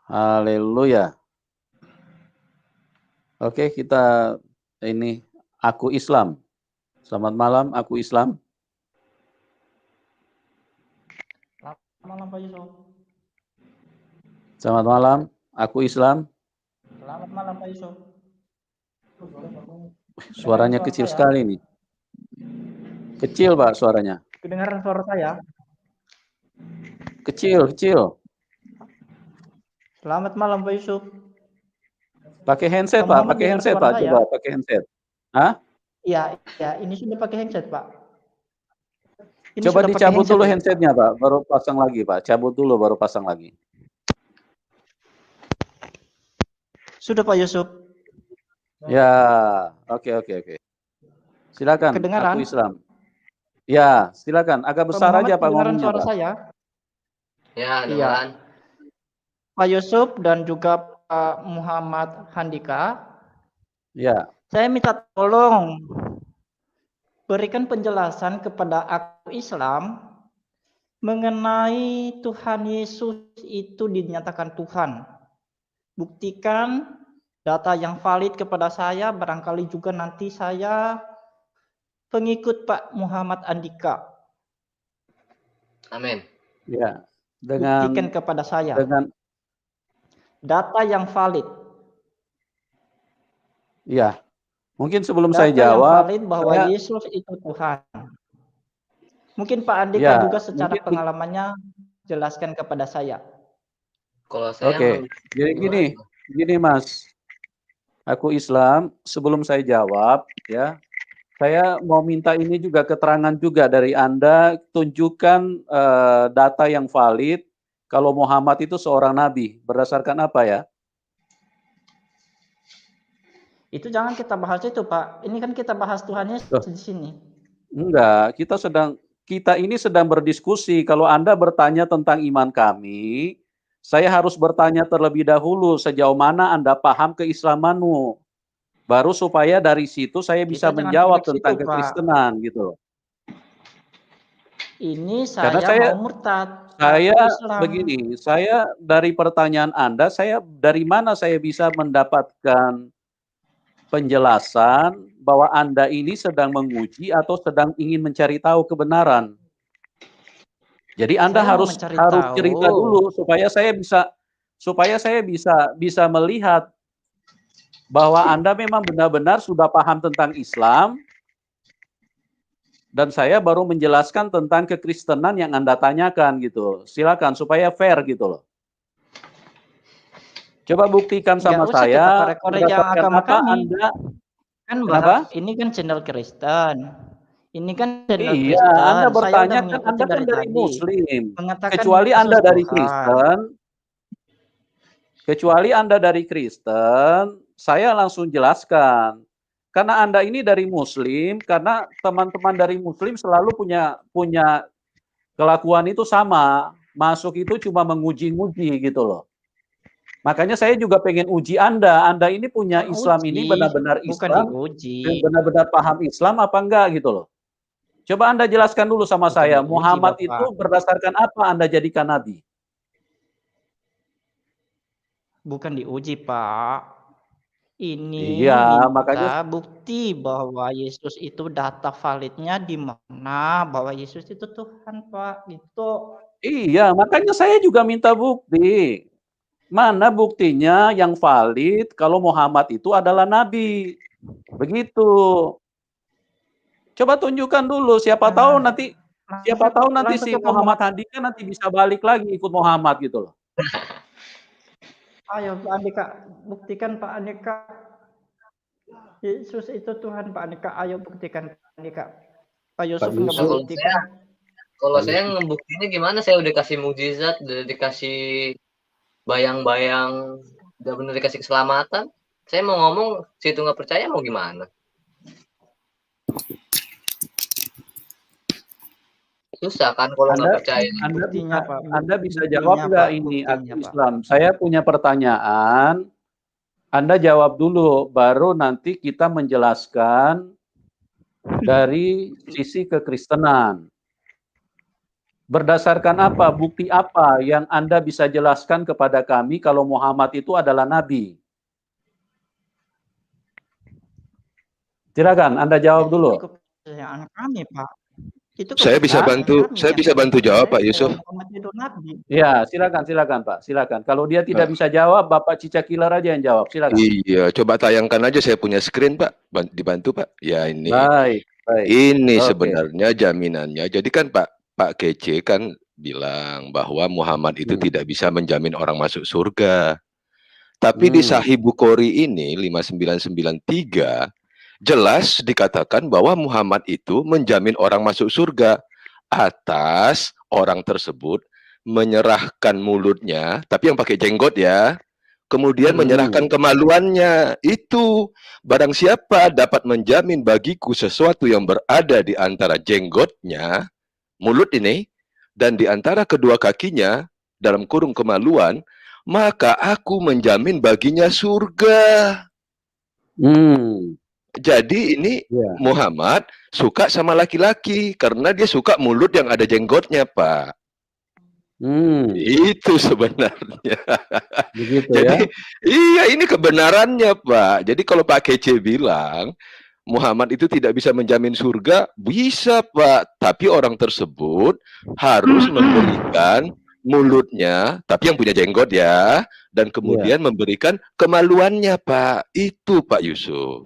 Haleluya. Oke, kita ini aku Islam. Selamat malam, aku Islam. Selamat malam Pak Yusuf. Selamat malam, aku Islam. Selamat malam Pak Yusuf. Suaranya Suara kecil saya? sekali nih. Kecil, Pak, suaranya. Kedengaran suara saya? Kecil, kecil. Selamat malam Pak Yusuf. Pakai handset, Pak Pak. Muhammad Pakai dengar handset, suara Pak. saya? Coba pakai handset. Hah? Iya, ini sudah pakai handset Pak. Ini Coba sudah pakai dicabut handset dulu Pak. handsetnya, Pak. Baru pasang lagi, Pak. Cabut dulu, baru pasang lagi. Sudah Pak Yusuf. Ya, oke. Silakan, Kedengaran? aku Islam. Ya, silakan. Agak Pak besar Muhammad aja, Pak, kedengaran ngomongnya, suara Pak. saya? Ya, Iya. dengaran. Pak Yusuf dan juga Pak Muhammad Handika. Ya. Saya minta tolong berikan penjelasan kepada aku Islam mengenai Tuhan Yesus itu dinyatakan Tuhan. Buktikan data yang valid kepada saya, barangkali juga nanti saya pengikut Pak Muhammad Andika. Amin. Ya. Buktikan kepada saya dengan data yang valid. Ya. Mungkin sebelum Data saya yang jawab, valid bahwa Yesus itu Tuhan. Mungkin Pak Andika juga secara pengalamannya jelaskan kepada saya. Kalau saya Oke. Jadi gini Mas. Aku Islam, sebelum saya jawab ya, saya mau minta ini juga keterangan juga dari Anda, tunjukkan data yang valid kalau Muhammad itu seorang nabi. Berdasarkan apa ya? Itu jangan kita bahas itu, Pak. Ini kan kita bahas Tuhan Yesus di sini. Enggak, kita ini sedang berdiskusi. Kalau Anda bertanya tentang iman kami, saya harus bertanya terlebih dahulu sejauh mana Anda paham keislamanmu. Baru supaya dari situ saya bisa menjawab tentang kekristenan gitu loh. Ini saya mau murtad. Begini, saya dari pertanyaan Anda, dari mana saya bisa mendapatkan penjelasan bahwa Anda ini sedang menguji atau sedang ingin mencari tahu kebenaran. Jadi Anda harus cerita dulu supaya saya bisa melihat bahwa Anda memang benar-benar sudah paham tentang Islam dan saya baru menjelaskan tentang kekristenan yang Anda tanyakan gitu. Silakan supaya fair gitu loh. Coba buktikan sama saya berdasarkan apa Anda. Kan bahas, ini kan channel Kristen. Ini kan channel Kristen. Iya, Anda bertanya kan Anda kan dari tadi. Muslim. Mengatakan Kecuali Anda Yesus dari Tuhan. Kristen. Kecuali Anda dari Kristen, saya langsung jelaskan. Karena Anda ini dari Muslim, karena teman-teman dari Muslim selalu punya kelakuan itu sama. Masuk itu cuma menguji-nguji gitu loh. Makanya saya juga pengen uji Anda. Anda ini punya Islam ini benar-benar Islam, benar-benar paham Islam apa enggak gitu loh. Coba Anda jelaskan dulu sama saya, Muhammad itu berdasarkan apa Anda jadikan nabi? Bukan diuji, Pak. Ini makanya bukti bahwa Yesus itu data validnya di mana bahwa Yesus itu Tuhan, Pak. Gitu. Iya, makanya saya juga minta bukti. Mana buktinya yang valid kalau Muhammad itu adalah nabi? Begitu. Coba tunjukkan dulu, siapa tahu nanti si Muhammad Handika nanti bisa balik lagi ikut Muhammad gitu loh. Ayo Pak Andika, buktikan Pak Andika. Yesus itu Tuhan Pak Andika, ayo buktikan Pak Andika. Pak Yusuf enggak buktikan. Kalau saya ngebuktinya gimana? Saya udah kasih mukjizat, udah dikasih bayang-bayang, udah bener dikasih keselamatan. Saya mau ngomong, situ nggak percaya mau gimana? Susah kan kalau nggak percaya. Anda bisa jawab nggak ini aku Islam? Saya punya pertanyaan. Anda jawab dulu, baru nanti kita menjelaskan dari sisi kekristenan. Berdasarkan apa? Bukti apa yang Anda bisa jelaskan kepada kami kalau Muhammad itu adalah nabi? Silakan, Anda jawab dulu. Itu kepercayaan kami, Pak. Itu Saya bisa kepercayaan bantu, kami saya yang bisa kami bantu jawab, Pak percaya Yusuf. bahwa Muhammad itu nabi. Ya, silakan Pak, silakan. Kalau dia tidak bisa jawab, Bapak Cica Killer aja yang jawab, silakan. Iya, coba tayangkan aja, saya punya screen, Pak. Dibantu, Pak. Ya, ini. Baik. Ini Oke. sebenarnya jaminannya. Jadi kan Pak Kece kan bilang bahwa Muhammad itu tidak bisa menjamin orang masuk surga. Tapi di Sahih Bukhari ini 5993 jelas dikatakan bahwa Muhammad itu menjamin orang masuk surga atas orang tersebut menyerahkan mulutnya, tapi yang pakai jenggot ya. Kemudian menyerahkan kemaluannya. Itu barang siapa dapat menjamin bagiku sesuatu yang berada di antara jenggotnya, mulut ini, dan di antara kedua kakinya dalam kurung kemaluan, maka aku menjamin baginya surga. Jadi ini Muhammad suka sama laki-laki karena dia suka mulut yang ada jenggotnya, Pak. Itu sebenarnya. Begitu. Jadi iya, ini kebenarannya, Pak. Jadi kalau Pak Kece bilang Muhammad itu tidak bisa menjamin surga, bisa, Pak. Tapi orang tersebut harus memberikan mulutnya, tapi yang punya jenggot ya, dan kemudian memberikan kemaluannya, Pak. Itu Pak Yusuf.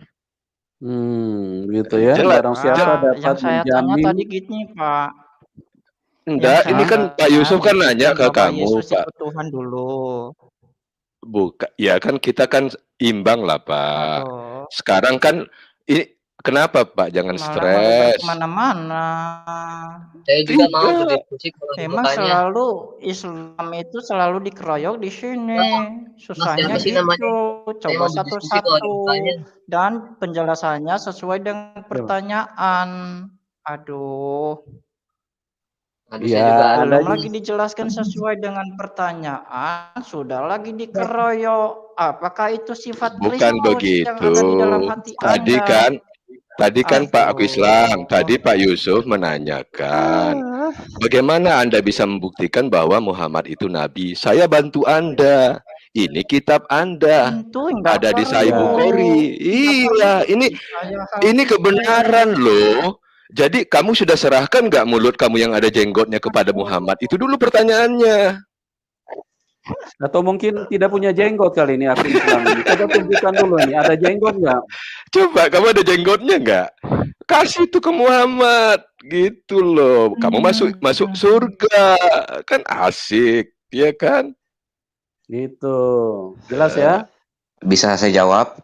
Gitu ya. Barang siapa dapat yang saya tanya menjamin. tadi gini, Pak. Enggak, ini kan Pak Yusuf kan nanya ke kamu, Yesus Pak. itu Tuhan dulu. Bukan, ya kan kita kan imbang lah, Pak. Sekarang kan ini kenapa, Pak? Jangan stres. Kemana-mana. Saya juga mau berdiskusi kalau Memang selalu Islam itu selalu dikeroyok di sini. Susahnya gitu. Coba satu-satu. Dan penjelasannya sesuai dengan pertanyaan. Aduh. Iya, belum lagi dijelaskan sesuai dengan pertanyaan, sudah lagi dikeroyok. Apakah itu sifat bukan begitu. yang ada di dalam hati Tadi kan Pak Islam, tadi Pak Yusuf menanyakan, bagaimana Anda bisa membuktikan bahwa Muhammad itu nabi? Saya bantu Anda. Ini kitab Anda. Ada di Sahih Bukhari. Iya, ini kebenaran loh. Jadi kamu sudah serahkan nggak mulut kamu yang ada jenggotnya kepada Muhammad? Itu dulu pertanyaannya. Atau mungkin tidak punya jenggot kali ini akhi Islam ini. Coba tunjukkan dulu nih, ada jenggot nggak? Coba, kamu ada jenggotnya nggak? Kasih itu ke Muhammad, gitu loh. Kamu masuk surga, kan asik, ya kan? Gitu, jelas ya? Bisa saya jawab?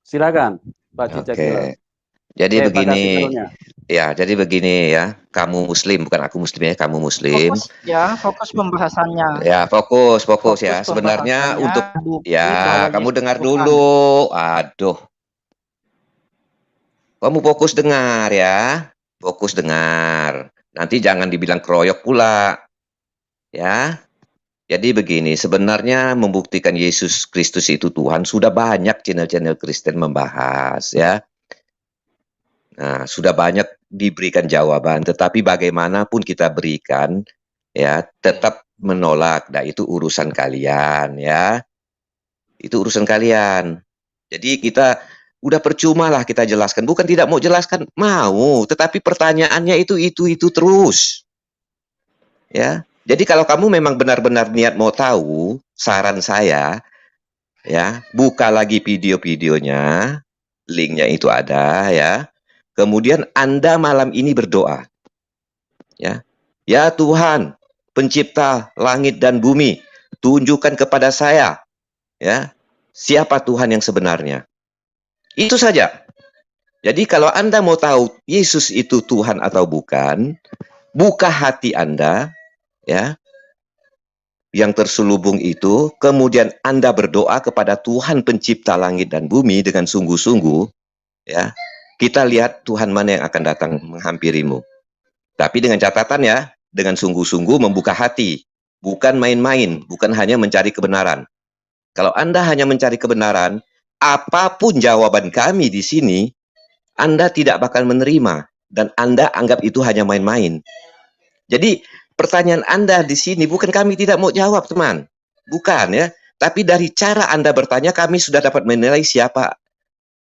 Silakan, Pak Cica. Jadi begini, jadi begini ya, kamu Muslim, bukan aku Muslim ya, kamu Muslim. Fokus pembahasannya. Ya, fokus ya. Sebenarnya untuk, kamu dengar dulu. Aduh. Kamu fokus dengar ya, fokus dengar. Nanti jangan dibilang keroyok pula, ya. Jadi begini, sebenarnya membuktikan Yesus Kristus itu Tuhan, sudah banyak channel-channel Kristen membahas ya. Nah, sudah banyak diberikan jawaban, tetapi bagaimanapun kita berikan, ya, tetap menolak. Nah, itu urusan kalian, ya. Itu urusan kalian. Jadi kita udah percuma lah kita jelaskan. Bukan tidak mau jelaskan, mau. Tetapi pertanyaannya itu terus. Ya. Jadi kalau kamu memang benar-benar niat mau tahu, saran saya, ya, buka lagi video-videonya, linknya itu ada, ya. Kemudian Anda malam ini berdoa. Ya. Ya Tuhan, pencipta langit dan bumi, tunjukkan kepada saya, ya, siapa Tuhan yang sebenarnya. Itu saja. Jadi kalau Anda mau tahu Yesus itu Tuhan atau bukan, buka hati Anda, ya, yang terselubung itu, kemudian Anda berdoa kepada Tuhan pencipta langit dan bumi dengan sungguh-sungguh, ya. Kita lihat Tuhan mana yang akan datang menghampirimu. Tapi dengan catatan ya, dengan sungguh-sungguh membuka hati. Bukan main-main, bukan hanya mencari kebenaran. Kalau Anda hanya mencari kebenaran, apapun jawaban kami di sini, Anda tidak bakal menerima. Dan Anda anggap itu hanya main-main. Jadi, pertanyaan Anda di sini bukan kami tidak mau jawab, teman. Bukan ya. Tapi dari cara Anda bertanya, kami sudah dapat menilai siapa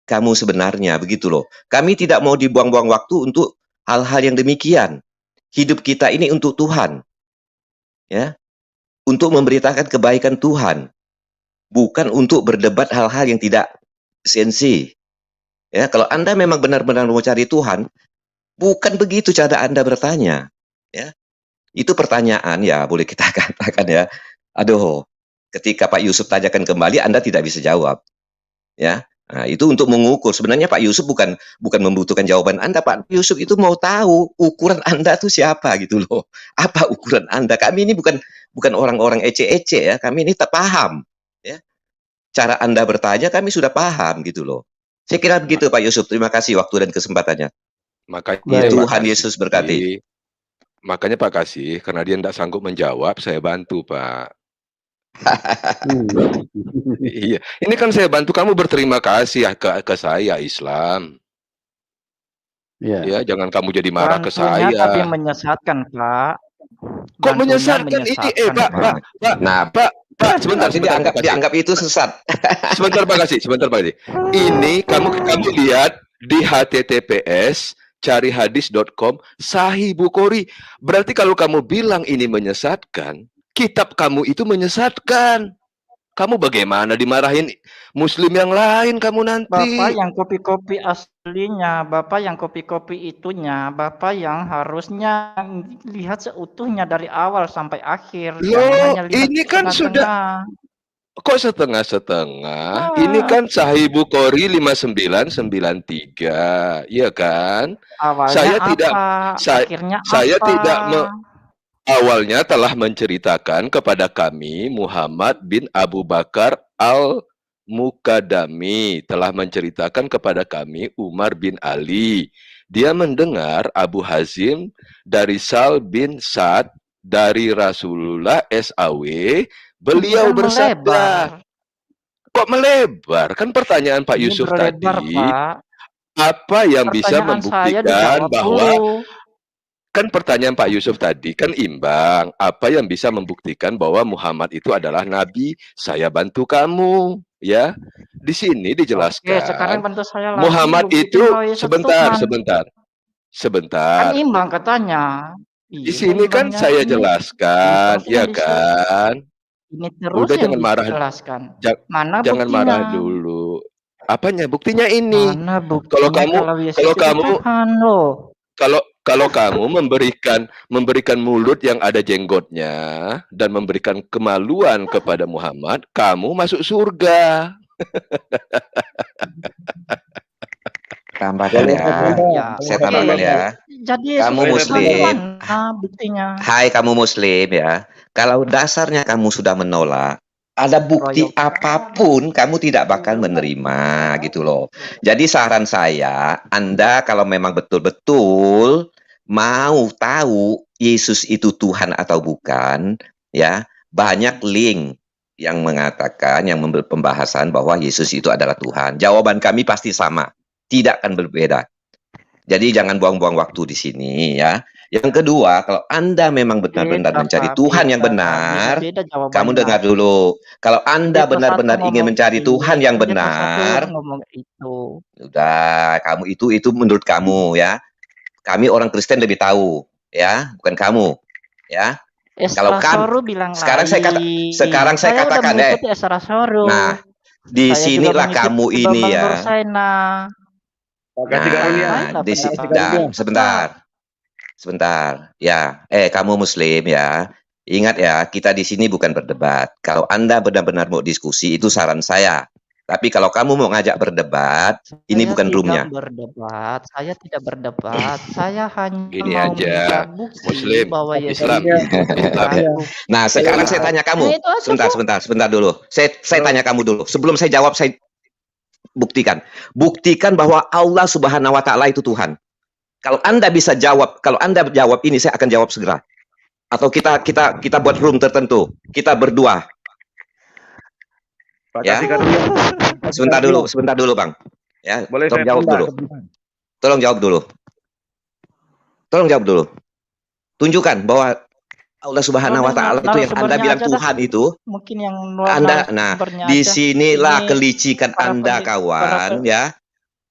kamu sebenarnya, begitu loh. Kami tidak mau dibuang-buang waktu untuk hal-hal yang demikian. Hidup kita ini untuk Tuhan. Ya. Untuk memberitakan kebaikan Tuhan. Bukan untuk berdebat hal-hal yang tidak sensi. Ya, kalau Anda memang benar-benar mau cari Tuhan, bukan begitu cara Anda bertanya. Ya. Itu pertanyaan ya, boleh kita katakan ya. Aduh, ketika Pak Yusuf tanyakan kembali, Anda tidak bisa jawab. Ya. Nah, itu untuk mengukur. Sebenarnya Pak Yusuf bukan membutuhkan jawaban Anda. Pak Yusuf itu mau tahu ukuran Anda tuh siapa gitu loh. Apa ukuran Anda? Kami ini bukan orang-orang ece-ece ya. Kami ini tak paham. Ya. Cara Anda bertanya kami sudah paham gitu loh. Saya kira begitu Pak Yusuf. Terima kasih waktu dan kesempatannya. Makanya Tuhan Pak Yesus berkati. Makanya Pak Kasih, karena dia tidak sanggup menjawab, saya bantu Pak. Iya, ini kan saya bantu kamu berterima kasih ya ke saya Islam. Ya, jangan kamu jadi marah ke Bantunya saya. tapi menyesatkan, Pak. Kok Bantunya menyesatkan ini? Pak, sebentar, dianggap itu sesat. Sebentar Pak Kasih. Ini kamu lihat di https carihadis.com Sahih Bukhari. Berarti kalau kamu bilang ini menyesatkan, kitab kamu itu menyesatkan. Kamu bagaimana dimarahin muslim yang lain kamu nanti? Bapak yang kopi-kopi aslinya, Bapak yang kopi-kopi itunya, Bapak yang harusnya lihat seutuhnya dari awal sampai akhir. Loh, ini kan sudah kok setengah-setengah? Ini kan Sahih Bukhari 5993, iya kan? Awalnya Awalnya telah menceritakan kepada kami Muhammad bin Abu Bakar al-Mukadami, telah menceritakan kepada kami Umar bin Ali. Dia mendengar Abu Hazim dari Sal bin Sa'ad dari Rasulullah SAW. Beliau bersabda, kok melebar? Kan pertanyaan Pak Yusuf tadi, Pak. Apa yang bisa membuktikan bahwa kan pertanyaan Pak Yusuf tadi kan imbang. Apa yang bisa membuktikan bahwa Muhammad itu adalah nabi? Saya bantu kamu, ya. Di sini dijelaskan. Oke, sekarang bantu saya Muhammad itu sebentar. Kan imbang katanya. Di sini kan saya jelaskan, ya kan? Ini terus udah yang jangan marah. Mana jangan buktinya? Marah dulu. Apanya? Buktinya ini. Mana buktinya Kalau kamu memberikan mulut yang ada jenggotnya dan memberikan kemaluan kepada Muhammad, kamu masuk surga. Tambahkan ya. Saya tambahkan ya. Jadi kamu muslim. Buktinya. Hai kamu muslim ya. Kalau dasarnya kamu sudah menolak, ada bukti apapun kamu tidak bakal menerima gitu loh. Jadi saran saya, Anda kalau memang betul-betul mau tahu Yesus itu Tuhan atau bukan, ya, banyak link yang mengatakan, yang memberi pembahasan bahwa Yesus itu adalah Tuhan. Jawaban kami pasti sama, tidak akan berbeda. Jadi jangan buang-buang waktu di sini ya. Yang kedua, kalau Anda memang benar-benar mencari Tuhan yang benar, kamu dengar dulu. Kalau Anda benar-benar ingin mencari Tuhan yang benar, udah, kamu itu menurut kamu ya. Kami orang Kristen lebih tahu ya, bukan kamu ya. Kalau sekarang saya katakan deh. Nah, di sinilah kamu ini ya. Nah, sebentar. Ya, kamu muslim ya. Ingat ya, kita di sini bukan berdebat. Kalau Anda benar-benar mau diskusi, itu saran saya. Tapi kalau kamu mau ngajak berdebat, ini bukan roomnya. Saya tidak berdebat. Saya hanya gini mau aja, muslim, bahwa Islam. Nah, sekarang saya tanya kamu. Sebentar dulu. Saya tanya kamu dulu. Sebelum saya jawab, saya buktikan bahwa Allah Subhanahu wa taala itu Tuhan. Kalau Anda bisa jawab, kalau Anda jawab ini, saya akan jawab segera. Atau kita buat room tertentu. Kita berdua. Ya. Sebentar dulu, Bang. Ya, tolong jawab dulu. Tunjukkan bahwa Allah Subhanahu wa taala itu yang Anda bilang Tuhan itu, mungkin yang Anda, nah, disinilah kelicikan Anda kawan, ya.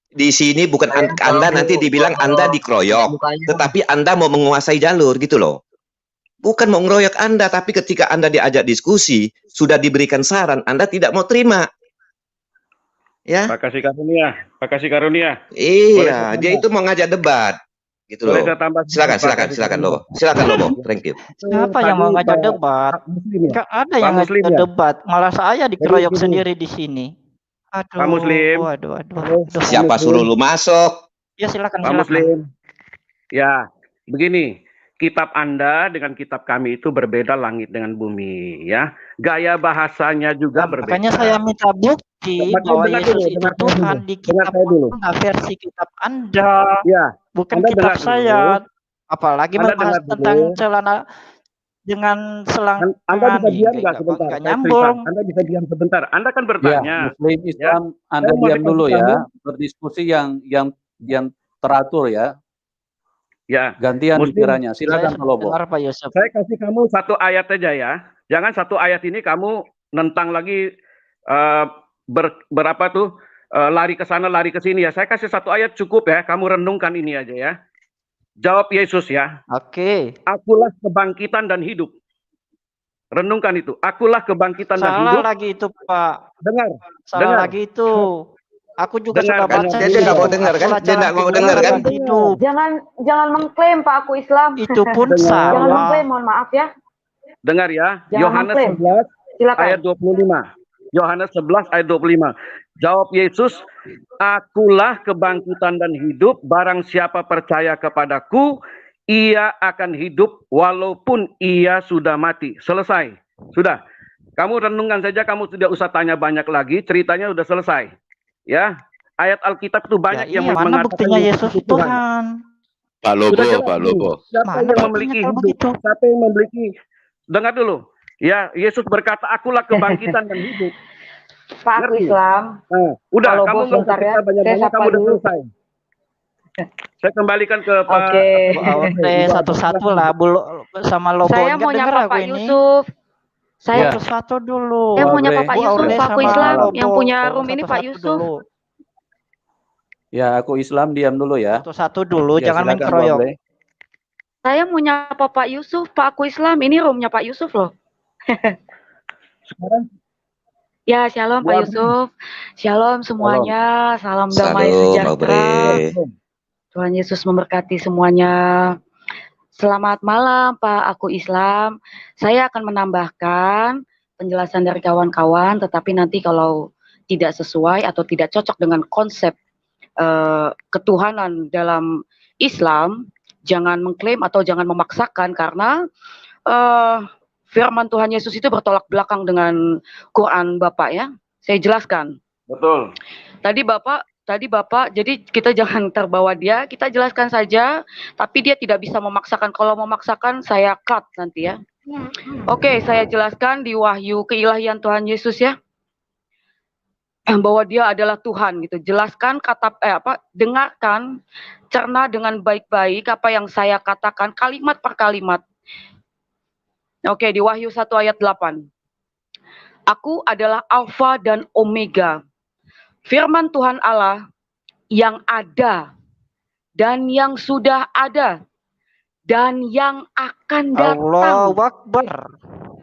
Di sini bukan Anda nanti dibilang Anda dikeroyok, tetapi Anda mau menguasai jalur gitu loh. Bukan mau ngeroyok Anda, tapi ketika Anda diajak diskusi, sudah diberikan saran, Anda tidak mau terima. Ya. Pak Kasih Karunia. Iya, dia itu mau ngajak debat. Gitu loh. Silakan Lobo. Thank you. Siapa yang mau ngajak debat? Enggak ada yang ngajak debat, malah saya dikeroyok sendiri di sini. Aduh, Pak Muslim. Waduh. Siapa suruh lu masuk? Ya silakan. Pak Muslim. Ya, begini. Kitab Anda dengan kitab kami itu berbeda langit dengan bumi, ya. Gaya bahasanya juga berbeda. Makanya saya minta bukti bahwa Yesus itu Tuhan di kitab Anda, versi kitab Anda. Ya, bukan Anda kitab saya. Dulu. Apalagi membahas tentang celana dengan selang. Anda bisa diam nggak sebentar? Nggak nyambung. Anda bisa diam sebentar. Anda kan bertanya. Ya, Muslim Islam, ya. Anda diam dulu ya. Berdiskusi yang teratur ya. Ya. Gantian pikirannya. Silakan Pak Lobo. Saya kasih kamu satu ayat aja ya. Jangan satu ayat ini kamu nentang lagi berapa tuh lari ke sana lari ke sini ya. Saya kasih satu ayat cukup ya. Kamu renungkan ini aja ya. Jawab Yesus ya. Oke. Akulah kebangkitan dan hidup. Renungkan itu. Akulah kebangkitan dan hidup. Salah lagi itu, Pak. Dengar. Salah lagi itu. Aku juga sudah baca. Dia nggak mau dengar kan? Dia nggak mau dengar kan? Jangan mengklaim Pak aku Islam. Itu pun salah. Jangan mengklaim, mohon maaf ya. Dengar ya. Jangan Yohanes 11 ayat 25. Yohanes 11 ayat 25. Jawab Yesus, akulah kebangkitan dan hidup, barang siapa percaya kepadaku, ia akan hidup walaupun ia sudah mati. Selesai. Sudah. Kamu renungkan saja, kamu tidak usah tanya banyak lagi, ceritanya sudah selesai. Ya, ayat Alkitab itu banyak yang mana buktinya Yesus Tuhan. Pak Lobo. Siapa yang memiliki hidup? Siapa yang memiliki? Dengar dulu. Ya, Yesus berkata, akulah kebangkitan dan hidup. Pak aku Islam. Nah, udah, kamu nggak usah ya. banyak-banyak, kamu udah selesai. Saya kembalikan ke Pak. Oke, satu-satu lah, sama Lobo. Saya mau nyapa Pak Yusuf. Saya satu dulu. Saya mau nyapa Pak Yusuf, Aku Islam yang punya room ini Pak Yusuf. Ya, aku Islam diam dulu ya. Satu dulu, jangan main keroyok. Saya mau nyapa Pak Yusuf, Pak Aku Islam, ini roomnya Pak Yusuf loh. Sekarang? Ya, shalom Pak Yusuf. Shalom semuanya. Salam damai sejahtera. Tuhan Yesus memberkati semuanya. Selamat malam Pak Aku Islam. Saya akan menambahkan penjelasan dari kawan-kawan, tetapi nanti kalau tidak sesuai atau tidak cocok dengan konsep ketuhanan dalam Islam, jangan mengklaim atau jangan memaksakan, karena firman Tuhan Yesus itu bertolak belakang dengan Quran Bapak ya. Saya jelaskan. Betul. Tadi Bapak, jadi kita jangan terbawa dia, kita jelaskan saja, tapi dia tidak bisa memaksakan. Kalau memaksakan saya cut nanti ya. Oke, saya jelaskan di wahyu keilahian Tuhan Yesus ya. Bahwa dia adalah Tuhan gitu. Jelaskan dengarkan, cerna dengan baik-baik apa yang saya katakan kalimat per kalimat. Oke, di Wahyu 1 ayat 8. Aku adalah Alfa dan Omega. Firman Tuhan Allah yang ada dan yang sudah ada dan yang akan datang. Allahu Akbar.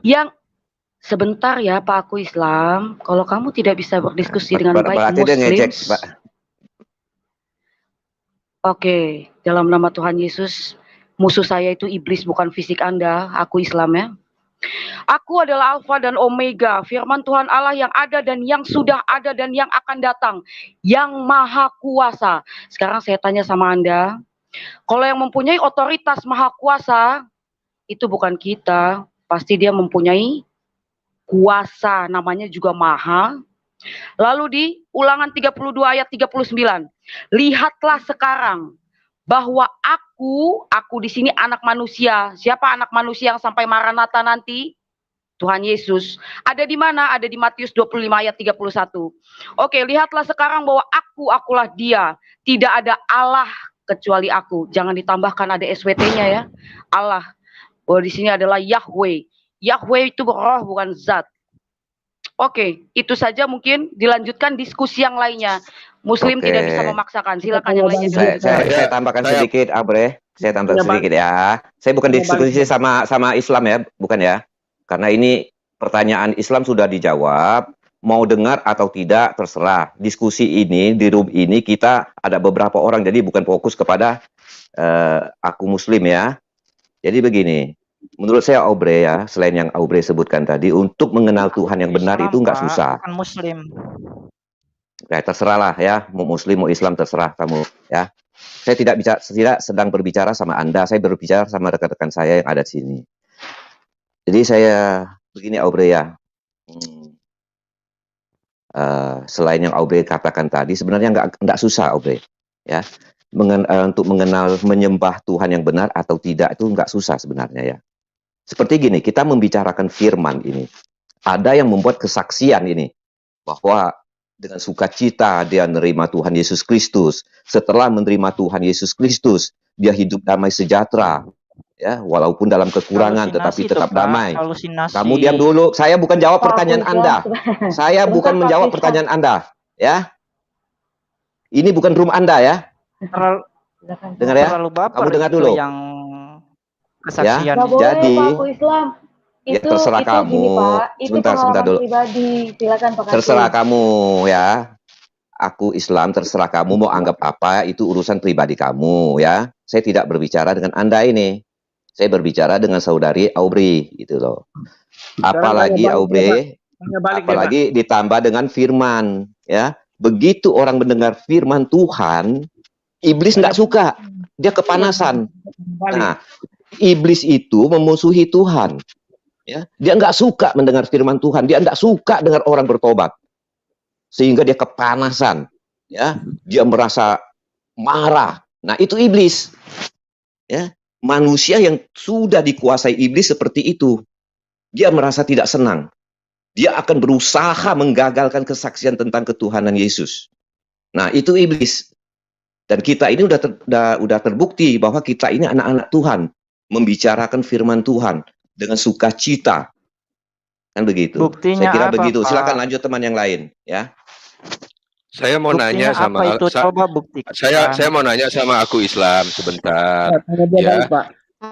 Yang sebentar ya Pak Aku Islam, kalau kamu tidak bisa berdiskusi dengan baik Muslim. Oke, dalam nama Tuhan Yesus, musuh saya itu iblis bukan fisik Anda, Aku Islam ya. Aku adalah Alfa dan Omega, firman Tuhan Allah yang ada dan yang sudah ada dan yang akan datang, yang maha kuasa. Sekarang saya tanya sama Anda, kalau yang mempunyai otoritas maha kuasa, itu bukan kita, pasti dia mempunyai kuasa, namanya juga maha. Lalu di Ulangan 32 ayat 39, lihatlah sekarang bahwa aku di sini anak manusia. Siapa anak manusia yang sampai Maranatha nanti? Tuhan Yesus. Ada di mana? Ada di Matius 25 ayat 31. Oke, lihatlah sekarang bahwa akulah dia. Tidak ada Allah kecuali aku. Jangan ditambahkan ada SWT-nya ya. Allah. bahwa di sini adalah Yahweh. Yahweh itu roh bukan zat. Oke, itu saja mungkin dilanjutkan diskusi yang lainnya. Muslim Oke. tidak bisa memaksakan. Silakan yang lainnya dilanjutkan. Saya tambahkan sedikit, Abre. Saya tambah sedikit ya. Saya bukan diskusi sama Islam ya, bukan ya. Karena ini pertanyaan Islam sudah dijawab. Mau dengar atau tidak terserah. Diskusi ini di room ini kita ada beberapa orang, jadi bukan fokus kepada aku Muslim ya. Jadi begini, menurut saya Aubrey ya, selain yang Aubrey sebutkan tadi, untuk mengenal Tuhan yang benar Islam, itu nggak Pak, susah. bukan Muslim. Ya, terserah lah ya, mau Muslim mau Islam terserah kamu ya. Saya tidak sedang berbicara sama Anda, saya berbicara sama rekan-rekan saya yang ada di sini. Jadi saya begini Aubrey ya. Selain yang Aubrey katakan tadi, sebenarnya nggak susah Aubrey ya. Untuk mengenal menyembah Tuhan yang benar atau tidak itu nggak susah sebenarnya ya. Seperti gini, kita membicarakan firman ini. Ada yang membuat kesaksian ini bahwa dengan sukacita dia menerima Tuhan Yesus Kristus. Setelah menerima Tuhan Yesus Kristus, dia hidup damai sejahtera. Ya, walaupun dalam kekurangan tetapi tetap damai. Kamu diam dulu. Saya bukan jawab pertanyaan Anda. Saya bukan menjawab pertanyaan Anda, ya. Ini bukan room Anda ya. Dengar ya. Kamu dengar dulu. Yang kesaksian. Ya, jadi aku Islam. Ya, terserah kamu. Gini, Pak. Itu Sebentar dulu. Pribadi. Silakan Pak. Terserah kamu ya. Aku Islam, terserah kamu mau anggap apa, itu urusan pribadi kamu ya. Saya tidak berbicara dengan Anda ini. Saya berbicara dengan saudari Aubrey gitu loh. Apalagi Aubrey, apalagi ditambah dengan firman ya. Begitu orang mendengar firman Tuhan, iblis nggak suka, dia kepanasan. Nah, iblis itu memusuhi Tuhan. Ya, dia nggak suka mendengar firman Tuhan, dia nggak suka dengar orang bertobat, sehingga dia kepanasan. Ya, dia merasa marah. Nah, itu iblis. Ya. Manusia yang sudah dikuasai iblis seperti itu, dia merasa tidak senang. Dia akan berusaha menggagalkan kesaksian tentang ketuhanan Yesus. Nah, itu iblis. Dan kita ini udah terbukti bahwa kita ini anak-anak Tuhan, membicarakan firman Tuhan dengan sukacita. Kan begitu. Buktinya saya kira apa, begitu. Pak? Silakan lanjut teman yang lain, ya. Saya mau Buktinya nanya sama apa itu? Coba buktikan. saya mau nanya sama aku Islam sebentar. Ya.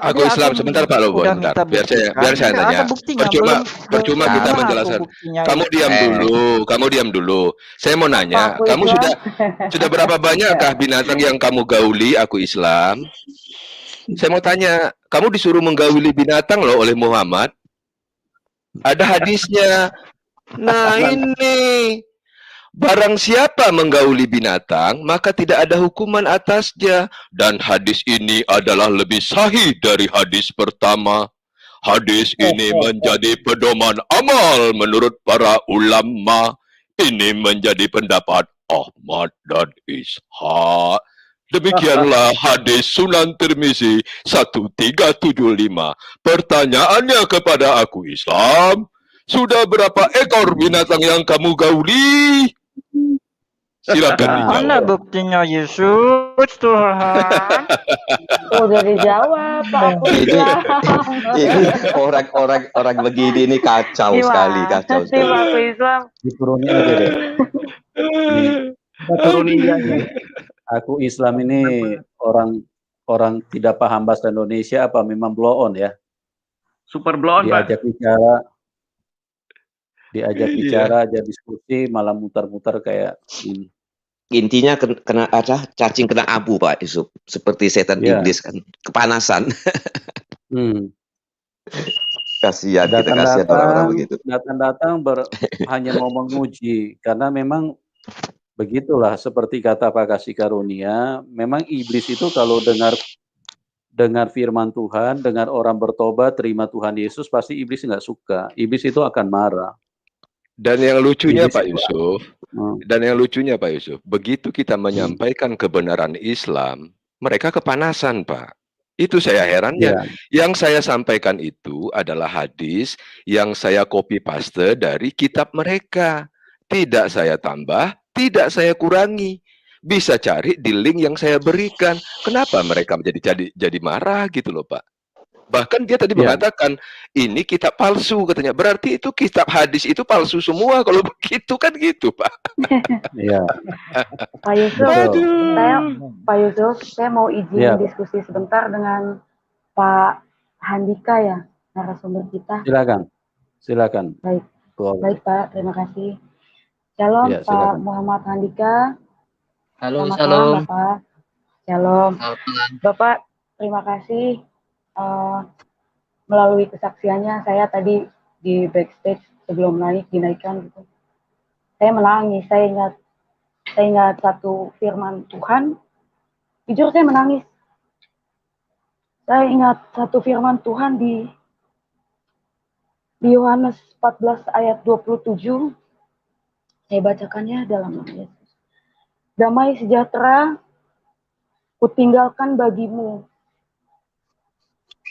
Aku Islam sebentar Pak Lobo, bentar. Biar saya nanya. Percuma kita menjelaskan. Kamu diam dulu. Saya mau nanya, kamu sudah berapa banyakkah binatang yang kamu gauli aku Islam? Saya mau tanya, kamu disuruh menggauli binatang loh oleh Muhammad. Ada hadisnya. Nah, ini barang siapa menggauli binatang, maka tidak ada hukuman atasnya. Dan hadis ini adalah lebih sahih dari hadis pertama. Hadis ini menjadi pedoman amal menurut para ulama. Ini menjadi pendapat Ahmad dan Ishaq. Demikianlah hadis Sunan Tirmizi 1375. Pertanyaannya kepada aku Islam, sudah berapa ekor binatang yang kamu gauli? Silakan. Mana buktinya Yesus Tuhan? Udah dijawab Pak aku Islam. Ini orang begini ini kacau sekali, kacau sekali. Pak aku Islam. Diturunin aja deh. Turunin aja. Aku Islam ini orang tidak paham bahasa Indonesia apa memang blow on ya? Super blow on, Pak. Diajak bicara, aja diskusi, malah muter-muter kayak ini. Intinya kena cacing kena abu Pak Yusuf, seperti setan iblis kan, kepanasan. Kasihan kita, kasihan orang-orang begitu. Datang hanya mau menguji, karena memang begitulah seperti kata Pak Kasih Karunia, memang iblis itu kalau dengar firman Tuhan, dengar orang bertobat, terima Tuhan Yesus, pasti iblis nggak suka. Iblis itu akan marah. Dan yang lucunya Pak Yusuf, begitu kita menyampaikan kebenaran Islam, mereka kepanasan Pak. Itu saya herannya. Yang saya sampaikan itu adalah hadis yang saya copy paste dari kitab mereka. Tidak saya tambah, tidak saya kurangi. Bisa cari di link yang saya berikan. Kenapa mereka jadi marah gitu loh Pak? Bahkan dia tadi Iya. mengatakan ini kitab palsu katanya. Berarti itu kitab hadis itu palsu semua kalau begitu kan gitu, Pak. Iya. Pak Yusuf, Aduh. saya mau izin Iya, Pak. diskusi sebentar dengan Pak Handika ya, narasumber kita. Silakan. Baik, Boleh. baik Pak, terima kasih. Shalom Iya, Pak silakan. Muhammad Handika. Halo, Selamat shalom. malam Bapak. Shalom. Selamat malam. Bapak, terima kasih melalui kesaksiannya. Saya tadi di backstage sebelum dinaikkan gitu. Saya menangis. Saya ingat satu firman Tuhan. Jujur saya menangis. Saya ingat satu firman Tuhan di Yohanes 14 ayat 27. Saya bacakannya dalam nama Yesus. Damai sejahtera kutinggalkan bagimu.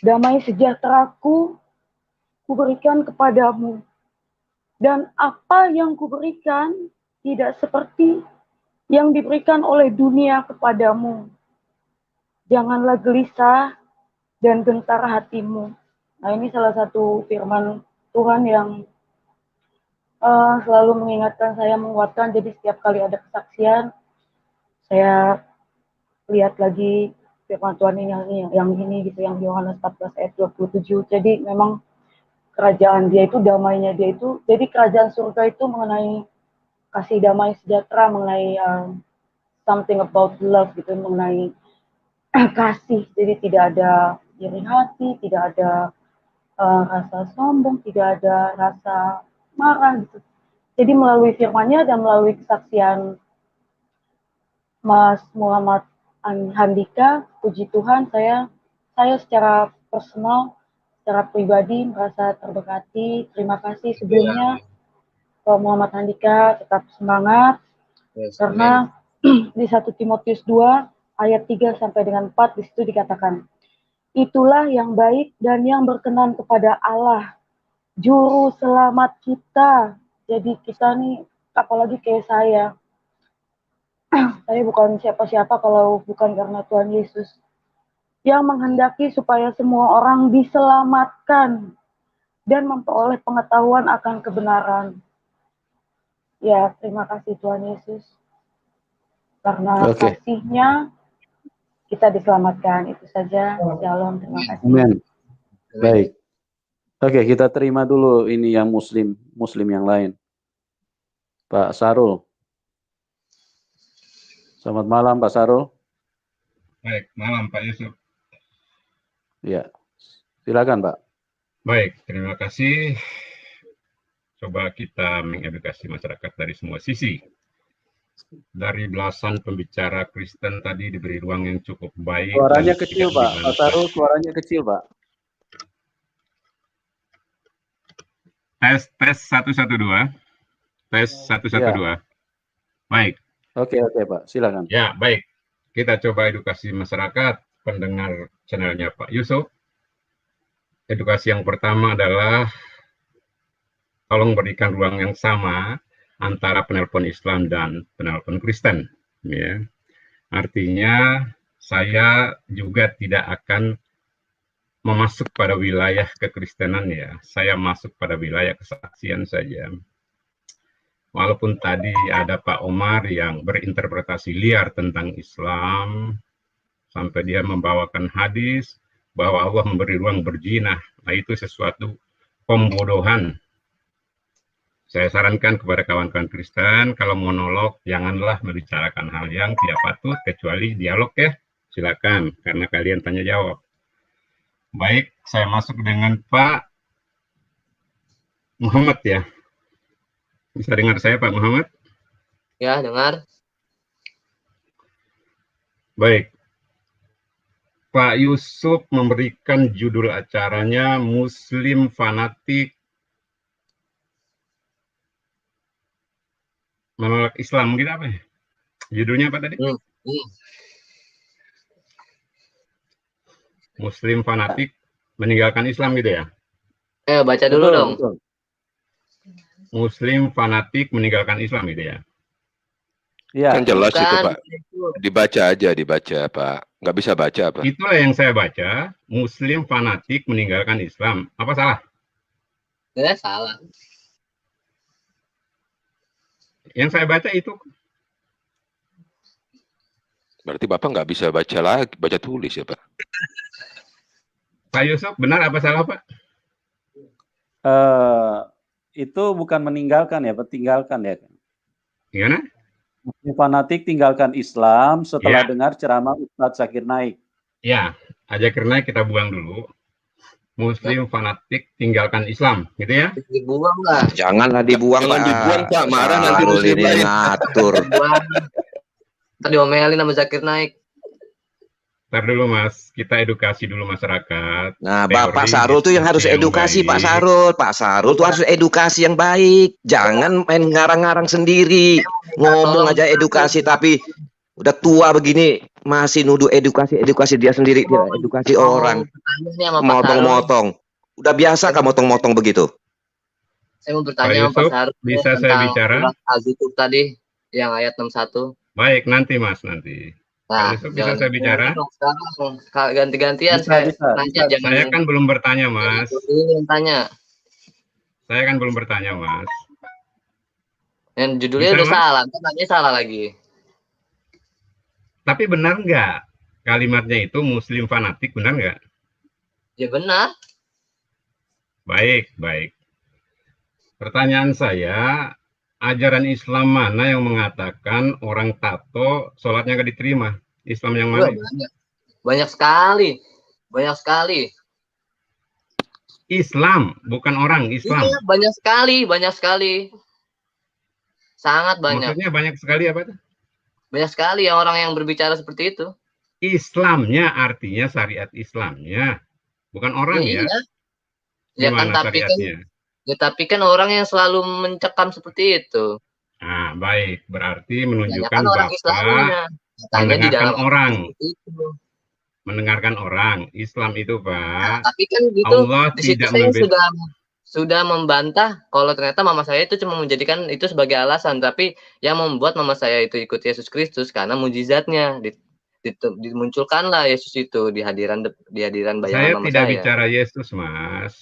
Damai sejahteraku kuberikan kepadamu. Dan apa yang kuberikan tidak seperti yang diberikan oleh dunia kepadamu. Janganlah gelisah dan gentar hatimu. Nah, ini salah satu firman Tuhan yang selalu mengingatkan saya, menguatkan. Jadi setiap kali ada kesaksian, saya lihat lagi firman Tuhan ini yang ini gitu, yang Yohanes 14 ayat 27. Jadi memang kerajaan dia itu, damainya dia itu, jadi kerajaan surga itu mengenai kasih damai sejahtera, mengenai something about love gitu, mengenai kasih. Jadi tidak ada iri hati, tidak ada rasa sombong, tidak ada rasa marah gitu. Jadi melalui firman-Nya dan melalui kesaksian Mas Muhammad Handika, puji Tuhan, saya secara personal, secara pribadi merasa terberkati. Terima kasih sebelumnya Pak Muhammad Handika, tetap semangat. Karena di 1 Timotius 2 ayat 3 sampai dengan 4 di situ dikatakan, itulah yang baik dan yang berkenan kepada Allah, juru selamat kita. Jadi kita nih, apalagi kayak saya bukan siapa-siapa kalau bukan karena Tuhan Yesus yang menghendaki supaya semua orang diselamatkan dan memperoleh pengetahuan akan kebenaran. Ya, terima kasih Tuhan Yesus. Karena kasih-Nya kita diselamatkan. Itu saja. Shalom, terima kasih. Amin. Baik. Oke, kita terima dulu ini yang muslim yang lain. Pak Sarul. Selamat malam Pak Sarul. Baik, malam Pak Yusuf. Ya, silakan Pak. Baik, terima kasih. Coba kita mengedukasi masyarakat dari semua sisi. Dari belasan pembicara Kristen tadi diberi ruang yang cukup baik. Suaranya kecil Pak. Pak Sarul, suaranya kecil Pak. Tes 112. Tes 112. Baik. Oke Pak, silakan. Ya, baik. Kita coba edukasi masyarakat pendengar channelnya Pak Yusuf. Edukasi yang pertama adalah tolong berikan ruang yang sama antara penelpon Islam dan penelpon Kristen. Ya. Artinya saya juga tidak akan memasuk pada wilayah kekristenan ya. Saya masuk pada wilayah kesaksian saja. Walaupun tadi ada Pak Omar yang berinterpretasi liar tentang Islam, sampai dia membawakan hadis bahwa Allah memberi ruang berzina. Nah, itu sesuatu pembodohan. Saya sarankan kepada kawan-kawan Kristen, kalau monolog, janganlah membicarakan hal yang tidak patut, kecuali dialog ya. Silakan, karena kalian tanya jawab. Baik, saya masuk dengan Pak Muhammad ya. Bisa dengar saya Pak Muhammad? Ya, dengar. Baik. Pak Yusuf memberikan judul acaranya Muslim Fanatik Menolak Islam, gitu apa ya? Judulnya apa tadi? Muslim Fanatik Meninggalkan Islam gitu ya? Baca dulu dong. Betul. Muslim Fanatik Meninggalkan Islam gitu ya? Ya. Kan jelas Bukan, itu Pak. Dibaca aja, dibaca Pak. Nggak bisa baca apa? Itulah yang saya baca, Muslim fanatik meninggalkan Islam. Apa salah? Ya, salah. Yang saya baca itu. Berarti Bapak nggak bisa baca lagi, baca tulis ya Pak? Pak Yusuf, benar apa salah Pak? Itu bukan meninggalkan ya, tinggalkan ya. Gimana? Muslim fanatik tinggalkan Islam setelah Ya. dengar ceramah Ustadz Zakir Naik. Ya, Zakir Naik kita buang dulu. Muslim fanatik tinggalkan Islam, gitu ya? Dibuang lah. Janganlah dibuang, Jangan dibuang, Pak. Marah nanti Sarul Muslim ini lain. ngatur. Tadi diomelin sama Zakir Naik. Ntar dulu Mas, kita edukasi dulu masyarakat. Nah, Teori Bapak Sarul tuh yang harus diskusi edukasi, baik. Pak Sarul. Pak Sarul tuh harus edukasi yang baik. Jangan main ngarang-ngarang sendiri. Ngomong aja edukasi, tapi udah tua begini masih nuduh edukasi dia sendiri, dia edukasi orang. Motong-motong. Udah biasa kan motong-motong begitu? Saya mau bertanya Pak sama Pak Yusuf, Sarul bisa saya tentang bicara? surat Al-Zukhruf tadi yang ayat 61. Baik, nanti Mas, nanti. Nah, Pak Yusuf, bisa saya bicara? Sekarang ganti-gantian Bisa, saya bisa. nanya, jangan Saya kan belum bertanya, Mas. ini yang tanya. Saya kan belum bertanya, Mas. Yang judulnya Bisa, udah Mas? salah, nanya salah lagi. Tapi benar nggak kalimatnya itu Muslim fanatik, benar nggak? Ya benar. Baik, baik. Pertanyaan saya, ajaran Islam mana yang mengatakan orang tato sholatnya nggak diterima? Islam yang mana? Banyak sekali. Banyak sekali. Islam, bukan orang, Islam. Iya, banyak sekali, banyak sekali. Sangat banyak. Maksudnya banyak sekali apa itu? Banyak sekali yang orang yang berbicara seperti itu. Islamnya artinya syariat Islamnya, bukan orang ya. Iya. Ya kan, Gimana tapi kan, syariatnya? ya, tapi kan orang yang selalu mencekam seperti itu. Nah, baik. Berarti Banyak menunjukkan kan orang Islamnya. Katanya di mendengarkan dalam orang. itu. Mendengarkan orang. Islam itu, Pak. Tapi kan gitu, Allah di situ tidak saya membeda- sudah membantah kalau ternyata mama saya itu cuma menjadikan itu sebagai alasan, tapi yang membuat mama saya itu ikut Yesus Kristus karena mujizatnya dimunculkanlah Yesus itu di hadiran Saya bayangan mama tidak saya. bicara Yesus, Mas.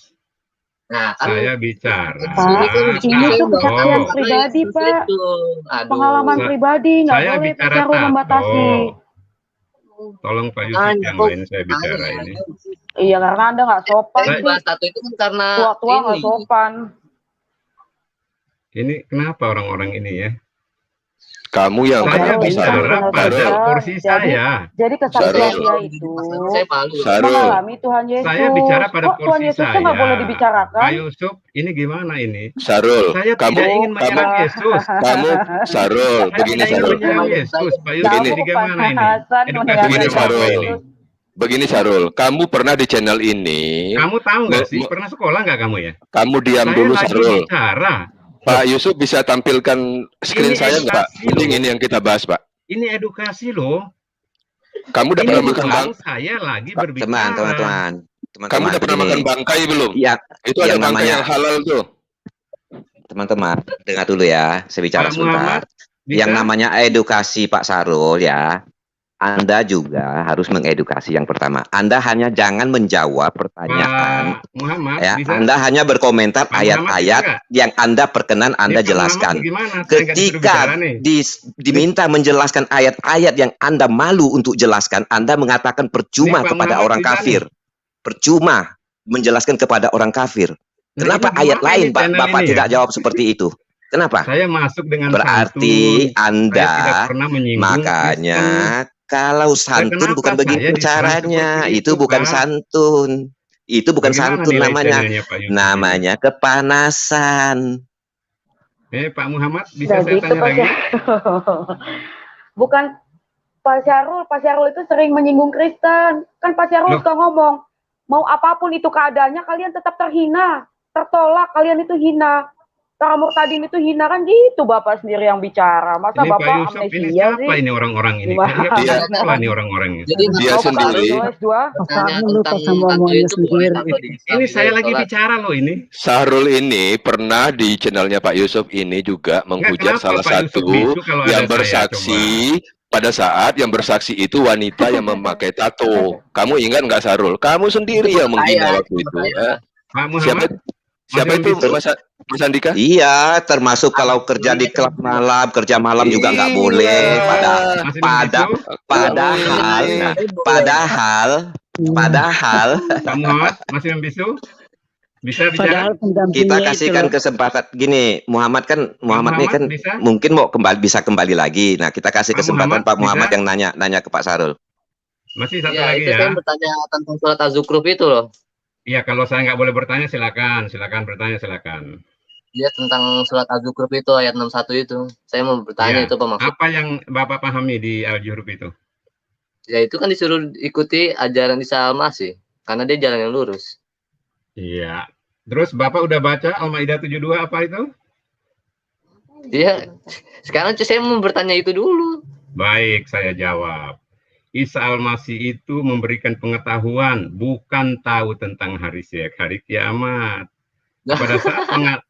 Nah, kan Saya bicara. Ini tuh kesaksian pribadi, Pak. Pengalaman pribadi, nggak Saya boleh bicara Pak Sarul membatasi. Tolong Pak Yusuf yang lain saya bicara ini. Iya, karena Anda nggak sopan Saya sih. bahas satu itu kan karena Tua-tua nggak ini. sopan. Ini kenapa orang-orang ini ya? Kamu yang Saya kenapa, bicara Sarul? pada Sarul. porsi saya. Jadi kesaksian Sarul. dia itu Saya malu. Sarul. mengalami Tuhan Yesus. Saya bicara pada Kok Tuhan porsi Yesus saya. tuh nggak boleh dibicarakan? Pak Yusuf, ini gimana ini? Sarul, Saya kamu tidak ingin menyerang Yesus. Sarul, Saya begini tidak ingin Sarul. menyerang Yesus. Pak Yusuf, Begini. ini gimana ini? Hasan Edukasi mendengarkan Begini, sama Tuhan apa Sarul. ini? Yesus. Begini Sarul, kamu pernah di channel ini, Kamu tahu nggak Me- sih? Pernah sekolah nggak kamu ya? kamu diam Saya dulu lagi Sarul. bicara. Pak Yusuf bisa tampilkan screen Ini saya nggak? edukasi Mending loh. ini yang kita bahas Pak. Ini edukasi loh. Kamu udah Ini pernah makan bukan bang? saya lagi berbicara. Teman-teman. Kamu udah pernah makan bangkai belum? Iya, Itu ada yang bangkai namanya- yang halal tuh. teman-teman, dengar dulu ya, saya bicara Pak sebentar. Muhammad, bisa? Yang namanya edukasi Pak Sarul ya, Anda juga harus mengedukasi yang pertama. Anda hanya jangan menjawab pertanyaan. Pak Muhammad, Ya, bisa? Anda hanya berkomentar Pak Muhammad ayat-ayat bisa yang Anda perkenan Anda Ini Pak jelaskan. Muhammad gimana? Saya nggak disuruh Ketika bicara nih. diminta menjelaskan ayat-ayat yang Anda malu untuk jelaskan, Anda mengatakan percuma Ini Pak kepada Muhammad orang bisa kafir. Percuma menjelaskan kepada orang kafir. Nah, Kenapa ini ayat gimana lain ini Pak, channel Bapak ini ya? tidak jawab seperti itu? Kenapa? Saya masuk dengan Berarti santun. Saya tidak Anda pernah menyinggung makanya Kristen. kalau santun kenapa bukan saya begitu diserang caranya. seperti Itu itu, bukan Pak? santun. Itu bukan Bagaimana santun nilai namanya. channelnya, Pak Yusuf? Namanya kepanasan. Pak Muhammad, bisa Udah saya gitu tanya Pak lagi? Syarul. Bukan Pak Syarul itu sering menyinggung Kristen. Kan Pak Syarul Loh. suka ngomong, mau apapun itu keadaannya kalian tetap terhina, tertolak, kalian itu hina. Para murtadin itu hina kan gitu Bapak sendiri yang bicara. Masa Ini Pak Bapak Yusuf, ini amnesia siapa sih? ini orang-orang ini? Gimana? Kalian Dia- siapa nih orang-orangnya? Jadi Dia Mas sendiri. Sarul S2. bertanya lupa tentang sama tato maunya itu boleh sendiri. tato di Islam Ini juga saya lagi sholat. bicara loh ini. Sahrul ini pernah di channelnya Pak Yusuf ini juga menghujat kenapa salah Pak Yusuf satu bisu kalau yang ada saya, bersaksi pada saat yang bersaksi itu wanita yang memakai tato. Kamu ingat nggak, Sarul? Kamu sendiri yang menghina waktu itu. Siapa itu, Mas Andika? Iya, termasuk kalau kerja di klub malam, kerja malam juga nggak boleh. Padahal. Pak Muhammad masih membisu? Bisa bicara? Kita kasihkan kesempatan gini, Muhammad ini kan bisa? Mungkin mau bisa kembali lagi. Nah, kita kasih kesempatan Pak Muhammad yang nanya ke Pak Sarul. Masih satu lagi ya. Saya bertanya tentang surat Az-Zukhruf itu loh. Iya, kalau saya nggak boleh bertanya silakan bertanya silakan. Iya, tentang surat Az-Zukhruf itu ayat 61 itu. Saya mau bertanya itu apa maksudnya? Apa yang Bapak pahami di Al-Zukhruf itu? Ya itu kan disuruh ikuti ajaran Isa Al-Masih karena dia jalan yang lurus. Iya. Terus Bapak udah baca Al-Maidah 72 apa itu? Iya. Sekarang saya mau bertanya itu dulu. Baik, saya jawab. Isa Al-Masih itu memberikan pengetahuan, bukan tahu tentang hari kiamat. Pada saat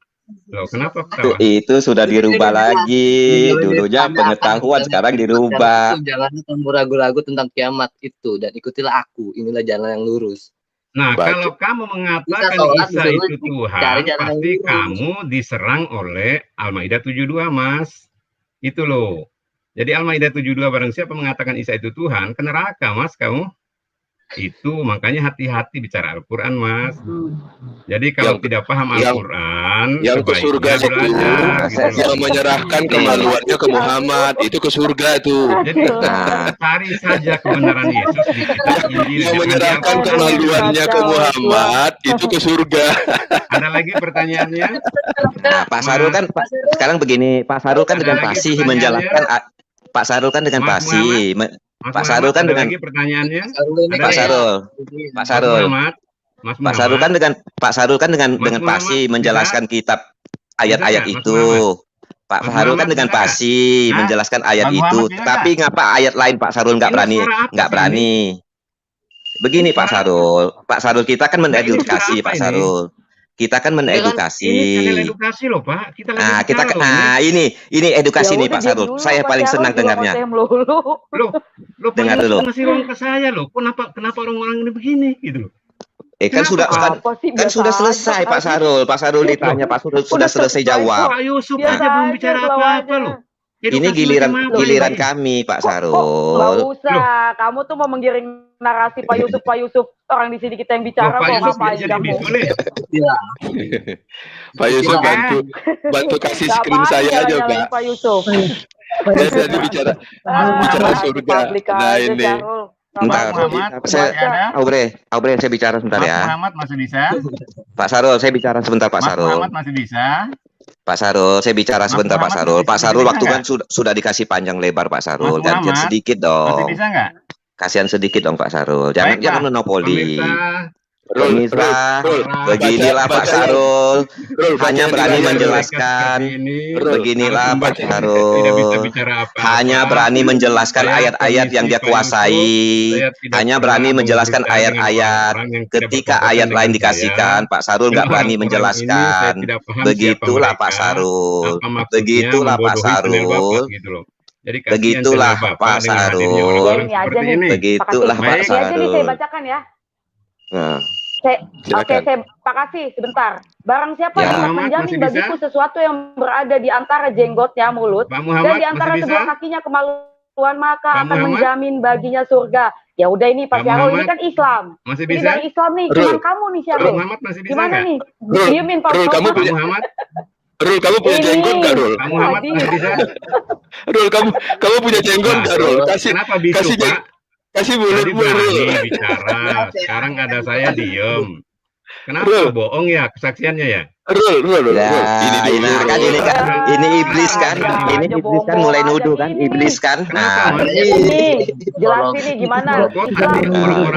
loh, kenapa ketawa? Itu sudah dirubah lagi. Dulunya pengetahuan, sekarang dirubah. Jangan kamu ragu-ragu tentang kiamat itu dan ikutilah aku. Inilah jalan yang lurus. Nah, kalau kamu mengatakan Isa itu Tuhan, pasti kamu diserang oleh Al-Maidah 72, Mas. Itu loh. Jadi Al-Maidah 72 barang siapa mengatakan Isa itu Tuhan, ke neraka, Mas, kamu. Itu makanya hati-hati bicara Al-Quran, Mas. Jadi kalau tidak paham Al-Quran, yang ke surga itu yang menyerahkan kemaluannya ke Muhammad, itu ke surga itu. Jadi cari saja kebenaran Yesus di kitab Injil. Yang menyerahkan kemaluannya ke Muhammad, itu ke surga. Ada lagi pertanyaannya? Nah, Pak Sarul kan sekarang begini, Pak Sarul kan dengan fasih menjelaskan. Pak Sarul kan dengan fasih. Pak Sarul kan dengan pertanyaannya. Pak Sarul kan dengan fasih menjelaskan kitab ayat-ayat itu. Pak Sarul kan dengan fasih menjelaskan ayat itu. Tapi ngapa ayat lain Pak Sarul nggak berani? Begini Pak Sarul kita kan mengedukasi Pak Sarul. Kita kan mengedukasi. Ini edukasi loh, Pak. Ini edukasi nih Pak Sarul. Saya paling senang dengarnya. Loh, dengar dulu. Masih ruang ke saya loh. Kenapa orang-orang ini begini gitu loh. Kan sudah selesai Pak Sarul. Pak Sarul ditanya, Pak Sarul sudah selesai jawab. Pak Yusuf aja belum bicara apa-apa loh. Ini giliran kami, Pak Sarul. Nggak usah, kamu tuh mau menggiring narasi Pak Yusuf. Orang di sini kita yang bicara kok, ngapain kamu? Pak Yusuf bantu kasih screen saya aja, Pak. Pak Yusuf. Saya bicara surga. Nah ini. Aubrey, saya bicara sebentar ya. Muhammad masih bisa? Pak Sarul, saya bicara sebentar Pak Sarul. Muhammad masih bisa? Pak Sarul, saya bicara sebentar Pak Sarul. Pak Sarul waktu kan sudah dikasih panjang lebar Pak Sarul. Gantian sedikit dong. Masih bisa nggak? Kasihan sedikit dong Pak Sarul. Jangan monopoli. Pemirsa, beginilah Pak Sarul. Hanya berani menjelaskan. Beginilah Pak Sarul. Hanya berani menjelaskan ayat-ayat yang dia kuasai. Hanya berani menjelaskan ayat-ayat. Ketika ayat lain dikasihkan, Pak Sarul nggak berani menjelaskan. Begitulah Pak Sarul. Begitulah Pak Sarul. Begitulah Pak Sarul. Begitulah Pak Sarul. Saya bacakan ya. Oke, saya Pak kasih sebentar. Barang siapa yang menjamin bagiku sesuatu yang berada di antara jenggotnya, mulut, dan di antara kedua kakinya kemaluan, maka akan menjamin baginya surga. Ya udah ini Pak Syarul, ini kan Islam. Ini dari Islam nih, cuman kamu nih Syarul. Gimana nih? Diemin Pak Muhammad. Rul, kamu punya jenggot nggak, Rul? Muhammad masih bisa. Rul, kamu punya jenggot nggak, Rul? Kasih mulut bicara. Sekarang ada saya diem. Kenapa bohong ya kesaksiannya ya? Rul. Ini iblis kan mulai nuduh kan, iblis kan. Nah, ini jelasin nih gimana?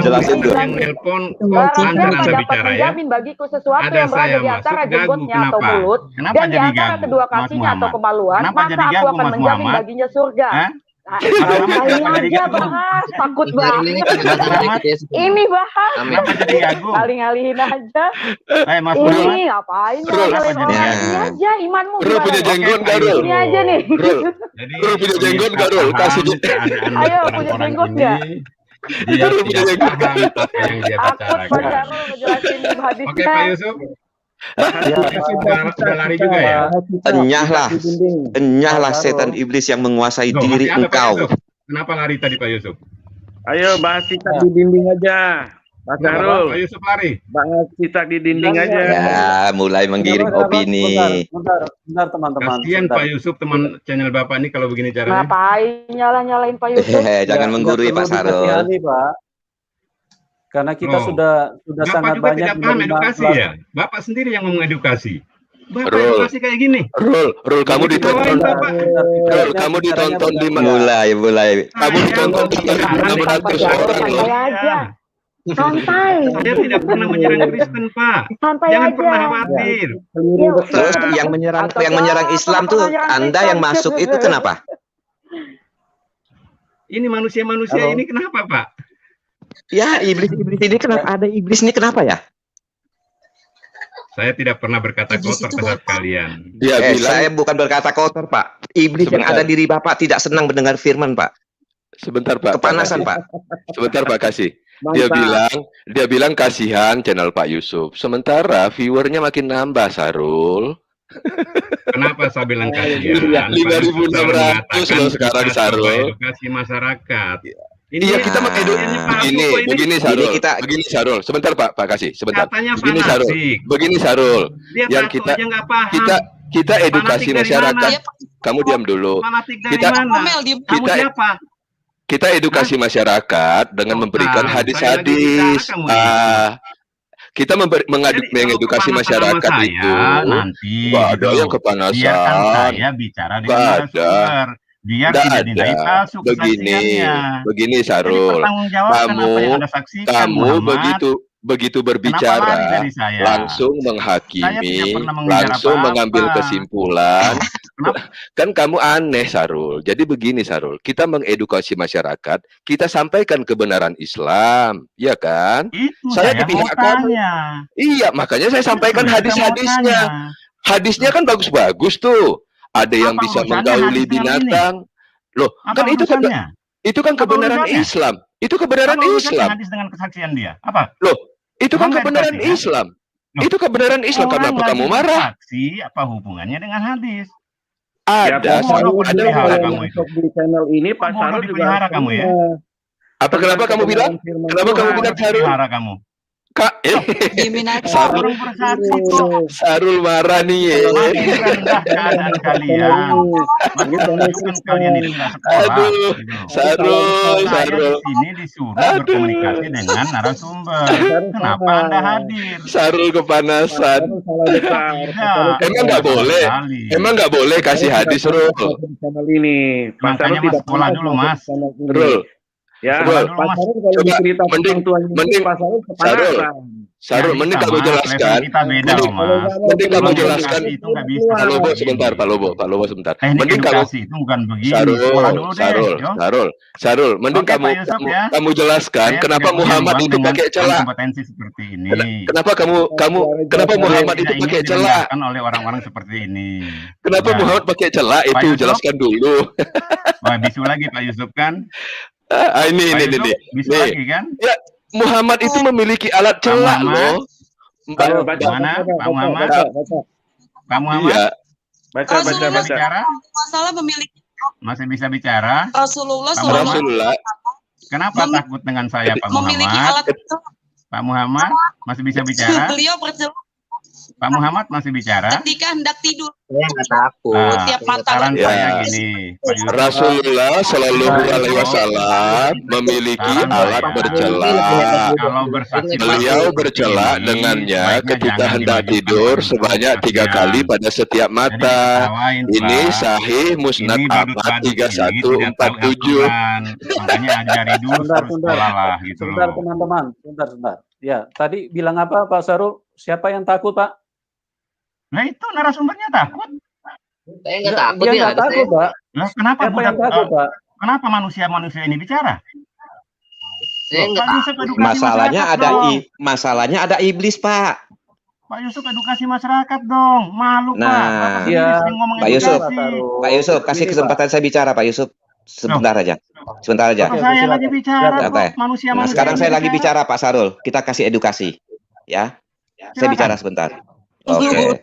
Jelasin dulu. Yang nelpon Anda bicara ya. Menjamin bagiku sesuatu yang berada di antara jenggotnya atau mulut dan di antara kedua kakinya atau kemaluan, maka aku akan menjamin baginya surga. Kali aja bahas, takut banget. Ini bahas, kali-ngalihin aja. Ini ngapain nyalain orang? Ini aja imanmu. Rul punya jenggot nggak, Rul? Ini aja nih. Rul punya jenggot nggak, Rul? Kasih. Ayo, punya jenggot nggak? Dia tidak paham apa yang dia Takut bicarakan. Pak Syarul ngejelasin hadisnya. Oke Pak Yusuf. Udah lari juga ya. Enyahlah setan iblis yang menguasai Loh, diri masih ada, Pak engkau. Yusuf. Kenapa lari tadi Pak Yusuf? Ayo bahas cicak di dinding aja. Pak Kenapa Syarul, Pak Yusuf lari? bahas cicak di dinding aja. Ya, mulai menggiring opini. Bentar teman-teman. Kasihan Bentar. Pak Yusuf, teman channel Bapak ini kalau begini caranya. Ngapain nyalain Pak Yusuf? Jangan menggurui Pak Syarul. Dikasihani, Pak. Karena kita Oh. sudah Bapak sangat juga banyak tidak paham menerima edukasi kelas- ya. Bapak sendiri yang ngomong edukasi. Bapak Rul. edukasi kayak gini. Rul, kamu ditonton. Bapak. Rul, kamu ditonton 5. Mulai. Kamu ditonton 600 orang loh. Santai aja. Santai. Saya tidak pernah menyerang Kristen, Pak. Santai Jangan aja. pernah khawatir. Terus yang menyerang Islam tuh Anda yang masuk itu kenapa? Ini manusia-manusia ini kenapa, Pak? Ya, iblis-iblis ini kenapa ada iblis ini kenapa ya? Saya tidak pernah berkata kotor terhadap kalian. Dia bilang, Saya bukan berkata kotor, Pak. Iblis yang Sebentar. ada diri Bapak tidak senang mendengar firman, Pak. sebentar Pak. Kepanasan, Pak. Pak. Sebentar Pak Kasih. Mantap. Dia bilang kasihan channel Pak Yusuf. Sementara viewernya makin nambah, Sarul. Kenapa saya bilang kasihan? 5.600 loh sekarang, Sarul. Edukasi masyarakat. Iya, kita begini Sarul. Begini Sarul. Sebentar Pak Kasih, sebentar. Katanya Begini Sarul. fanatik. Begini Sarul. Dia Yang satu aja nggak paham. kita edukasi Fanatik dari masyarakat. mana? Kamu diam dulu. Fanatik dari Kita- mana? Kamu siapa? Kita edukasi masyarakat dengan memberikan Bukan, hadis-hadis. saya lagi bicara Kita mengedukasi Kalau masyarakat kepanasan itu. saya, nanti Nggak ada gitu. yang kepanasan. Biarkan saya bicara dengan Nggak narasumber. Biar Nggak tidak ada. dinilai palsu kesaksiannya. Begini Jadi Sarul. pertanggungjawabkan apa yang Anda saksikan, Kamu Muhammad. begitu Kenapa lari berbicara dari saya? langsung Saya menghakimi, tidak pernah mengejar langsung apa-apa. mengambil kesimpulan. Kenapa? Kan kamu aneh Sarul. Jadi begini Sarul, kita mengedukasi masyarakat, kita sampaikan kebenaran Islam, ya kan? Itu Saya saya di mau pihak kamu. tanya. Iya, makanya saya sampaikan Itu saya mau hadis-hadisnya. tanya. Hadisnya kan bagus-bagus tuh. Ada yang Apa bisa urusannya menggauli hadis dengan ini? binatang. Loh, Apa kan itu urusannya? kan Apa kebenaran urusannya? Islam. Itu kebenaran Apa urusannya Islam. hadis dengan kesaksian dia? Apa? Loh, itu kan Emang nggak kebenaran dikasih, ya? Islam. Loh, Itu kebenaran Islam. Orang Kenapa kamu lagi marah? bersaksi, apa hubungannya dengan hadis? Ya, Ada, Pak Sarul, Syarul ada bilang pelihara kalau kamu itu. masuk di channel ini Pak Bodoh Syarul juga dipelihara kamu ya? Apa kenapa kamu bilang? Kenapa kamu bilang Sarul? Pelihara kamu. Kak, Sarul orang bersaksi kok. Sarul marah nih ya. Makin rendah keadaan kalian. Makin menunjukkan kalian itu nggak sekolah. Aduh, gitu. Sarul, Saya Sarul. di sini disuruh berkomunikasi dengan narasumber. Kenapa Anda hadir? Sarul kepanasan. Tidak. Emang nggak boleh? Sekali. Emang nggak boleh kasih hadis, Rul? di channel ini. Pak Makanya Syarul Mas sekolah dulu, Mas. Rul, Ya, Sekolah dulu, Pak Mas. Syarul kalau Coba, dicerita mending- tentang Tuhan mending- Pak Syarul Sarul, kepanasan. Sarul, mending kamu jelaskan. Kita beda Mending- loh, Mas. Mending kamu Kalau jelaskan. edukasi itu nggak bisa. Pak Lobo sebentar, Pak Lobo sebentar. Teknik Mending kamu edukasi itu bukan begini. Sekolah dulu deh. Sarul, mending Oke, kamu Pak Yusuf, ya. kamu jelaskan Saya kenapa tidak punya Muhammad uang itu dengan pakai celah. kompetensi seperti ini. Kenapa kenapa Muhammad Saya itu tidak pakai ingin celah? dibenarkan oleh orang-orang seperti ini. Kenapa Ya. Muhammad pakai celah? Pak Itu Yusuf? jelaskan dulu. Wah, bisu lagi Pak Yusuf kan? Ini Pak nih. Yusuf, bisu Nih. lagi kan? Ya, Muhammad itu memiliki alat Pak celah Muhammad. loh. Mbak, Ayo, baca, Mana? baca, Pak Muhammad? baca. Pak Muhammad, iya. Baca. bicara? Masalah memiliki Masih bisa bicara? Rasulullah Pak SAW Rasulullah. Kenapa takut dengan saya, Pak memiliki Muhammad? alat itu. Pak Muhammad masih bisa bicara? Beliau bercelah Pak Muhammad masih bicara? ketika hendak tidur. Saya nggak takut. Nah, Tiap mata saran Ya. saya gini, Pak Yusuf. Rasulullah Shallallahu Alaihi Wasallam memiliki Saran alat saya, bercela. Kalau bersaksi Beliau palsu bercela seperti ini, dengannya sebaiknya ketika jangan hendak dimajukan tidur pada sebanyak 3 kesaksian. kali pada setiap Jadi mata. diketawain, Ini Pak. Sahih Musnad Ini Ahmad badut-badut ini tidak tahu 3147. aturan. Makanya ajari dulu Sebentar, terus sekolah lah gitu Sebentar loh. teman-teman, sebentar. Ya, tadi bilang apa Pak Sarul? Siapa yang takut Pak? Nah itu narasumbernya takut. Saya nggak takut Dia nih, nggak ada takut saya. Pak. Lah kenapa Siapa yang takut Pak? Kenapa manusia-manusia ini bicara? Pak Yusuf edukasi Masalahnya masyarakat ada dong. masalahnya ada iblis, Pak. Pak Yusuf edukasi masyarakat dong. Malu, Pak. Bapak Nah, sendiri sering ngomong Pak Yusuf, edukasi. Pak Yusuf, kasih kesempatan saya bicara, Pak Yusuf. Sebentar aja. Sebentar aja. Bapak saya lagi bicara Oke. kok. Nah, Manusia-manusia sekarang ini saya lagi bicara. bicara, Pak Sarul. Kita kasih edukasi. Ya. Saya bicara sebentar. Oke.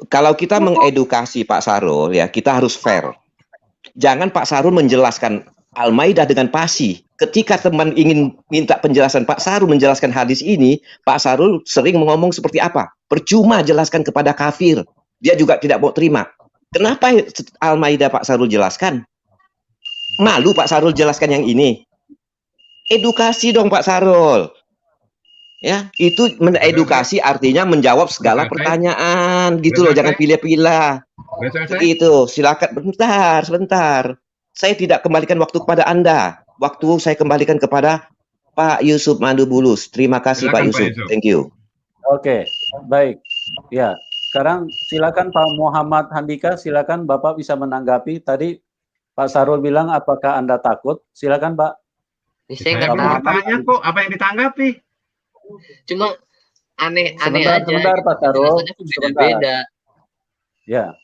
Kalau kita mengedukasi Pak Sarul, ya, kita harus fair. Jangan Pak Sarul menjelaskan Al-Maidah dengan pasi. Ketika teman ingin minta penjelasan Pak Sarul menjelaskan hadis ini, Pak Sarul sering ngomong seperti apa? Percuma jelaskan kepada kafir. Dia juga tidak mau terima. Kenapa Al-Maidah Pak Sarul jelaskan? Malu Pak Sarul jelaskan yang ini. Edukasi dong Pak Sarul. Ya, itu mengedukasi artinya menjawab segala pertanyaan gitu loh, jangan pilih-pilih. Itu, silakan sebentar. Saya tidak kembalikan waktu kepada Anda. Waktu saya kembalikan kepada Pak Yusuf Mandu Bulus. Terima kasih Pak Yusuf. Thank you. Oke, baik. Ya, sekarang silakan Pak Muhammad Handika, silakan Bapak bisa menanggapi. Tadi Pak Sarul bilang apakah Anda takut? Silakan Pak. Saya belum bertanya kok, apa yang ditanggapi? Cuma aneh Sebentar, aja. sebentar Pak Sarul. Beda-beda. Ya.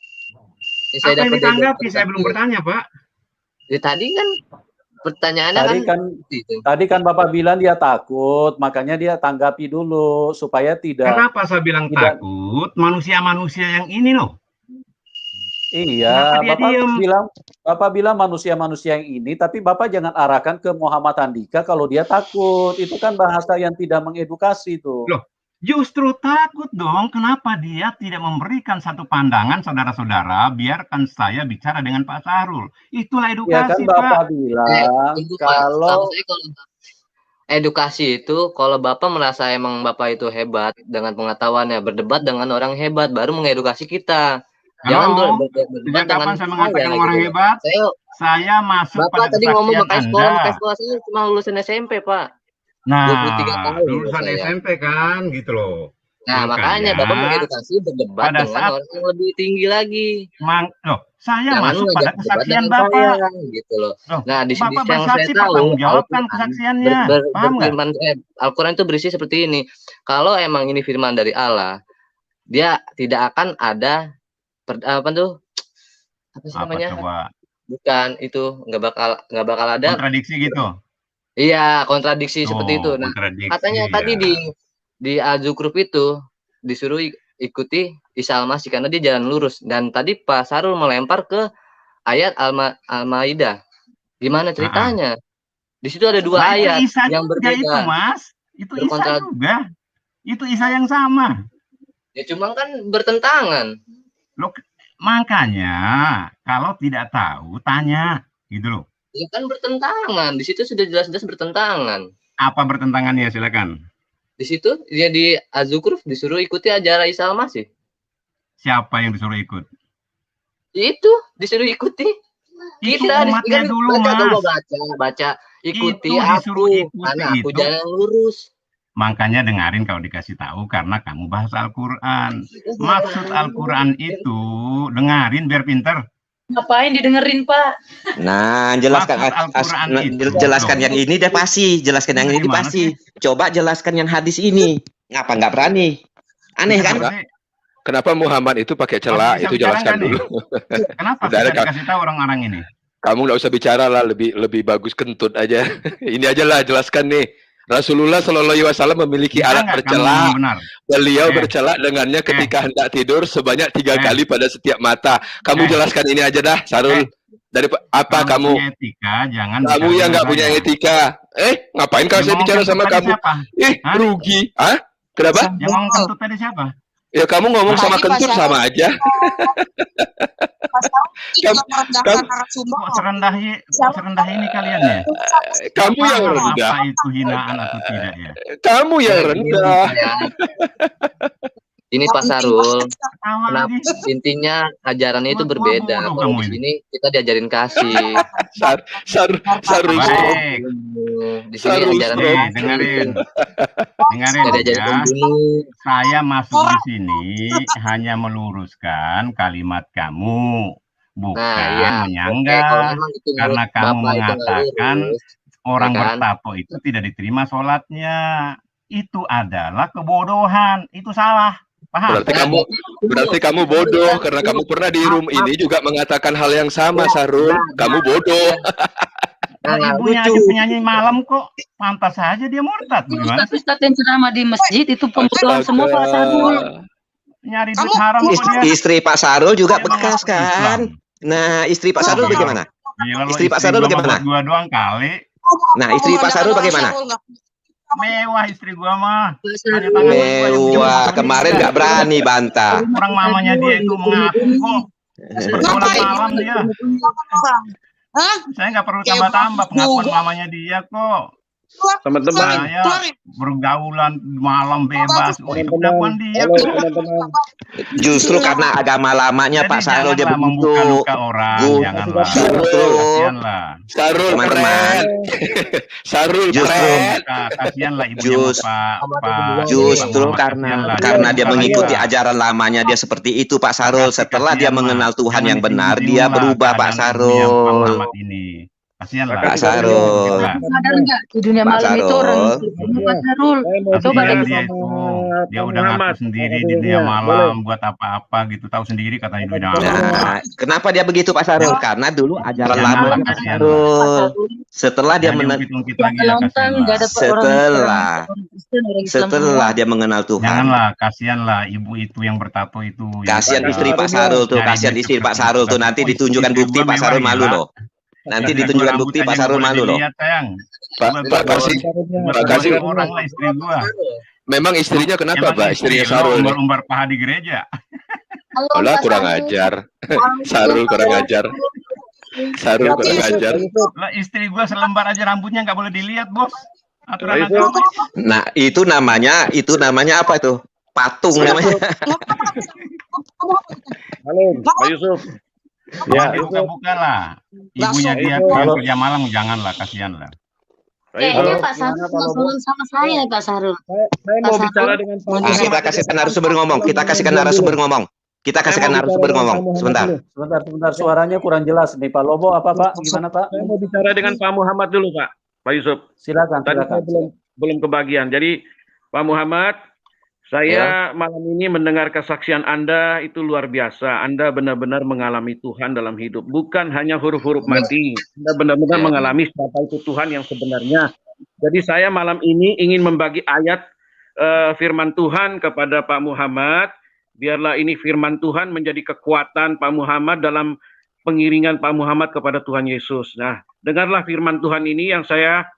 Apa yang ditanggapi? Saya belum bertanya, Pak. Ya, tadi kan pertanyaannya tadi kan Bapak bilang dia takut, makanya dia tanggapi dulu supaya tidak. Kenapa saya bilang takut? Manusia-manusia yang ini loh. Iya, Bapak bilang manusia-manusia yang ini, tapi Bapak jangan arahkan ke Muhammad Handika kalau dia takut. Itu kan bahasa yang tidak mengedukasi itu. Loh, justru takut dong. Kenapa dia tidak memberikan satu pandangan, saudara-saudara? Biarkan saya bicara dengan Pak Sarul. Itulah edukasi, ya kan Bapak Pak. bilang kalau edukasi itu, kalau Bapak merasa emang Bapak itu hebat dengan pengetahuannya, berdebat dengan orang hebat, baru mengedukasi kita. Jangan sejak kapan saya mengatakan orang hebat? Saya masuk Bapak pada tadi ngomong pakai Anda. sekolah, saya cuma lulusan SMP, Pak. Nah, 23 tahun lulusan SMP kan, gitu loh. Nah, makanya Bapak mengedukasi berdebat dengan orang yang lebih tinggi lagi. Loh, saya masuk pada kesaksian Bapak. Gitu loh. Nah, di sini Bapak yang saya tahu, jawabkan kesaksiannya. Paham nggak? Al-Quran itu berisi seperti ini. Kalau emang ini firman dari Allah, dia tidak akan ada apa sih namanya? Coba? Bukan itu, nggak bakal ada kontradiksi gitu. Iya, kontradiksi seperti itu. Nah, katanya tadi di Al-Zukhruf itu disuruh ikuti Isa Al-Masih karena dia jalan lurus. Dan tadi Pak Sarul melempar ke ayat Al-Maidah. Gimana ceritanya? Di situ ada dua ayat yang berbeda. Itu Mas, itu Isa juga. Itu Isa yang sama. Ya cuma kan bertentangan. Loh, makanya kalau tidak tahu tanya, gitu loh. Ya kan bertentangan. Di situ sudah jelas-jelas bertentangan. Apa bertentangannya? Silakan. Di situ dia di Az-Zukhruf disuruh ikuti ajaran Isa Al-Masih. Siapa yang disuruh ikut? Itu disuruh ikuti. Kita umatnya dulu, baca ikuti aku karena aku jalan lurus. Makanya dengarin kalau dikasih tahu karena kamu bahas Al-Quran. Maksud Al-Quran itu dengarin biar pinter. Ngapain didengerin, Pak? Nah, jelaskan yang ini deh pasti. Jelaskan yang ini pasti. Coba jelaskan yang hadis ini. Ngapa nggak berani? Aneh kan? Kenapa Muhammad itu pakai celak? Itu jelaskan dulu. Kenapa saya dikasih tahu orang-orang ini? Kamu nggak usah bicara lah, lebih bagus kentut aja. Ini aja lah, jelaskan nih. Rasulullah Shallallahu Alaihi Wasallam memiliki alat bercelak. Beliau bercelak dengannya ketika hendak tidur sebanyak 3 kali pada setiap mata. Kamu jelaskan ini aja dah, Sarul. Dari apa kamu? Etika, jangan kamu yang nggak punya etika. Ngapain kalau saya bicara sama kamu? Rugi. Hah? Kenapa? Yang ngomong kentut tadi siapa? Ya kamu ngomong sama kentut sama aja. Serendah ini kalian ya. Kamu yang rendah. Apa itu hinaan atau tidak ya? Kamu yang rendah. Ini Pak Sarul, intinya ajarannya itu berbeda. Kalau di sini kita diajarin kasih. Sarul. Di sini ajarannya dengerin ya. Saya masuk di sini hanya meluruskan kalimat kamu. Bukan iya. Oke, menyanggah. kalau memang itu menurut Karena kamu Bapak itu nggak mengatakan lurus, orang ya kan? bertato itu tidak diterima sholatnya. Itu adalah kebodohan. Itu salah. Paham? Berarti kamu bodoh karena kamu pernah di room ini juga mengatakan hal yang sama, Sarul. Kamu bodoh. Ibunya aja penyanyi malam kok, pantas saja dia murtad. Gimana sih? Ustaz yang ceramah di masjid itu pembodohan semua Pak Sarul. Nyari duit haram kok dia. Istri Pak Sarul juga Dia bekas mengaku kan? Nah, istri Pak Sarul bagaimana? Gila lo, Istri Pak Sarul gua bagaimana? buat gua doang kali. Nah, istri Pak Sarul bagaimana? Mewah istri gua mah. Hanya tangan gua yang Mewah, kemarin nggak berani bantah. orang mamanya dia itu mengaku kok. Sholat malam dia. Saya nggak perlu tambah-tambah pengakuan mamanya dia kok. Teman-teman, Saya bergaulan malam bebas. Oh, itu pengakuan dia. Justru karena agama lamanya Pak Sarul dia membuka begitu. luka orang, janganlah. Kasianlah. Sarul, Teman-teman. Sarul, justru kasianlah ibunya Pak. Justru karena dia mengikuti ajaran lamanya dia seperti itu Pak Sarul. Setelah dia mengenal Tuhan yang benar, dia berubah Pak Sarul. Kasianlah Pak Sarul. Sadar nggak di dunia malam itu orang Pak Sarul. Coba dia udah ngaku sendiri di dunia malam buat apa-apa gitu, tahu sendiri katanya di dunia malam. Nah, kenapa dia begitu Pak Sarul? Karena dulu ajaran lama Pak Sarul. Setelah dia setelah dia mengenal Tuhan. Janganlah, kasianlah ibu itu yang bertato itu. Kasian istri Pak Sarul tuh, kasian istri Pak Sarul tuh, nanti ditunjukkan bukti Pak Sarul malu loh. Nanti ditunjukkan bukti Pak Sarul malu loh. Pak kasih orang lah istri gua. Memang istrinya kenapa, Pak? Istrinya Sarul. Umbar paha di gereja. Olah kurang ajar. Sarul kurang ajar. Sarul kurang ajar. Lah istri gua selembar aja rambutnya nggak boleh dilihat, Bos. Aturan Nah, itu namanya apa itu? Patung namanya. Halo, Pak Yusuf. Ya, buka-buka lah. Ibunya dia kerja malam, janganlah, kasihan lah. Kayaknya Pak Sarul sama saya, Pak Sarul. Saya mau bicara dengan Pak. Kita kasihkan narasumber ngomong. Kita kasihkan narasumber ngomong. Sebentar. Sebentar. Suaranya kurang jelas nih, Pak Lobo. Apa, Pak? Gimana, Pak? Saya mau bicara dengan Pak Muhammad dulu, Pak Yusuf. Silakan. Tadi saya belum kebagian. Jadi, Pak Muhammad, saya malam ini mendengar kesaksian Anda itu luar biasa. Anda benar-benar mengalami Tuhan dalam hidup. Bukan hanya huruf-huruf mati. Anda benar-benar mengalami siapa itu Tuhan yang sebenarnya. Jadi saya malam ini ingin membagi ayat firman Tuhan kepada Pak Muhammad. Biarlah ini firman Tuhan menjadi kekuatan Pak Muhammad dalam pengiringan Pak Muhammad kepada Tuhan Yesus. Nah, dengarlah firman Tuhan ini yang saya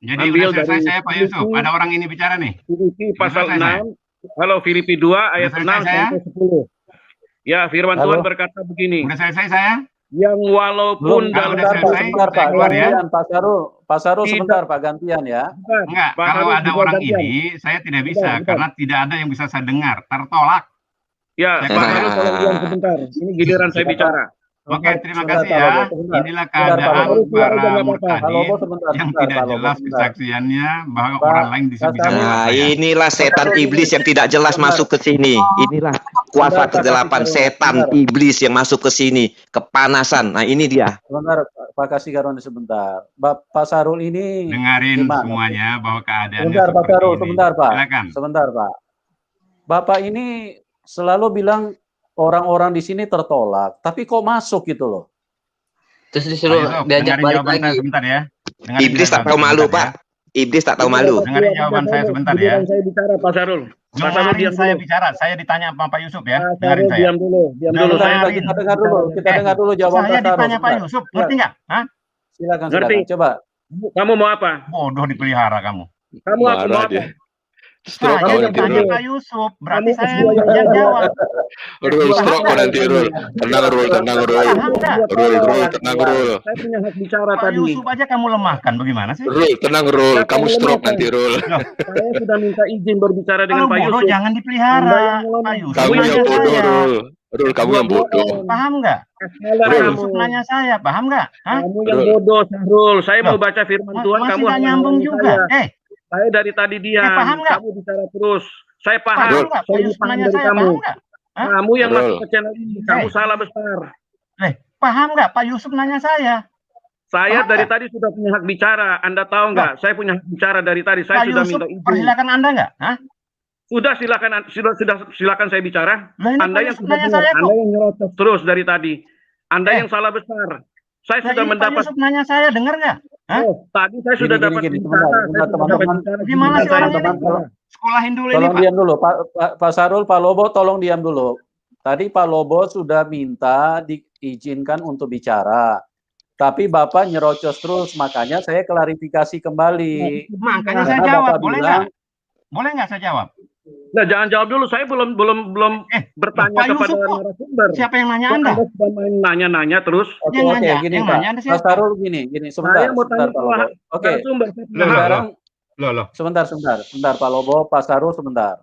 ambil dari saya Pak Yusuf. Ada orang ini bicara nih. Filipi pasal 6. Halo, Filipi 2 ayat 6 sampai 10. Ya, firman Tuhan berkata begini. Udah selesai saya? Yang walaupun dalam sebentar Pak Sarul sebentar Pak, gantian ya. Enggak, kalau ada orang ini saya tidak bisa karena tidak ada yang bisa saya dengar, tertolak. Ya, Pak Sarul tolong diam sebentar. Ini giliran saya bicara. Oke, terima kasih ya. Inilah keadaan para murtadin yang tidak jelas kesaksiannya bahwa orang lain bisa Nah, inilah setan iblis yang tidak jelas masuk ke sini. Inilah kuasa kegelapan setan iblis yang masuk ke sini. Kepanasan. Nah, ini dia. Sebentar, Pak kasih Karoni sebentar. Pak Sarul ini dengarin semuanya bahwa keadaannya sebentar, Pak Sarul, sebentar, Pak. Silakan. Sebentar, Pak. Bapak ini selalu bilang orang-orang di sini tertolak, tapi kok masuk gitu loh. Terus disuruh diajak balik lagi. Sebentar ya. Iblis tak tahu malu, Pak. Iblis tak tahu malu. Dengarin jawaban saya sebentar ya. Saya bicara, Pak Sarul. Pak Sarul diam saya bicara. Saya ditanya sama Pak Yusuf ya. Dengarin saya. Diam dulu. Kita dengar dulu jawaban Pak Sarul. Saya ditanya Pak Yusuf, ngerti nggak? Hah? Silakan. Coba. Kamu mau apa? Bodoh dipelihara kamu. Kamu mau apa? Saya ditanya Pak Yusuf, berarti saya yang jawab. Stroke nanti Rul. Tenang Rul. Tenang Rul. Saya punya hak bicara Pak tadi. Yusuf aja kamu lemahkan, bagaimana sih? Rul, tenang Rul. Kamu stroke nanti Rul. Saya sudah minta izin berbicara dengan Pak Yusuf. Jangan dipelihara, Pak Yusuf. Kamu yang bodoh Rul. Rul, kamu yang bodoh. Paham nggak? Pak Yusuf nanya saya, paham nggak? Kamu yang bodoh, Rul. Saya mau baca firman Tuhan, kamu nggak nyambung juga. Saya dari tadi diam, kamu bicara terus. Saya paham, saya paham dari kamu. Kamu yang masuk ke channel ini, kamu salah besar. Paham nggak? Pak Yusuf nanya saya. Saya dari tadi sudah punya hak bicara. Anda tahu nggak? Saya punya hak bicara dari tadi. Saya Pak sudah Yusuf, minta izin. persilakan Anda nggak? Hah? Sudah silakan saya bicara. Nah, ini Anda Pak yang Yusuf sudah nanya bilang, saya kok. Anda yang nyerocos terus dari tadi. Anda yang salah besar. Saya sudah Pak mendapat. Yusuf nanya saya, dengar nggak? Hah? Oh, tadi saya sudah dapat bicara. teman-teman. Gimana sih orang ini? Sekolahin dulu ini, Tolong Pak. diam dulu, Pak Sarul, Pak Lobo, tolong diam dulu. Tadi Pak Lobo sudah minta diizinkan untuk bicara, tapi Bapak nyerocos terus, makanya saya klarifikasi kembali. Makanya saya Karena jawab, Bapak boleh bilang, nggak? Boleh nggak saya jawab? Nah, jangan jawab dulu. Saya belum bertanya Pak kepada Yusuf kok. narasumber. Siapa yang nanya Kok Anda? sudah main nanya-nanya terus. Oke, Yang oke, nanya, gini yang Pak. nanya Anda Pak siapa? Sarul gini, sebentar, Saya mau sebentar tanya Pak Lobo. Oke, narasumber. sekarang Loh. sebentar Pak Lobo, Pak Sarul sebentar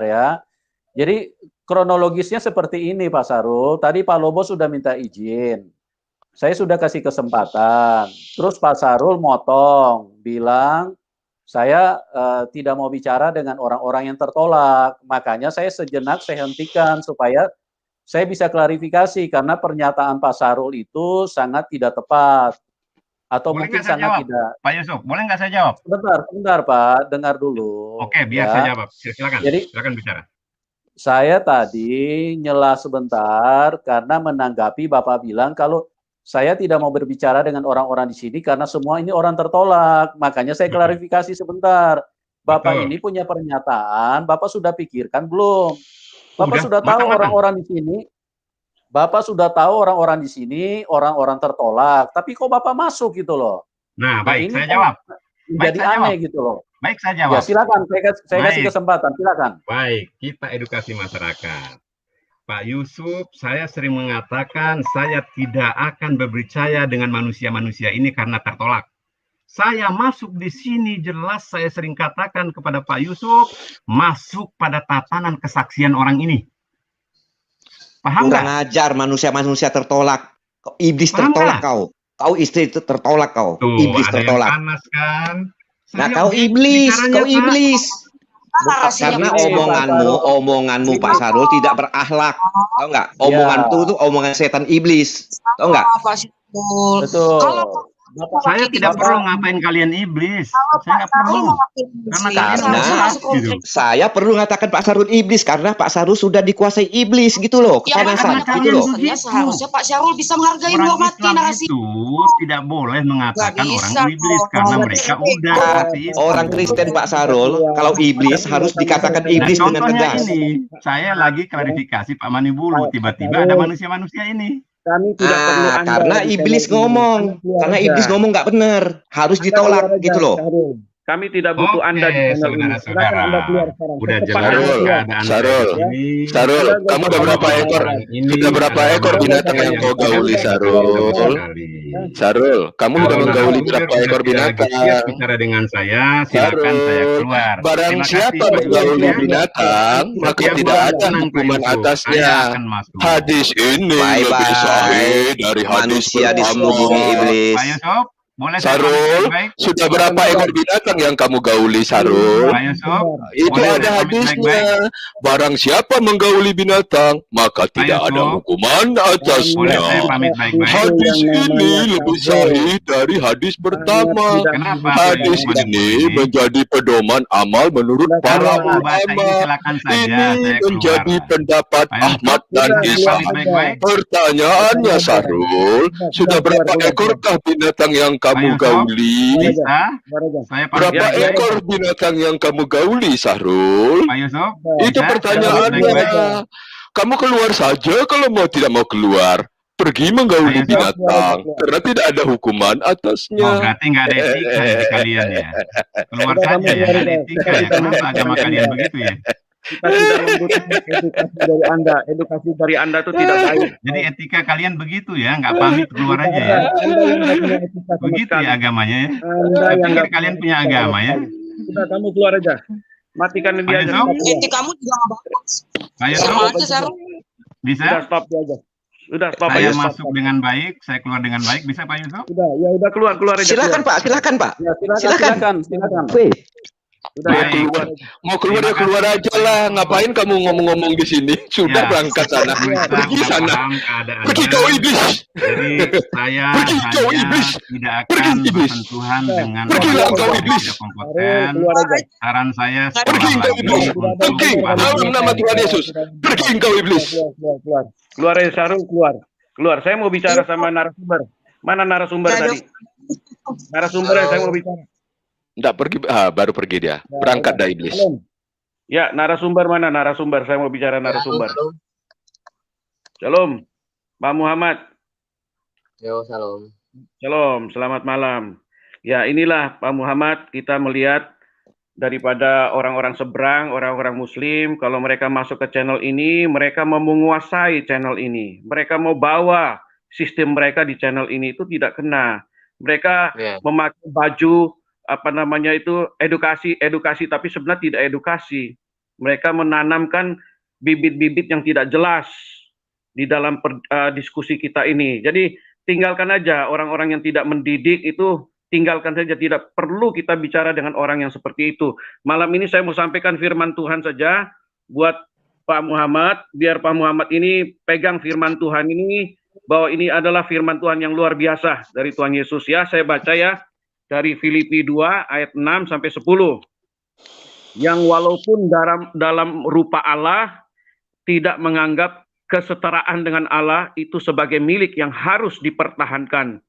ya. Jadi kronologisnya seperti ini Pak Sarul. Tadi Pak Lobo sudah minta izin, saya sudah kasih kesempatan. Terus Pak Sarul motong, bilang saya tidak mau bicara dengan orang-orang yang tertolak. Makanya saya sejenak saya hentikan supaya saya bisa klarifikasi karena pernyataan Pak Sarul itu sangat tidak tepat. Atau Boleh mungkin nggak saya sangat jawab? tidak. Pak Yusuf, boleh nggak saya jawab? Sebentar Pak, dengar dulu. Oke, biar ya. saya jawab. Silakan. Jadi, Silakan bicara. saya tadi nyela sebentar karena menanggapi Bapak bilang kalau saya tidak mau berbicara dengan orang-orang di sini karena semua ini orang tertolak. Makanya saya klarifikasi sebentar. Bapak ini punya pernyataan, Bapak sudah pikirkan belum? Bapak sudah tahu orang-orang di sini. Bapak sudah tahu orang-orang di sini orang-orang tertolak. Tapi kok Bapak masuk gitu loh? Nah, baik, ini saya kan jawab. Jadi aneh gitu loh. Baik, saya jawab. Ya silakan, saya kasih kesempatan, silakan. Baik, kita edukasi masyarakat. Pak Yusuf, saya sering mengatakan saya tidak akan berbicara dengan manusia-manusia ini karena tertolak. Saya masuk di sini jelas saya sering katakan kepada Pak Yusuf, masuk pada tatanan kesaksian orang ini. Paham nggak? Kurang ajar manusia-manusia tertolak. Iblis Paham tertolak nggak? kau. Kau istri itu tertolak kau. Tuh, Iblis ada tertolak. yang panas kan? Nah, Saya kau iblis, bicaranya, kau Pak. iblis. Narasinya Karena omonganmu Pak Sarul tidak berakhlak. Tahu nggak? Omongan itu omongan setan iblis. Tahu nggak? Betul. Saya tidak perlu ngapain kalian iblis. Saya nggak perlu. Karena saya perlu mengatakan Pak Sarul iblis karena Pak Sarul sudah dikuasai iblis gitu loh, kepanasan gitu loh. Seharusnya Pak Syarul bisa menghargai Orang menghormati Islam narasi. itu tidak boleh mengatakan Nggak orang bisa, iblis kok. karena mereka udah seperti itu. Orang Kristen Pak Sarul, kalau iblis harus dikatakan iblis Nah, dengan contohnya tegas. ini, saya lagi klarifikasi Pak Manibulu, tiba-tiba ada manusia-manusia ini. Kami tidak perlu Anda Karena iblis ngomong, karena iblis ngomong nggak benar, harus ditolak gitu loh. Kami tidak butuh Anda di channel ini. Silakan Anda keluar sekarang. Udah Cepat jelas Anda keluar. Sarul, Sarul, kamu udah berapa ekor? Sudah berapa ekor binatang yang kau gauli, Sarul? Sarul, kamu sudah menggauli berapa ekor binatang? Siap bicara dengan saya, silakan saya keluar. Barang Terima siapa kasih, menggauli Pak. binatang, maka Setiap tidak orang ada senang, Pak hukuman Yusuf. Saya atasnya. akan masuk. Hadis ini lebih sahih dari hadis Manusia di pertama. seluruh iblis. Pak Yusuf, boleh saya Sarul, pamit baik-baik? sudah berapa ekor binatang yang kamu gauli, Sarul? Pak Yusuf, Itu boleh ada saya pamit hadisnya. baik-baik? Barang siapa menggauli binatang, maka tidak ada Yusuf, hukuman boleh atasnya. saya pamit baik-baik? Hadis ini lebih sahih dari hadis pertama. Kenapa? Hadis ini menjadi pedoman amal menurut para Kalau bahasa ini ulama. silakan saja, Ini saya menjadi keluar. pendapat Pak Yusuf, Ahmad dan saya Ishaq. pamit baik-baik. Pertanyaannya, Sarul, sudah berapa ekorkah binatang yang kamu Yusuf, gauli? bisa? Saya pamit Berapa baik-baik. ekor binatang yang kamu gauli, Sarul? Pak Yusuf, Itu bisa? pertanyaannya. Saya pamit baik-baik. Kamu keluar saja kalau tidak mau keluar. Pergi menggauli Ayo, Sob. binatang karena tidak ada hukuman Oh, atasnya. berarti nggak ada etika di kalian ya? Keluar saja ya, nggak ada etika ya? Kenapa agama kalian begitu ya? Kita tidak membutuhkan edukasi dari Anda. Edukasi dari Anda itu tidak baik. Jadi etika kalian begitu ya, nggak pamit keluar aja ya? Anda yang nggak punya etika sama Begitu sekali. ya agamanya ya? Anda Saya yang pikir nggak kalian punya agama ya? Sudah, kamu keluar aja. Matikan dia aja. Yusuf? Stop dia. Etikamu juga nggak bagus. Saya Sama Sob, aja Syarul. bisa? Sudah, stop dia aja. Sudah, stop Saya aja. Stop, masuk stop. dengan baik, saya keluar dengan baik, bisa Pak Yusuf? Sudah, ya udah keluar aja. Silakan keluar. Pak, silakan Pak. Ya, silakan. Silakan. Silakan. Wih, Sudah ya, Baik. keluar. Mau keluar Terima ya keluar kasih, aja Pak lah. Yusuf. Ngapain kamu ngomong-ngomong di sini? Sudah Ya, berangkat sana. pemirsa Pergi sudah sana. paham Pergi kau keadaannya. iblis. Jadi saya Pergi kau hanya iblis. tidak Pergi akan iblis. bersentuhan Nah, dengan Pergilah orang-orang kau yang iblis. tidak Sarul, kompeten. keluar aja. Saran saya Pergi sekolah engkau lagi iblis. Tidak ada untuk Pergi benar paham. dalam nama Tuhan Yesus. Pergi engkau iblis. Keluar. Keluar ya Sarul, keluar. Keluar. Saya mau bicara sama narasumber. Mana narasumber tadi? Narasumbernya saya mau bicara. Enggak pergi, baru pergi dia. Berangkat dah iblis. Shalom. Ya, narasumber mana? Narasumber. Saya mau bicara narasumber. Shalom. Pak Muhammad. Yo, salam. Shalom, selamat malam. Ya, inilah Pak Muhammad, kita melihat daripada orang-orang seberang, orang-orang muslim, kalau mereka masuk ke channel ini, mereka mau menguasai channel ini. Mereka mau bawa sistem mereka di channel ini, itu tidak kena. Mereka memakai baju, apa namanya itu, edukasi, tapi sebenarnya tidak edukasi. Mereka menanamkan bibit-bibit yang tidak jelas di dalam diskusi kita ini. Jadi, tinggalkan aja orang-orang yang tidak mendidik itu, tinggalkan saja, tidak perlu kita bicara dengan orang yang seperti itu. Malam ini saya mau sampaikan firman Tuhan saja buat Pak Muhammad, biar Pak Muhammad ini pegang firman Tuhan ini, bahwa ini adalah firman Tuhan yang luar biasa dari Tuhan Yesus ya. Saya baca ya, dari Filipi 2 ayat 6 sampai 10. Yang walaupun dalam rupa Allah, tidak menganggap kesetaraan dengan Allah itu sebagai milik yang harus dipertahankan,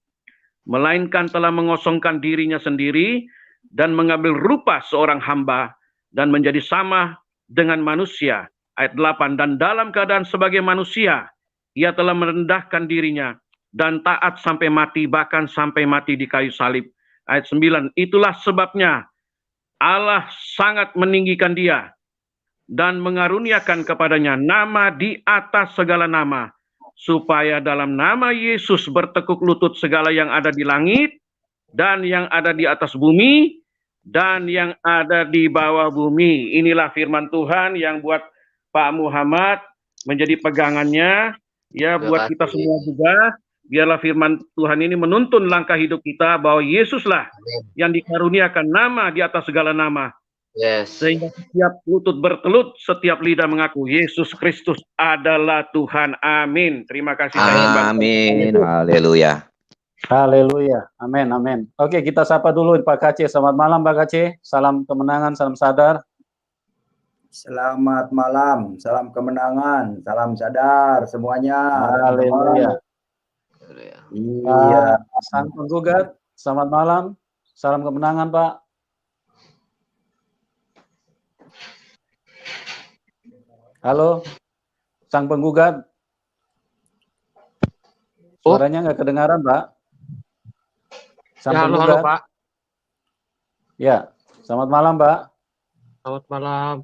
melainkan telah mengosongkan dirinya sendiri dan mengambil rupa seorang hamba dan menjadi sama dengan manusia. Ayat 8, dan dalam keadaan sebagai manusia, ia telah merendahkan dirinya dan taat sampai mati, bahkan sampai mati di kayu salib. Ayat 9, itulah sebabnya Allah sangat meninggikan dia dan mengaruniakan kepadanya nama di atas segala nama, supaya dalam nama Yesus bertekuk lutut segala yang ada di langit, dan yang ada di atas bumi, dan yang ada di bawah bumi. Inilah firman Tuhan yang buat Pak Muhammad menjadi pegangannya, ya buat kita semua juga. Biarlah firman Tuhan ini menuntun langkah hidup kita, bahwa Yesuslah yang dikaruniakan nama di atas segala nama. Sehingga setiap lutut bertelut, setiap lidah mengaku Yesus Kristus adalah Tuhan. Amin. Terima kasih. Amin. Haleluya. Haleluya. Amin. Amin. Oke, kita sapa dulu Pak Kace. Selamat malam Pak Kace. Salam kemenangan, salam sadar. Selamat malam, salam kemenangan, salam sadar semuanya. Haleluya. Iya. Sang penggugat, selamat malam. Salam kemenangan Pak. Halo, sang penggugat. Suaranya nggak kedengaran, Pak. Sang penggugat. Halo, Pak. Ya, selamat malam, Pak. Selamat malam.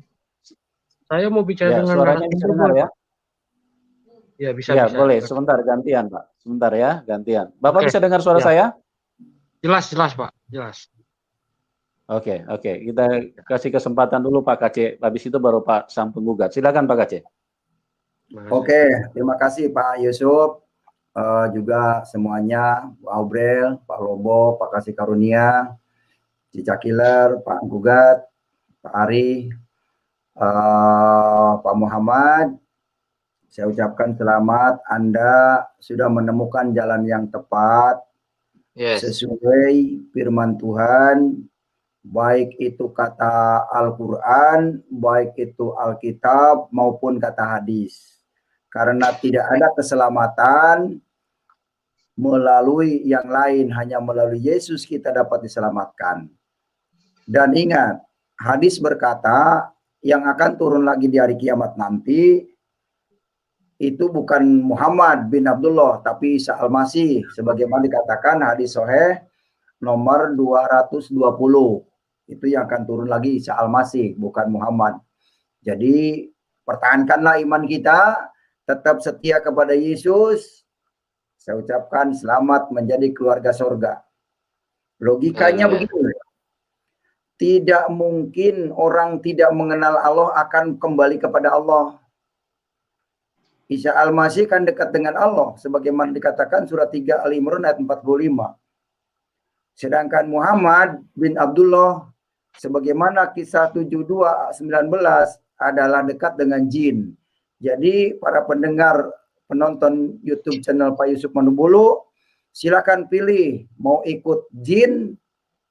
Saya mau bicara dengan suaranya bisa dengar ya? Ya, bisa. Ya, bisa. boleh. Sebentar, gantian, Pak. Sebentar ya, gantian. Bapak bisa dengar suara ya. saya? Jelas, Pak. Jelas. Oke. Kita kasih kesempatan dulu Pak Kace. Habis itu baru Pak sang penggugat. Silakan Pak Kace. Oke, terima kasih Pak Yusuf. Juga semuanya, Pak Aubrel, Pak Lobo, Pak Kasih Karunia, Cica Killer, Pak Gugat, Pak Ari, Pak Muhammad. Saya ucapkan selamat, Anda sudah menemukan jalan yang tepat, sesuai firman Tuhan, baik itu kata Al-Quran, baik itu Alkitab, maupun kata hadis. Karena tidak ada keselamatan melalui yang lain, hanya melalui Yesus kita dapat diselamatkan. Dan ingat, hadis berkata, yang akan turun lagi di hari kiamat nanti, itu bukan Muhammad bin Abdullah, tapi Isa Al-Masih. Sebagaimana dikatakan hadis Sahih nomor 220. Itu yang akan turun lagi Isa Al-Masih, bukan Muhammad. Jadi pertahankanlah iman kita, tetap setia kepada Yesus. Saya ucapkan selamat menjadi keluarga surga. Logikanya begini. Tidak mungkin orang tidak mengenal Allah akan kembali kepada Allah. Isa Al-Masih kan dekat dengan Allah. Sebagaimana dikatakan surat 3 Al-Imran ayat 45. Sedangkan Muhammad bin Abdullah Sebagaimana kisah 72:19 adalah dekat dengan jin. Jadi para pendengar, penonton YouTube channel Pak Yusuf Manubulu, silakan pilih mau ikut jin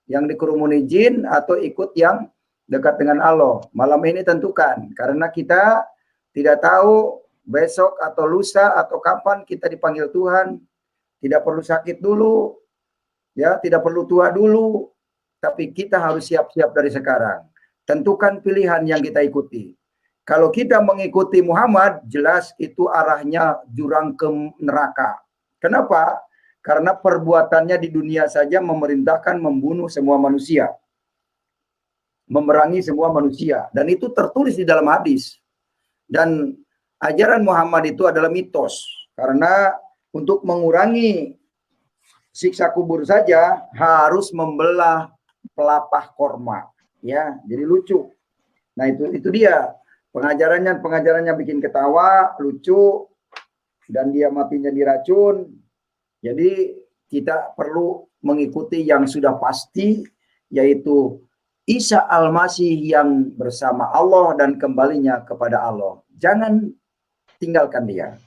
yang dikerumuni jin atau ikut yang dekat dengan Allah. Malam ini tentukan, karena kita tidak tahu besok atau lusa atau kapan kita dipanggil Tuhan. Tidak perlu sakit dulu, ya, tidak perlu tua dulu, tapi kita harus siap-siap dari sekarang. Tentukan pilihan yang kita ikuti. Kalau kita mengikuti Muhammad, jelas itu arahnya jurang ke neraka. Kenapa? Karena perbuatannya di dunia saja memerintahkan membunuh semua manusia. Memerangi semua manusia. Dan itu tertulis di dalam hadis. Dan ajaran Muhammad itu adalah mitos. Karena untuk mengurangi siksa kubur saja harus membelah pelapah korma. Ya, jadi lucu. Nah, itu dia. Pengajarannya bikin ketawa, lucu, dan dia matinya diracun. Jadi kita perlu mengikuti yang sudah pasti, yaitu Isa Al-Masih yang bersama Allah dan kembalinya kepada Allah. Jangan tinggalkan dia.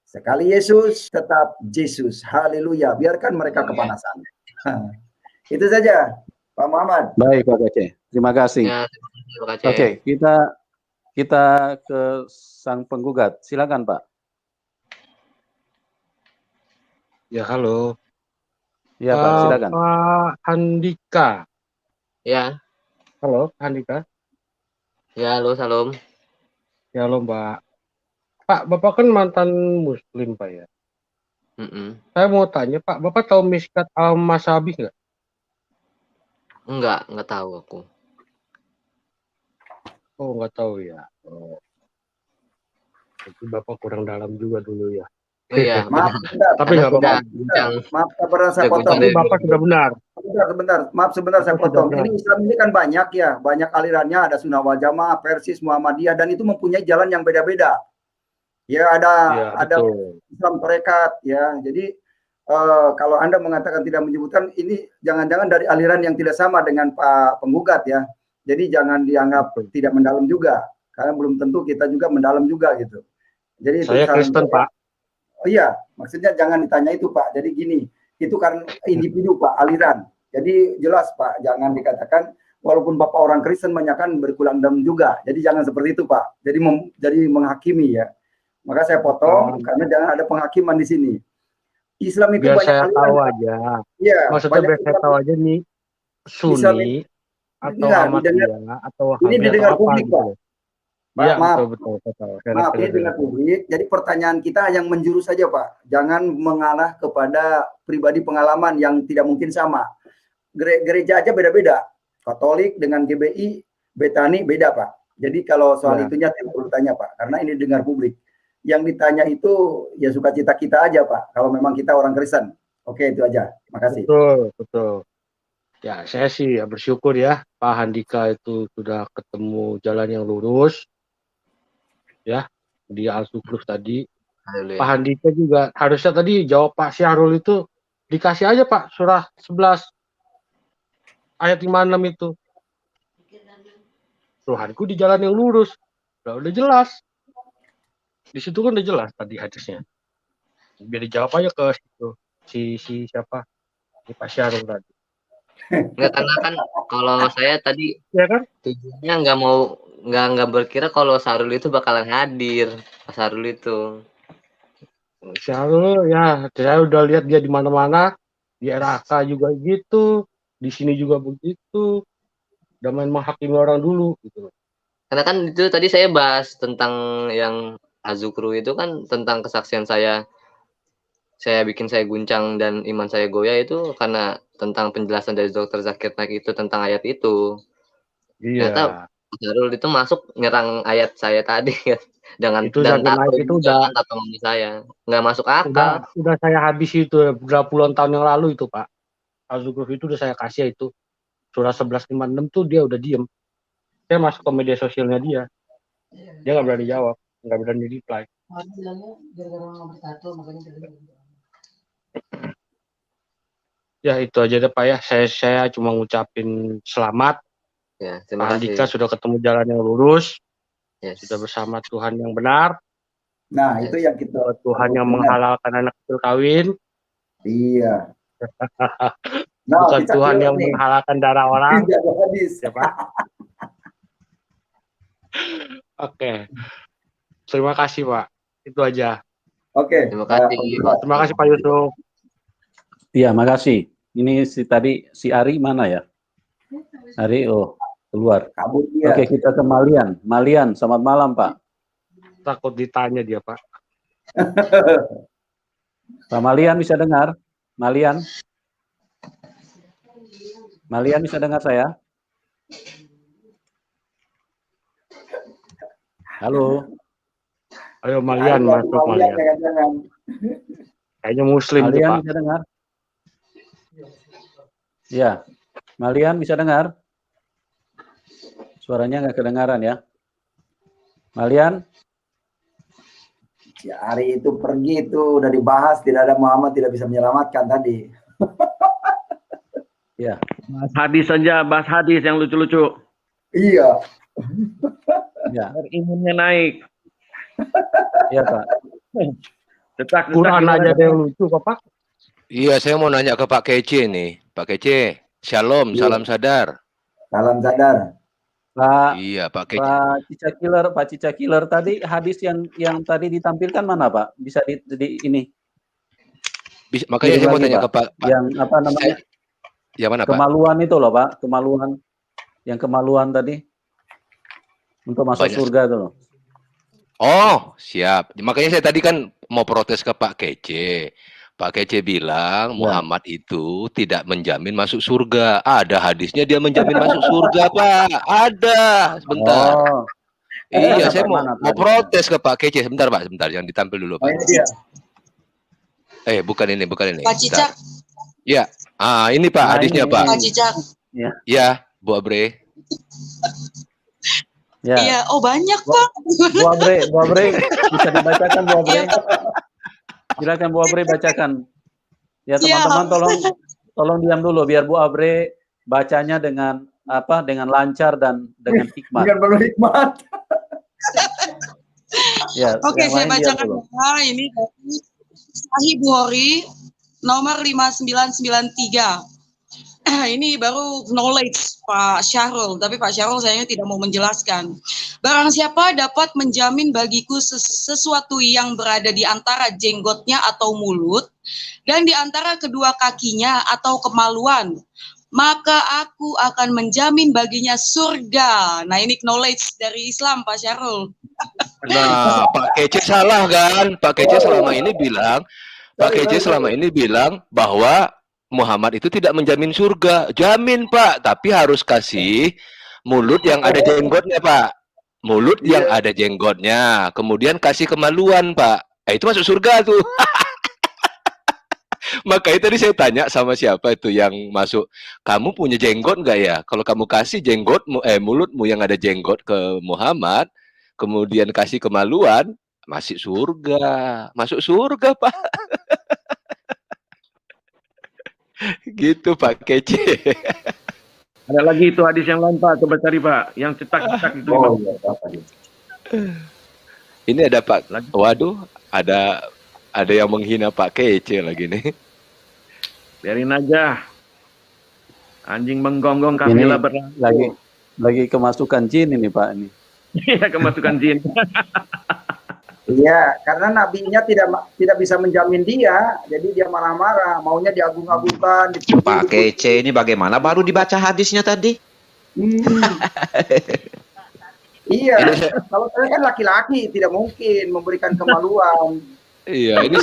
Sekali Yesus, tetap Yesus. Haleluya. Biarkan mereka kepanasan. Itu saja, Pak Muhammad. Baik, Pak Kece. Terima kasih. Ya, terima kasih. Oke, kita ke sang penggugat. Silakan, Pak. Ya, halo. Ya, Pak, silakan. Pak Andika. Ya. Halo, Andika. Ya, halo, salam. Ya, halo, Mbak. Pak, Bapak kan mantan Muslim, Pak ya. Saya mau tanya, Pak, Bapak tahu Miskat Al-Masabih nggak? Enggak tahu aku. Oh, nggak tahu ya. Oh. Jadi Bapak kurang dalam juga dulu ya. Iya, maaf, tapi nggak apa-apa. Maaf, saya potong. Tapi Bapak sudah benar. Sebentar, maaf sebentar saya potong. Ini Islam ini kan banyak ya, banyak alirannya, ada Sunnah wal Jamaah, Persis, Muhammadiyah, dan itu mempunyai jalan yang beda-beda. Ya, ada Islam Tarekat ya. Jadi kalau Anda mengatakan tidak menyebutkan, ini jangan-jangan dari aliran yang tidak sama dengan Pak penggugat ya. Jadi jangan dianggap tidak mendalam juga, karena belum tentu kita juga mendalam juga gitu. Jadi saya Kristen, Pak. Oh iya, maksudnya jangan ditanya itu Pak. Jadi gini, itu kan individu Pak, aliran. Jadi jelas Pak, jangan dikatakan walaupun Bapak orang Kristen menyatakan berkulang dalam juga. Jadi jangan seperti itu Pak. Jadi menghakimi ya. Maka saya potong karena jangan ada penghakiman di sini. Islam itu biar banyak saya aliran. tahu aja. Iya, maksudnya biar saya tahu aja nih Sunni atau Ahmadiyah atau Wahabi ini didengar atau apa publik, gitu. Pak. Iya, Maaf. betul. Maaf, ini dengan publik. Jadi pertanyaan kita yang menjurus saja, Pak. Jangan mengarah kepada pribadi pengalaman yang tidak mungkin sama. Gereja aja beda-beda. Katolik dengan GBI, Betani beda, Pak. Jadi kalau soal itunya tidak perlu tanya, Pak. Karena ini dengar publik. Yang ditanya itu ya sukacita kita aja, Pak. Kalau memang kita orang Kristen. Oke, itu aja. Makasih. Betul. Ya, saya sih ya bersyukur ya Pak Handika itu sudah ketemu jalan yang lurus. Ya, di Al-Sukruf tadi. Haleluya. Pak Handika juga harusnya tadi jawab Pak Syahrul itu dikasih aja Pak surah 11 ayat 56 itu. Tuhanku di jalan yang lurus. Udah jelas. Di situ kan udah jelas tadi hadisnya. Biar dijawab aja ke situ. Si siapa? Si Pak Syahrul tadi. Enggak, karena kan kalau saya tadi ya kan tujuannya nggak berkira kalau Syahrul itu bakalan hadir. Syahrul itu. Syahrul ya, saya udah lihat dia di mana-mana, di RAK juga gitu, di sini juga begitu, udah main menghakimi orang dulu gitu. Karena kan itu tadi saya bahas tentang yang Azukru itu kan tentang kesaksian saya bikin saya guncang dan iman saya goyah itu karena tentang penjelasan dari Dr. Zakir Naik itu tentang ayat itu. Iya. Ternyata Syahrul itu masuk nyerang ayat saya tadi kan. Itu dan tato itu udah tato mami saya nggak masuk akal. Udah saya habis itu berapa puluhan tahun yang lalu itu Pak. Azukru itu udah saya kasih itu surah 1156 tuh dia udah diem. Saya masuk ke media sosialnya dia nggak berani jawab, nggak berani reply. Ya itu aja deh Pak ya. Saya cuma ngucapin selamat Ya, Pak terima Andika kasih. sudah ketemu jalan yang lurus, Yes. sudah bersama Tuhan yang benar, Nah, itu yang kita Tuhan yang benar. menghalalkan anak kecil kawin, Iya. Nah, bukan kita Tuhan clear yang nih. menghalalkan darah orang, Tidak ada hadis. ya Pak. Oke, terima kasih Pak. Itu aja. Oke. Terima kasih. Terima kasih Pak Yusuf. Iya, makasih. Ini si Ari mana ya? Ari, keluar. Kabur dia. Oke, kita ke Malian. Malian, selamat malam, Pak. Takut ditanya dia, Pak. Pak Malian bisa dengar? Malian? Malian bisa dengar saya? Halo. Ayo Malian, masuk Malian. Jangan-jangan. Kayaknya Muslim tuh, Malian Pak. bisa dengar? Ya, Malian bisa dengar? Suaranya nggak kedengaran ya? Malian? Si Ari itu pergi itu udah dibahas, tidak ada Muhammad tidak bisa menyelamatkan tadi. Ya. Bahas hadis saja, bahas hadis yang lucu-lucu. Iya. Ya. Imunnya naik. Iya, Pak. Detak-detak Quran gimana, aja ada yang lucu, Pak. Iya, saya mau nanya ke Pak Kece nih. Pak Kece, shalom, salam sadar. Salam sadar. Pak, Iya, Pak Kece. Pak Cica Killer tadi hadis yang tadi ditampilkan mana, Pak? Bisa di ini. Makanya saya mau lagi, tanya Pak. ke Pak. Yang apa namanya? Yang mana, Pak? Kemaluan itu loh, Pak. Kemaluan. Yang kemaluan tadi. Untuk masuk surga itu loh. Oh, siap. Makanya saya tadi kan mau protes ke Pak Kece. Pak Kece bilang Muhammad itu tidak menjamin masuk surga. Ada hadisnya dia menjamin masuk surga, Pak. Ada. Sebentar. Oh. Iya, saya mau Mana protes ke Pak Kece. Sebentar, Pak. Sebentar. Jangan ditampil dulu, Pak. Bukan ini. Pak Cicak. Ya. Ini Pak hadisnya, Pak. Pak Cicak. Ya, Bu Abre. Ya. Iya, banyak, Pak. Bu Abre, bisa dibacakan Bu Abre? Silakan Bu Abre bacakan. Ya, teman-teman tolong diam dulu biar Bu Abre bacanya dengan lancar dan dengan hikmat. Dengan penuh hikmat. Ya, Oke, saya bacakan ini dari Sahih Bukhari nomor 5993. Ini baru knowledge Pak Syahrul, tapi Pak Syahrul sayangnya tidak mau menjelaskan. Barang siapa dapat menjamin bagiku sesuatu yang berada di antara jenggotnya atau mulut, dan di antara kedua kakinya atau kemaluan, maka aku akan menjamin baginya surga. Nah, ini knowledge dari Islam, Pak Syahrul. Nah, Pak Kece salah kan? Pak Kece selama ini bilang bahwa Muhammad itu tidak menjamin surga. Jamin, Pak, tapi harus kasih mulut yang ada jenggotnya, Pak. Mulut yang ada jenggotnya. Kemudian kasih kemaluan, Pak. Itu masuk surga tuh. Makanya tadi saya tanya sama siapa itu yang masuk. Kamu punya jenggot nggak ya? Kalau kamu kasih mulutmu yang ada jenggot ke Muhammad, kemudian kasih kemaluan, masuk surga. Masuk surga, Pak. Gitu Pak Kece. Ada lagi itu hadis yang lain, Pak. Coba cari, Pak. Yang cetak-cetak itu. Ini ada Pak. Waduh, ada yang menghina Pak Kece lagi nih. Biarin aja. Anjing menggonggong kafilah berlalu. Lagi kemasukan jin ini, Pak, ini. Iya, kemasukan jin. Iya, karena nabinya tidak bisa menjamin dia, jadi dia marah-marah, maunya diagung-agungkan. Pak Kece ini bagaimana baru dibaca hadisnya tadi? Iya, kalau saya kan laki-laki tidak mungkin memberikan kemaluan. Iya, ini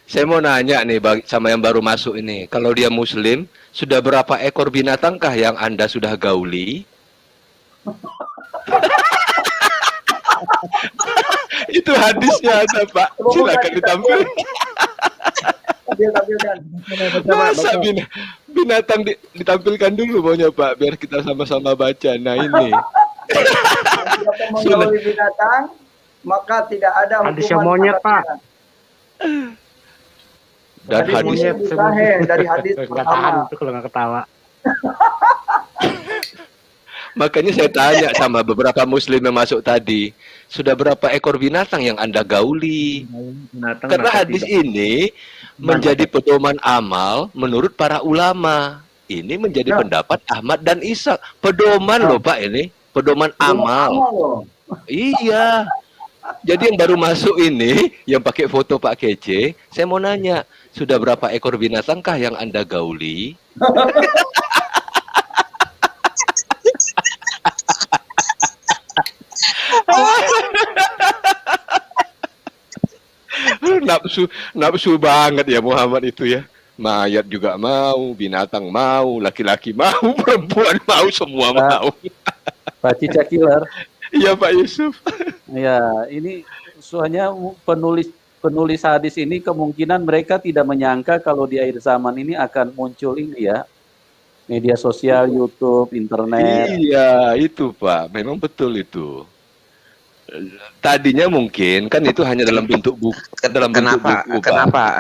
saya mau nanya nih sama yang baru masuk ini. Kalau dia Muslim, sudah berapa ekor binatangkah yang Anda sudah gauli? Itu hadisnya ada, Pak. Silakan ditampilkan. Masa binatang ditampilkan dulu maunya, Pak, biar kita sama-sama baca. Nah, ini. Siapa menggauli binatang, maka tidak ada hukuman. Hadisnya monyet, Pak. Dan hadisnya dari hadis nggak tahan itu kalau nggak ketawa. Makanya saya tanya sama beberapa muslim yang masuk tadi, sudah berapa ekor binatang yang Anda gauli? Binatang Karena maka hadis tidak. ini menjadi pedoman amal menurut para ulama. Ini menjadi pendapat Ahmad dan Ishaq. Pedoman loh Pak ini, pedoman amal. Iya. Jadi yang baru masuk ini, yang pakai foto Pak Kece, saya mau nanya, sudah berapa ekor binatangkah yang Anda gauli? Nafsu banget ya Muhammad itu ya. Mayat juga mau, binatang mau, laki-laki mau, perempuan mau, semua mau. Pak Cica Killer. Iya Pak Yusuf. Ya, ini soalnya penulis hadis ini kemungkinan mereka tidak menyangka kalau di akhir zaman ini akan muncul ini ya, media sosial, YouTube, internet. Iya, itu Pak, memang betul itu. Tadinya mungkin kan itu hanya dalam bentuk buku.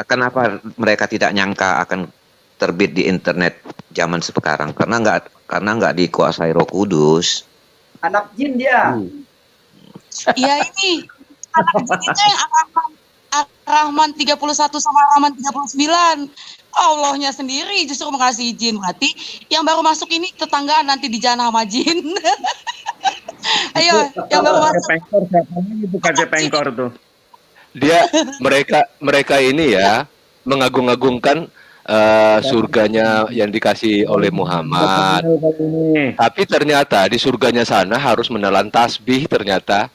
Kenapa mereka tidak nyangka akan terbit di internet zaman sekarang? Karena nggak dikuasai Roh Kudus. Anak jin dia. Iya ini anak jin itu yang Ar-Rahman 31 sama Ar-Rahman 39. Allahnya sendiri justru mengasih izin. Berarti yang baru masuk ini tetanggaan nanti di jana sama jin. Ayo, yang baru masuk. Itu KJ Pengkor tuh. Dia mereka ini ya mengagung-agungkan surganya yang dikasih oleh Muhammad. Tapi ternyata di surganya sana harus menelan tasbih ternyata.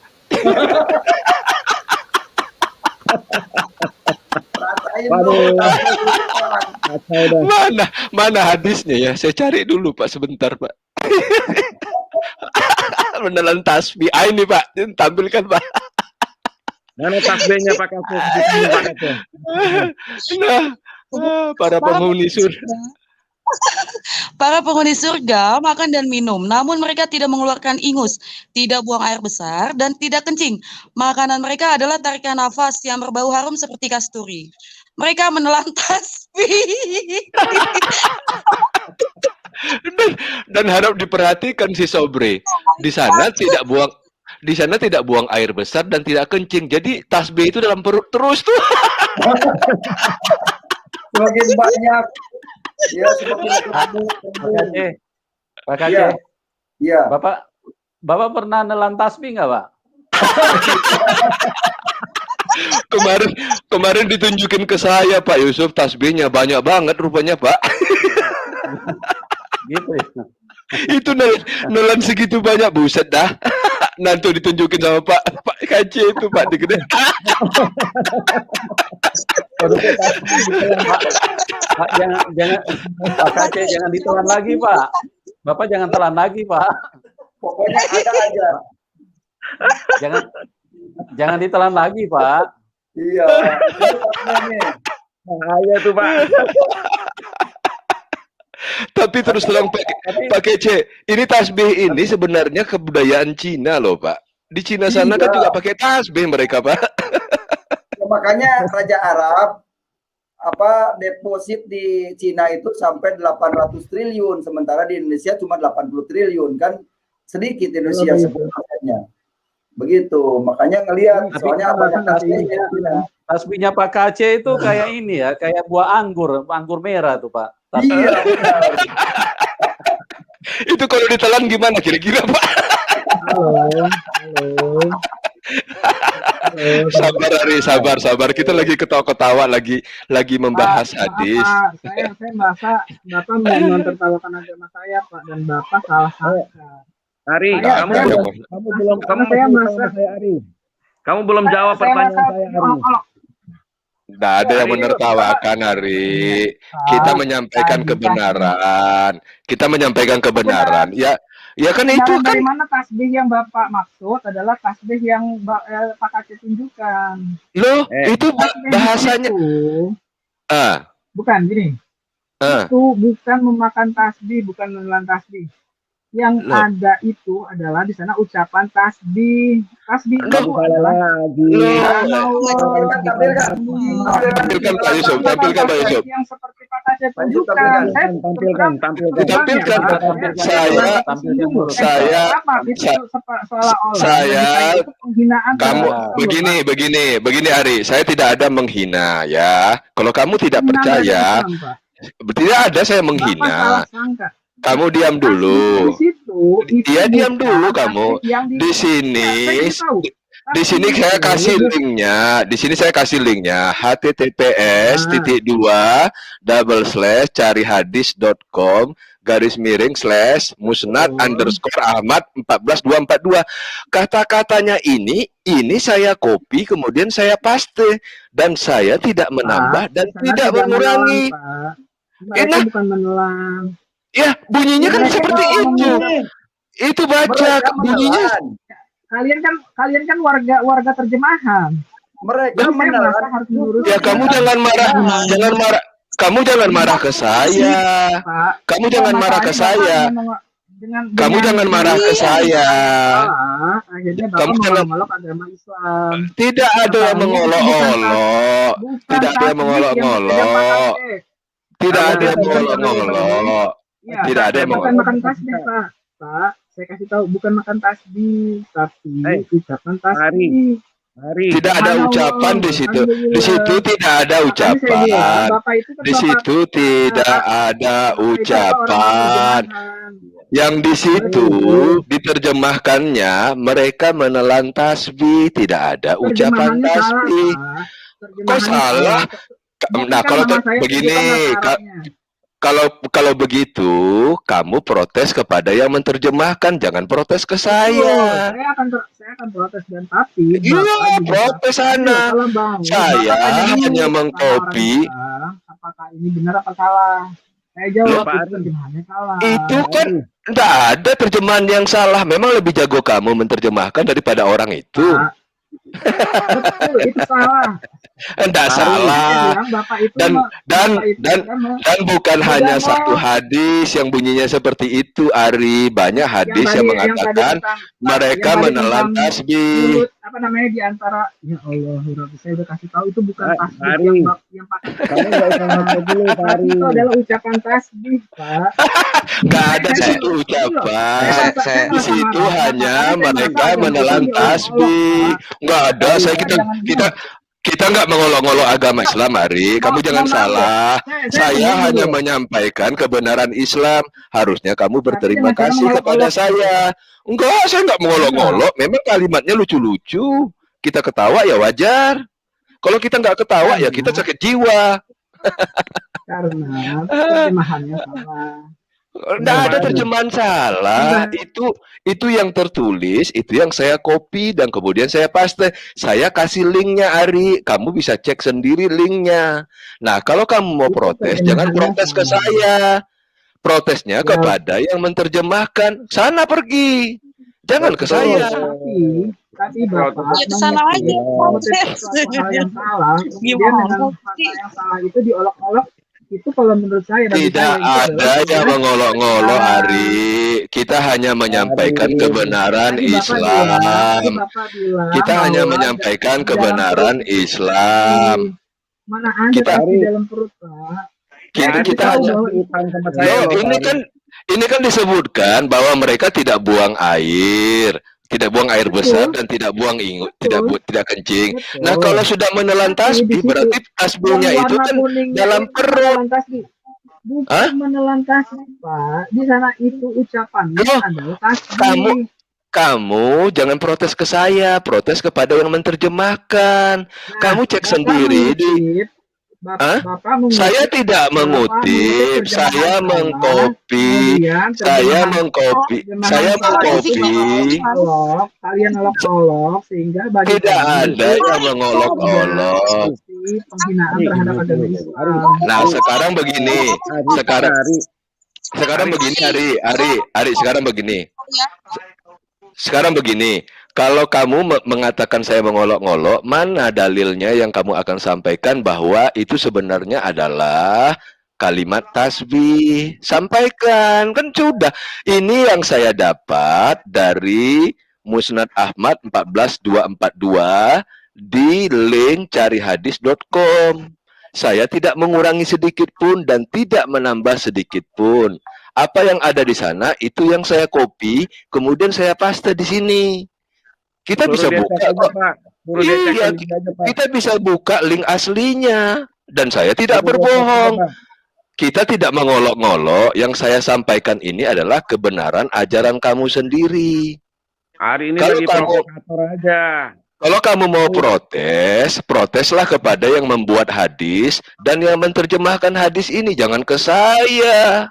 Mana hadisnya ya? Saya cari dulu Pak sebentar Pak. Menelan tasbih. Ini Pak, tampilkan Pak. Mana tasbihnya Pak Kece? Para penghuni surga. Para penghuni surga makan dan minum, namun mereka tidak mengeluarkan ingus, tidak buang air besar, dan tidak kencing. Makanan mereka adalah tarikan nafas yang berbau harum seperti kasturi. Mereka menelan tasbih. Dan harap diperhatikan si Sobre. Di sana tidak buang air besar dan tidak kencing. Jadi tasbih itu dalam perut terus tuh. Semakin banyak. Ya, semakin Pak Kece. Iya. Bapak pernah nelan tasbih nggak, Pak? Kemarin ditunjukin ke saya Pak Yusuf, tasbihnya banyak banget rupanya Pak. Gitu ya. Itu nelan segitu banyak, buset dah. Nanti ditunjukin sama Pak Kece itu Pak digede. Pak, jangan Pak Kece jangan ditelan lagi Pak. Bapak jangan telan lagi Pak. Pokoknya ada aja. Jangan ditelan lagi Pak. Iya. Bahaya tuh Pak. Tapi terus terang Pak Kece, ini tasbih ini sebenarnya kebudayaan Cina loh Pak. Di Cina sana kan juga pakai tasbih mereka Pak. Ya, makanya Raja Arab deposit di Cina itu sampai 800 triliun, sementara di Indonesia cuma 80 triliun kan, sedikit Indonesia 10%-nya. Begitu, makanya ngelihat soalnya banyak tasbihnya. Tasbihnya Pak Kece itu kayak ini ya, kayak buah anggur merah tuh Pak. Iya, benar. Itu kalau ditelan gimana kira-kira Pak? Halo. Sabar Ari, sabar. Kita lagi ketawa-ketawa, lagi membahas hadis. Saya merasa Bapak mau mentertawakan agama saya, Pak, dan Bapak salah sangka. Ari, kamu belum jawab pertanyaan saya, Ari. Tidak ada yang menertawakan, Ari. Kita menyampaikan kebenaran. Ya kan itu kan. Dari mana tasbih yang Bapak maksud adalah tasbih yang Pak Kece tunjukkan. Loh, itu bahasanya. Bukan gini. Itu bukan memakan tasbih, bukan menelan tasbih. Yang Loh. ada itu adalah di sana ucapan tasbih. Tasbih Loh. itu adalah Tampilkan Pak Yusuf, tampilkan Pak Yusuf. yang seperti Pak Tasya tunjukkan. Begini Ari, saya tidak ada menghina ya. Kalau kamu tidak percaya, tidak ada saya menghina. Kamu diam dulu. Iya, diam dulu kamu. Di sini saya kasih linknya. Di sini saya kasih linknya. https://cari-hadis.com/musnad_ahmad 14242. Kata-katanya ini saya copy kemudian saya paste dan saya tidak menambah dan tidak mengurangi. Enak bukan menelan. Ya, bunyinya kan seperti itu. Itu baca bunyinya. Kalian kan warga terjemahan. Mereka harus mengurus. Ya, kamu jangan marah. Kamu jangan marah ke saya. Kamu jangan marah ke saya. Kamu jangan marah ke saya. Kamu jangan mengolok agama Islam. Tidak ada yang mengolok-olok. Tidak ada yang mengolok-olok. Tidak ada yang mengolok-olok. Tidak ada yang bukan makan tasbih, Pak. Saya kasih tahu, bukan makan tasbih, tapi ucapan tasbih. Tidak ada ucapan di situ. Di situ tidak ada ucapan. Di situ tidak ada ucapan. Yang di situ diterjemahkannya mereka menelan tasbih, tidak ada ucapan tasbih. Kok salah? Nah, kalau begini, kalau begitu, kamu protes kepada yang menerjemahkan, jangan protes ke saya. Saya akan protes dan tapi. Iya, protes sana. Saya hanya mengcopy. Apakah ini benar apa salah? Saya jawab terjemahannya salah. Itu kan enggak ada terjemahan yang salah. Memang lebih jago kamu menerjemahkan daripada orang itu. Betul, itu salah. Enggak salah. Dan bukan hanya satu hadis yang bunyinya seperti itu, Ari. Banyak hadis yang mengatakan mereka menelan tasbih. Apa namanya di antara ya Allah, saya udah kasih tahu itu bukan tasbih yang pakai. Kamu enggak usah ngomong dulu, Ari. Itu adalah ucapan tasbih, Pak. Enggak ada situ ucapan. Di situ hanya mereka menelan tasbih. Enggak ada. Kita nggak mengolok-olok agama Islam, Ari. Kamu jangan salah. Saya hanya menyampaikan kebenaran Islam. Harusnya kamu berterima kasih kepada saya. Enggak, saya nggak mengolok-olok. Memang kalimatnya lucu-lucu. Kita ketawa ya wajar. Kalau kita nggak ketawa ya kita sakit jiwa. Karena terjemahannya salah. Nggak ada terjemahan salah. Itu yang tertulis, itu yang saya copy dan kemudian saya paste. Saya kasih linknya, Ari. Kamu bisa cek sendiri linknya. Nah, kalau kamu mau protes, jangan protes ke saya. Protesnya kepada yang menerjemahkan. Sana pergi. Jangan ke saya. Tapi Bapak ya kesana aja. hal yang salah, kemudian dengan kata yang salah itu diolok-olok. Itu kalau menurut saya tidak ada yang mengolok-ngolok, Ari. Kita hanya menyampaikan kebenaran Islam. Kita hanya menyampaikan kebenaran Islam. Mana ada di dalam perut, Pak? Kita hanya ini kan disebutkan bahwa mereka tidak buang air. Tidak buang air besar dan tidak buang ingut, tidak kencing. Nah, kalau sudah menelan tasbih, berarti tasbihnya itu kan dalam perut. Bukan menelan tasbih, Pak. Di sana itu ucapannya adalah tasbih. Kamu jangan protes ke saya, protes kepada yang menerjemahkan. Kamu cek sendiri di. Saya tidak mengutip, saya mengcopy. Kalian olok-olok sehingga tidak ada yang mengolok-olok. Penghinaan terhadap agama Islam. Nah, sekarang begini, Ari, sekarang begini. Kalau kamu mengatakan saya mengolok-ngolok, mana dalilnya yang kamu akan sampaikan bahwa itu sebenarnya adalah kalimat tasbih. Sampaikan, kan sudah. Ini yang saya dapat dari Musnad Ahmad 14242 di link carihadis.com. Saya tidak mengurangi sedikit pun dan tidak menambah sedikit pun. Apa yang ada di sana itu yang saya copy, kemudian saya paste di sini. Kita bisa buka kok. Iya, kita bisa buka link aslinya dan saya tidak berbohong. Kita tidak mengolok-ngolok. Yang saya sampaikan ini adalah kebenaran ajaran kamu sendiri. Hari ini lagi provokator aja. Kalau kamu mau protes, proteslah kepada yang membuat hadis dan yang menerjemahkan hadis ini, jangan ke saya.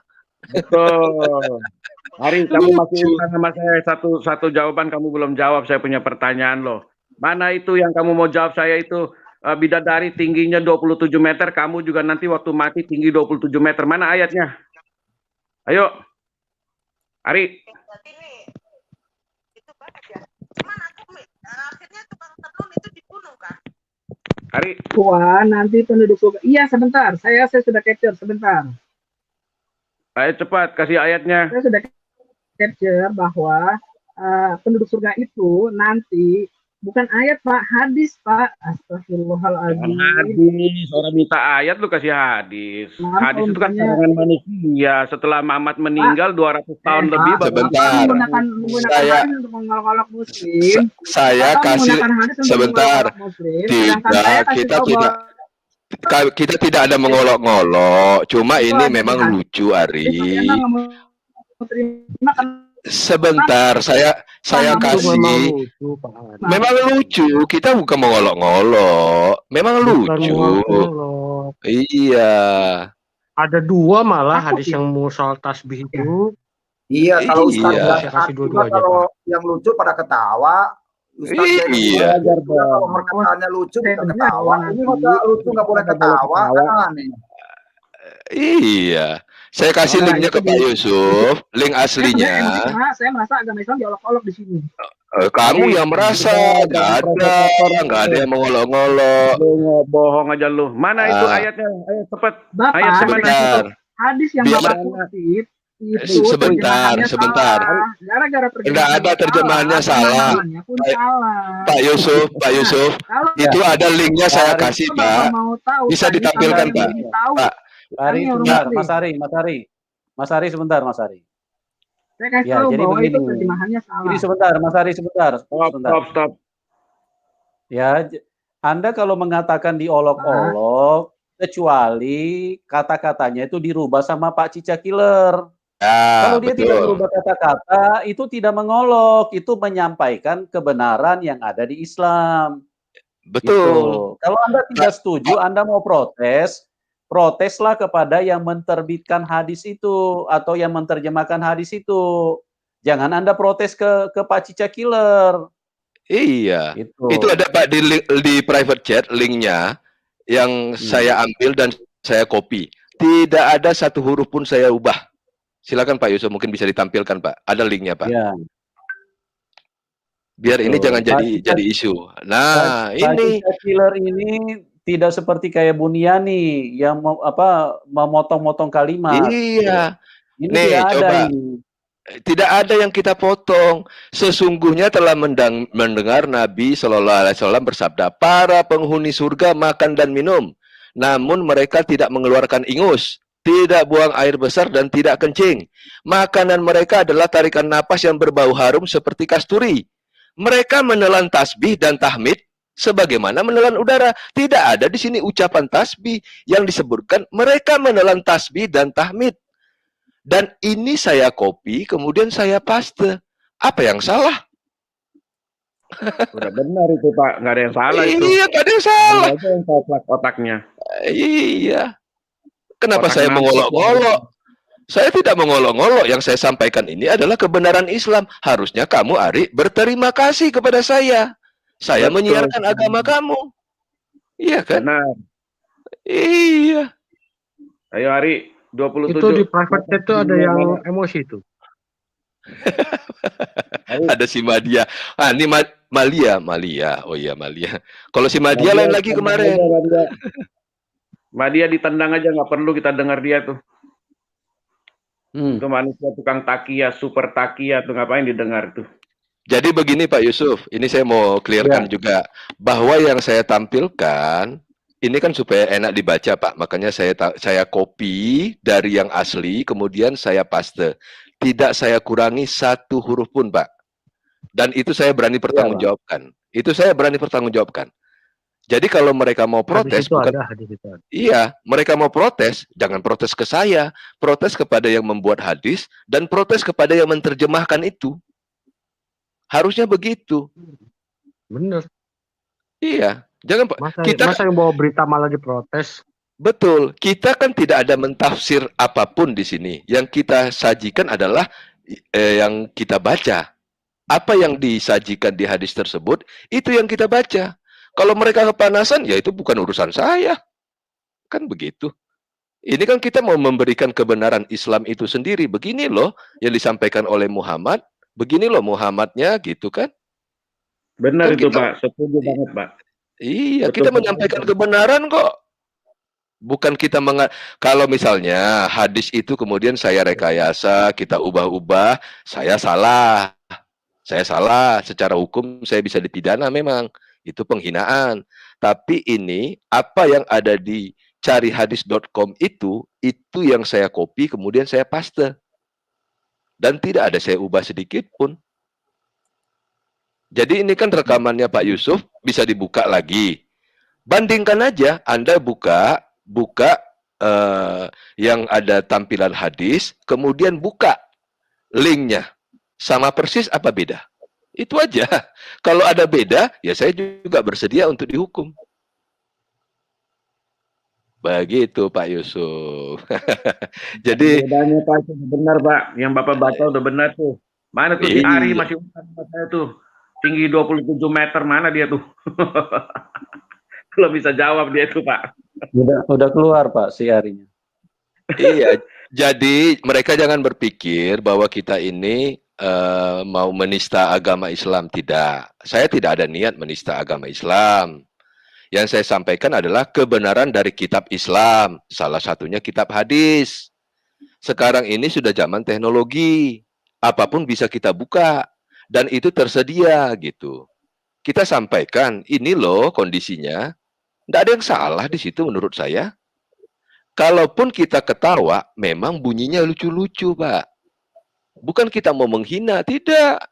Betul. Hari kamu masih utang sama saya satu jawaban, kamu belum jawab. Saya punya pertanyaan loh. Mana itu yang kamu mau jawab saya itu? Bidadari tingginya 27 meter, kamu juga nanti waktu mati tinggi 27 meter. Mana ayatnya? Ayo. Ari. Ari. Wah, nanti penduduk surga. Iya, sebentar. Saya sudah capture, sebentar. Ayo cepat, kasih ayatnya. Saya sudah capture bahwa penduduk surga itu nanti bukan ayat, Pak, hadis, Pak. Astagfirullahaladzim. Hadis, orang minta ayat lu kasih hadis. Hadis itu kan karangan manusia. Setelah Muhammad meninggal 200 tahun lebih. Sebentar. Menggunakan hadis untuk mengolok-olok muslim. Saya kasih sebentar. Tidak, kita tidak ada mengolok-ngolok. Cuma ini memang lucu, Ari. Sebentar, saya kasih. Memang lucu, kita bukan mengolok-ngolok. Memang lucu. Iya. Ada dua malah hadis yang soal tasbih itu. Iya, kalau Ustaz saya kasih dua-dua aja. kalau yang lucu pada ketawa, Ustaz iya. Kalau perkataannya lucu bisa ketawa. Ini masa lucu nggak boleh ketawa, kan aneh. Iya. Saya kasih linknya ke Pak Yusuf, link aslinya. Saya merasa agama Islam diolok-olok di sini. Kamu yang merasa, nggak ada yang mengolok-ngolok. Bohong aja lu. Mana itu ayatnya? Ayo cepet. Ayatnya mana? Hadis yang Bapak kutip itu sebentar. Gara-gara nggak ada terjemahannya salah. Pak Yusuf, itu ada linknya saya kasih, Pak. Bisa ditampilkan, Pak. Ari, sebentar, Mas Ari sebentar, Mas Ari. Saya kasih tahu jadi bahwa begini. itu terjemahannya salah. Jadi sebentar, Mas Ari sebentar. Stop. Ya, Anda kalau mengatakan diolok-olok, kecuali kata-katanya itu dirubah sama Pak Cica Killer. Kalau dia tidak merubah kata-kata, itu tidak mengolok, itu menyampaikan kebenaran yang ada di Islam. Betul. Gitu. Kalau Anda tidak setuju, Anda mau protes, proteslah kepada yang menerbitkan hadis itu atau yang menerjemahkan hadis itu. Jangan Anda protes ke Pak Cica Killer. Iya. Itu ada Pak di private chat linknya yang saya ambil dan saya copy. Tidak ada satu huruf pun saya ubah. Silakan Pak Yusuf, mungkin bisa ditampilkan Pak. Ada linknya Pak. Ya. Biar ini jangan jadi isu. Nah, ini Pak Cica Killer ini tidak seperti kayak Buniani yang memotong-motong kalimat. Iya. Ini nih, tidak coba. ada ini. Tidak ada yang kita potong. Sesungguhnya telah mendengar Nabi Shallallahu Alaihi Wasallam bersabda, para penghuni surga makan dan minum, namun mereka tidak mengeluarkan ingus, tidak buang air besar dan tidak kencing. Makanan mereka adalah tarikan napas yang berbau harum seperti kasturi. Mereka menelan tasbih dan tahmid sebagaimana menelan udara. Tidak ada di sini ucapan tasbih yang disebutkan. Mereka menelan tasbih dan tahmid. Dan ini saya copy, kemudian saya paste. Apa yang salah? Udah benar itu Pak, nggak ada yang salah itu. Iya, nggak ada yang salah. Itu yang kotak otaknya. Iya. Kenapa Otak saya mengolok-ngolok? Saya tidak mengolok-ngolok. Yang saya sampaikan ini adalah kebenaran Islam. Harusnya kamu, Ari, berterima kasih kepada saya. Saya menyiarkan agama kamu. Iya kan? Benar. Iya. Ayo Ari, 27. Itu di private chat itu ada yang emosi itu. Ada si Madia. Ah, ini Malia. Oh iya, Malia. Kalau si Madia lain lagi kemarin. Mbak dia ditendang aja, nggak perlu kita dengar dia tuh. Itu manusia tukang takia, super takia tuh, ngapain didengar tuh. Jadi begini Pak Yusuf, ini saya mau clearkan juga bahwa yang saya tampilkan ini kan supaya enak dibaca Pak, makanya saya copy dari yang asli, kemudian saya paste. Tidak saya kurangi satu huruf pun Pak. Dan itu saya berani pertanggungjawabkan. Itu saya berani pertanggungjawabkan. Jadi kalau mereka mau protes, hadis itu ada. Iya, mereka mau protes, jangan protes ke saya, protes kepada yang membuat hadis dan protes kepada yang menerjemahkan itu. Harusnya begitu. Bener. Iya, jangan Pak. Masa yang bawa berita malah diprotes. Betul, kita kan tidak ada mentafsir apapun di sini. Yang kita sajikan adalah yang kita baca. Apa yang disajikan di hadis tersebut, itu yang kita baca. Kalau mereka kepanasan, ya itu bukan urusan saya. Kan begitu. Ini kan kita mau memberikan kebenaran Islam itu sendiri. Begini loh yang disampaikan oleh Muhammad. Begini loh Muhammadnya, gitu kan. Benar kan itu Pak, setuju banget Pak. Iya, Betul, kita menyampaikan kebenaran kok. Bukan kita kalau misalnya hadis itu kemudian saya rekayasa, kita ubah-ubah, saya salah. Saya salah, secara hukum saya bisa dipidana memang. Itu penghinaan. Tapi ini apa yang ada di carihadis.com itu yang saya copy kemudian saya paste. Dan tidak ada saya ubah sedikit pun. Jadi ini kan rekamannya Pak Yusuf, bisa dibuka lagi. Bandingkan aja, Anda buka yang ada tampilan hadis, kemudian buka linknya. Sama persis apa beda? Itu aja. Kalau ada beda, ya saya juga bersedia untuk dihukum. Begitu Pak Yusuf. Jadi bedanya Pak, itu benar Pak. Yang Bapak baca udah benar tuh. Mana tuh si Ari masih saya tuh. Tinggi 27 meter, mana dia tuh? Kalau bisa jawab dia itu Pak. Udah keluar Pak si Arinya. Iya, jadi mereka jangan berpikir bahwa kita ini mau menista agama Islam. Tidak, saya tidak ada niat menista agama Islam. Yang saya sampaikan adalah kebenaran dari kitab Islam, salah satunya kitab hadis. Sekarang ini sudah zaman teknologi, apapun bisa kita buka dan itu tersedia gitu. Kita sampaikan ini loh kondisinya, tidak ada yang salah di situ menurut saya. Kalaupun kita ketawa, memang bunyinya lucu-lucu Pak. Bukan kita mau menghina, tidak.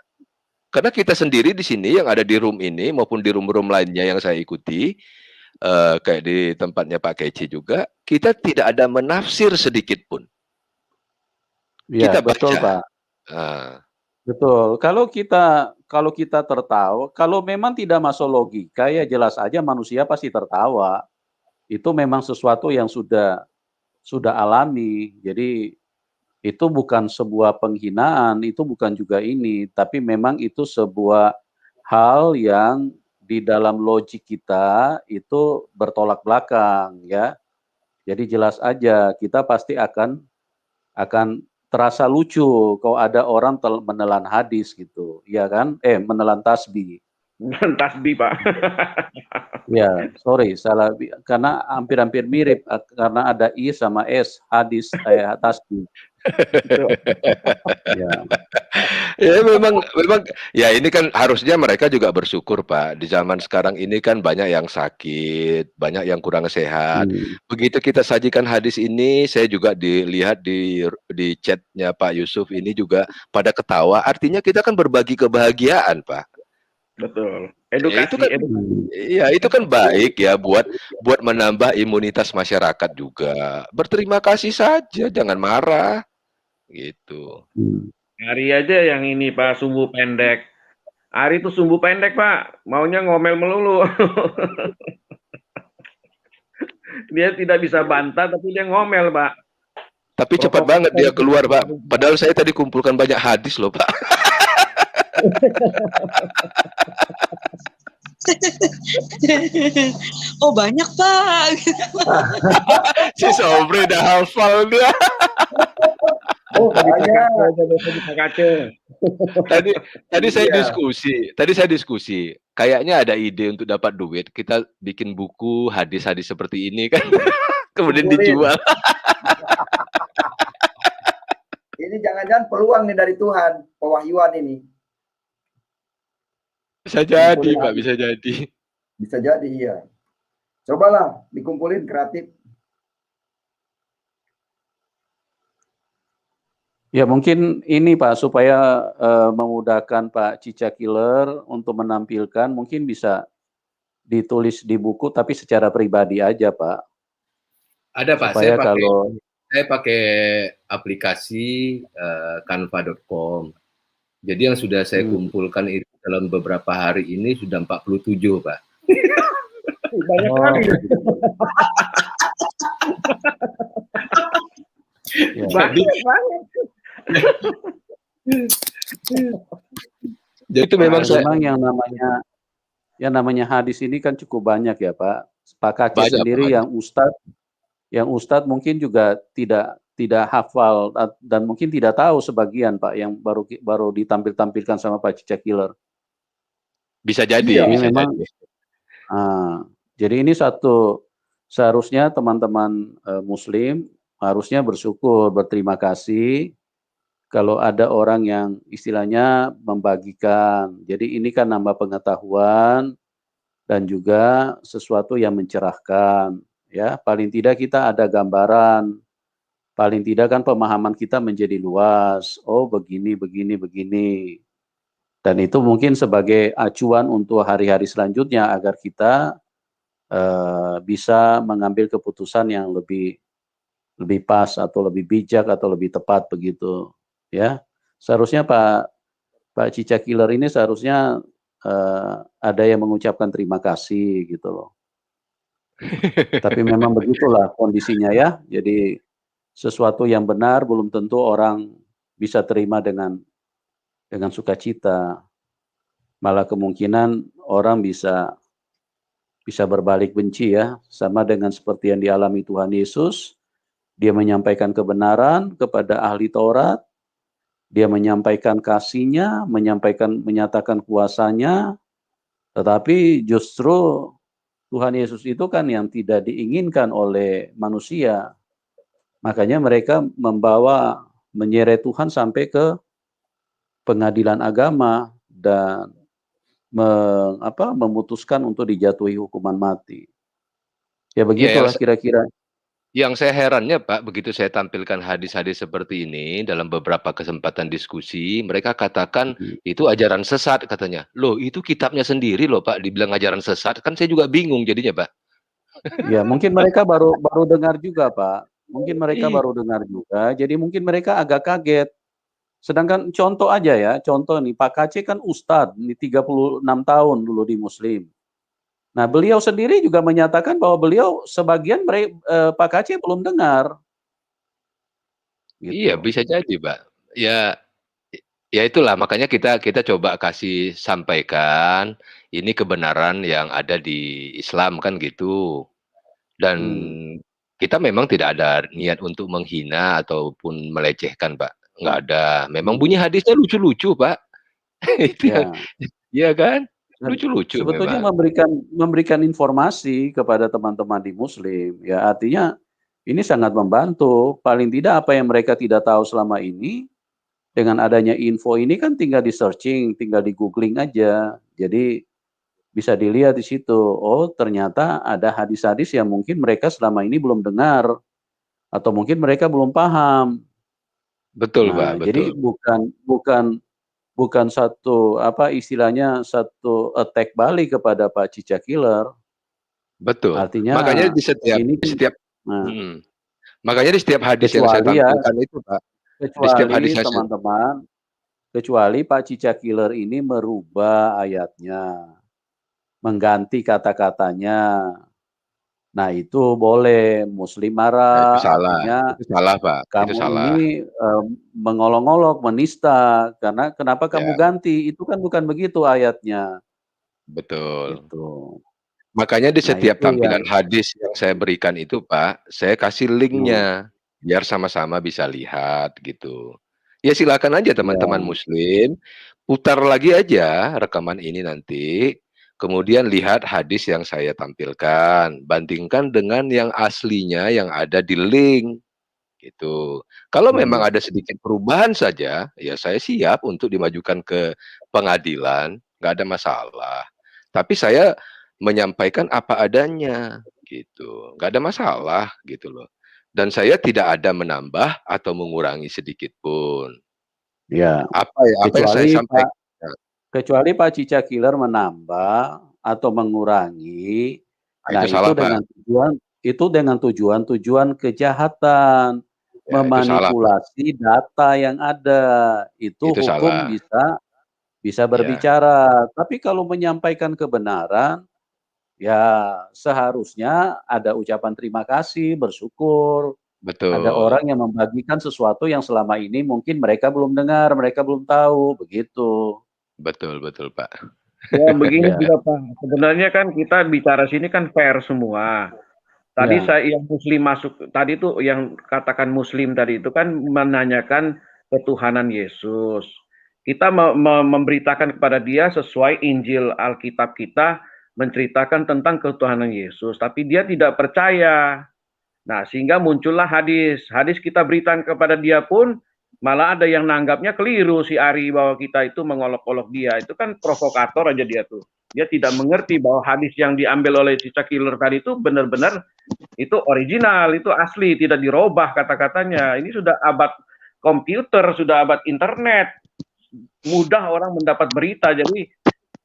Karena kita sendiri di sini yang ada di room ini maupun di room-room lainnya yang saya ikuti, kayak di tempatnya Pak Keci juga, kita tidak ada menafsir sedikit pun. Ya, kita baca. Betul Pak. Betul. Kalau kita tertawa, kalau memang tidak masuk logika, ya jelas aja manusia pasti tertawa. Itu memang sesuatu yang sudah alami. Jadi itu bukan sebuah penghinaan, itu bukan juga ini, tapi memang itu sebuah hal yang di dalam logik kita itu bertolak belakang ya. Jadi jelas aja kita pasti akan terasa lucu kalau ada orang menelan hadis gitu, ya kan? Menelan tasbih. Tasbih Pak. Ya, sorry, salah karena hampir-hampir mirip karena ada I sama S, hadis tasbih. Ya memang ya ini kan harusnya mereka juga bersyukur Pak. Di zaman sekarang ini kan banyak yang sakit, banyak yang kurang sehat. Begitu kita sajikan hadis ini, saya juga dilihat di chatnya Pak Yusuf ini juga pada ketawa. Artinya kita kan berbagi kebahagiaan Pak. Betul. Edukasi. Itu kan baik ya buat menambah imunitas masyarakat juga. Berterima kasih saja, jangan marah. Gitu. Ari aja yang ini Pak, sumbu pendek. Ari itu sumbu pendek Pak, maunya ngomel melulu. Dia tidak bisa bantah tapi dia ngomel Pak. Tapi cepat banget dia keluar Pak. Padahal saya tadi kumpulkan banyak hadis loh Pak. Oh banyak Pak. Si Sobri udah hafal dia. Oh banyak. Tadi saya diskusi. Kayaknya ada ide untuk dapat duit. Kita bikin buku hadis-hadis seperti ini kan. Kemudian Kumpulin. dijual. Ini jangan-jangan peluang nih dari Tuhan, pewahyuan ini. Bisa jadi, Kumpulin Pak, hadis. bisa jadi. Bisa jadi, iya. Cobalah dikumpulin kreatif. Ya mungkin ini Pak, supaya memudahkan Pak Cica Killer untuk menampilkan, mungkin bisa ditulis di buku tapi secara pribadi aja Pak. Ada Pak, Supaya saya pakai aplikasi canva.com. Jadi yang sudah saya kumpulkan itu dalam beberapa hari ini sudah 47 Pak. Banyak kali. Ya. Banyak banget. Jadi itu memang memang yang namanya hadis ini kan cukup banyak ya Pak. Pak Kace sendiri banyak. yang Ustadz mungkin juga tidak hafal dan mungkin tidak tahu sebagian Pak yang baru ditampilkan sama Pak Cica Killer. Bisa jadi. Ini bisa memang. jadi. Jadi ini seharusnya teman-teman Muslim harusnya bersyukur, berterima kasih kalau ada orang yang istilahnya membagikan. Jadi ini kan nambah pengetahuan dan juga sesuatu yang mencerahkan. Ya, paling tidak kita ada gambaran. Paling tidak kan pemahaman kita menjadi luas. Oh, begini. Dan itu mungkin sebagai acuan untuk hari-hari selanjutnya agar kita bisa mengambil keputusan yang lebih pas atau lebih bijak atau lebih tepat begitu. Ya, seharusnya Pak Cica Killer ini seharusnya ada yang mengucapkan terima kasih gitu loh. Tapi memang begitulah kondisinya ya. Jadi sesuatu yang benar belum tentu orang bisa terima dengan sukacita. Malah kemungkinan orang bisa berbalik benci ya, sama dengan seperti yang dialami Tuhan Yesus. Dia menyampaikan kebenaran kepada ahli Taurat, dia menyampaikan kasihnya, menyatakan kuasanya, tetapi justru Tuhan Yesus itu kan yang tidak diinginkan oleh manusia. Makanya mereka menyeret Tuhan sampai ke pengadilan agama dan memutuskan untuk dijatuhi hukuman mati. Ya begitulah kira-kira. Yang saya herannya Pak, begitu saya tampilkan hadis-hadis seperti ini dalam beberapa kesempatan diskusi, mereka katakan itu ajaran sesat katanya. Loh, itu kitabnya sendiri loh Pak, dibilang ajaran sesat. Kan saya juga bingung jadinya Pak. Ya mungkin mereka baru dengar juga Pak. Mungkin mereka baru dengar juga, jadi mungkin mereka agak kaget. Sedangkan contoh aja ya, contoh nih Pak Kace kan Ustadz, nih 36 tahun dulu di Muslim. Nah beliau sendiri juga menyatakan bahwa beliau sebagian Pak Kace belum dengar. Gitu. Iya bisa jadi Pak. Ya itulah makanya kita coba kasih sampaikan ini kebenaran yang ada di Islam kan gitu. Dan kita memang tidak ada niat untuk menghina ataupun melecehkan Pak. Nggak ada. Memang bunyi hadisnya lucu-lucu Pak. Itu Ya. Iya kan? Lucu-lucu Sebetulnya memang. memberikan informasi kepada teman-teman di Muslim. Ya artinya ini sangat membantu. Paling tidak apa yang mereka tidak tahu selama ini, dengan adanya info ini kan tinggal di searching, tinggal di googling aja. Jadi bisa dilihat di situ. Oh ternyata ada hadis-hadis yang mungkin mereka selama ini belum dengar. Atau mungkin mereka belum paham. Betul Nah, Pak, jadi betul. bukan satu satu attack balik kepada Pak Cica Killer. Betul. Artinya makanya di setiap hadis yang saya tampilkan itu Pak. Di setiap hadis kecuali Pak Cica Killer ini merubah ayatnya, mengganti kata-katanya. Nah itu boleh, Muslim marah, artinya itu salah Pak, kamu itu salah. ini mengolok-olok, menista, karena kenapa kamu ganti? Itu kan bukan begitu ayatnya. Betul. Gitu. Makanya di setiap itu tampilan hadis yang saya berikan itu Pak, saya kasih linknya biar sama-sama bisa lihat gitu. Ya silakan aja teman-teman Muslim, putar lagi aja rekaman ini nanti, Kemudian lihat hadis yang saya tampilkan, bandingkan dengan yang aslinya yang ada di link, gitu. Kalau memang ada sedikit perubahan saja, ya saya siap untuk dimajukan ke pengadilan, nggak ada masalah. Tapi saya menyampaikan apa adanya, gitu. Nggak ada masalah, gitu loh. Dan saya tidak ada menambah atau mengurangi sedikit pun. Ya, Apa yang saya sampaikan. Kecuali Pak Cica Killer menambah atau mengurangi, nah itu salah, itu dengan tujuan kejahatan, ya, memanipulasi data yang ada, itu hukum salah. bisa berbicara. Tapi kalau menyampaikan kebenaran, ya seharusnya ada ucapan terima kasih, bersyukur. Betul. Ada orang yang membagikan sesuatu yang selama ini mungkin mereka belum dengar, mereka belum tahu, begitu. Betul, Pak. Ya begini juga Pak, sebenarnya kan kita bicara sini kan fair semua. Tadi saya yang muslim masuk, tadi itu yang katakan muslim tadi itu kan menanyakan ketuhanan Yesus. Kita memberitakan kepada dia sesuai Injil Alkitab kita, menceritakan tentang ketuhanan Yesus, tapi dia tidak percaya. Nah, sehingga muncullah hadis. Hadis kita berikan kepada dia pun malah ada yang nanggapnya keliru si Ari bahwa kita itu mengolok-olok dia. Itu kan provokator aja dia tuh. Dia tidak mengerti bahwa hadis yang diambil oleh Cica Killer tadi itu benar-benar itu original, itu asli, tidak dirubah kata-katanya. Ini sudah abad komputer, sudah abad internet. Mudah orang mendapat berita. Jadi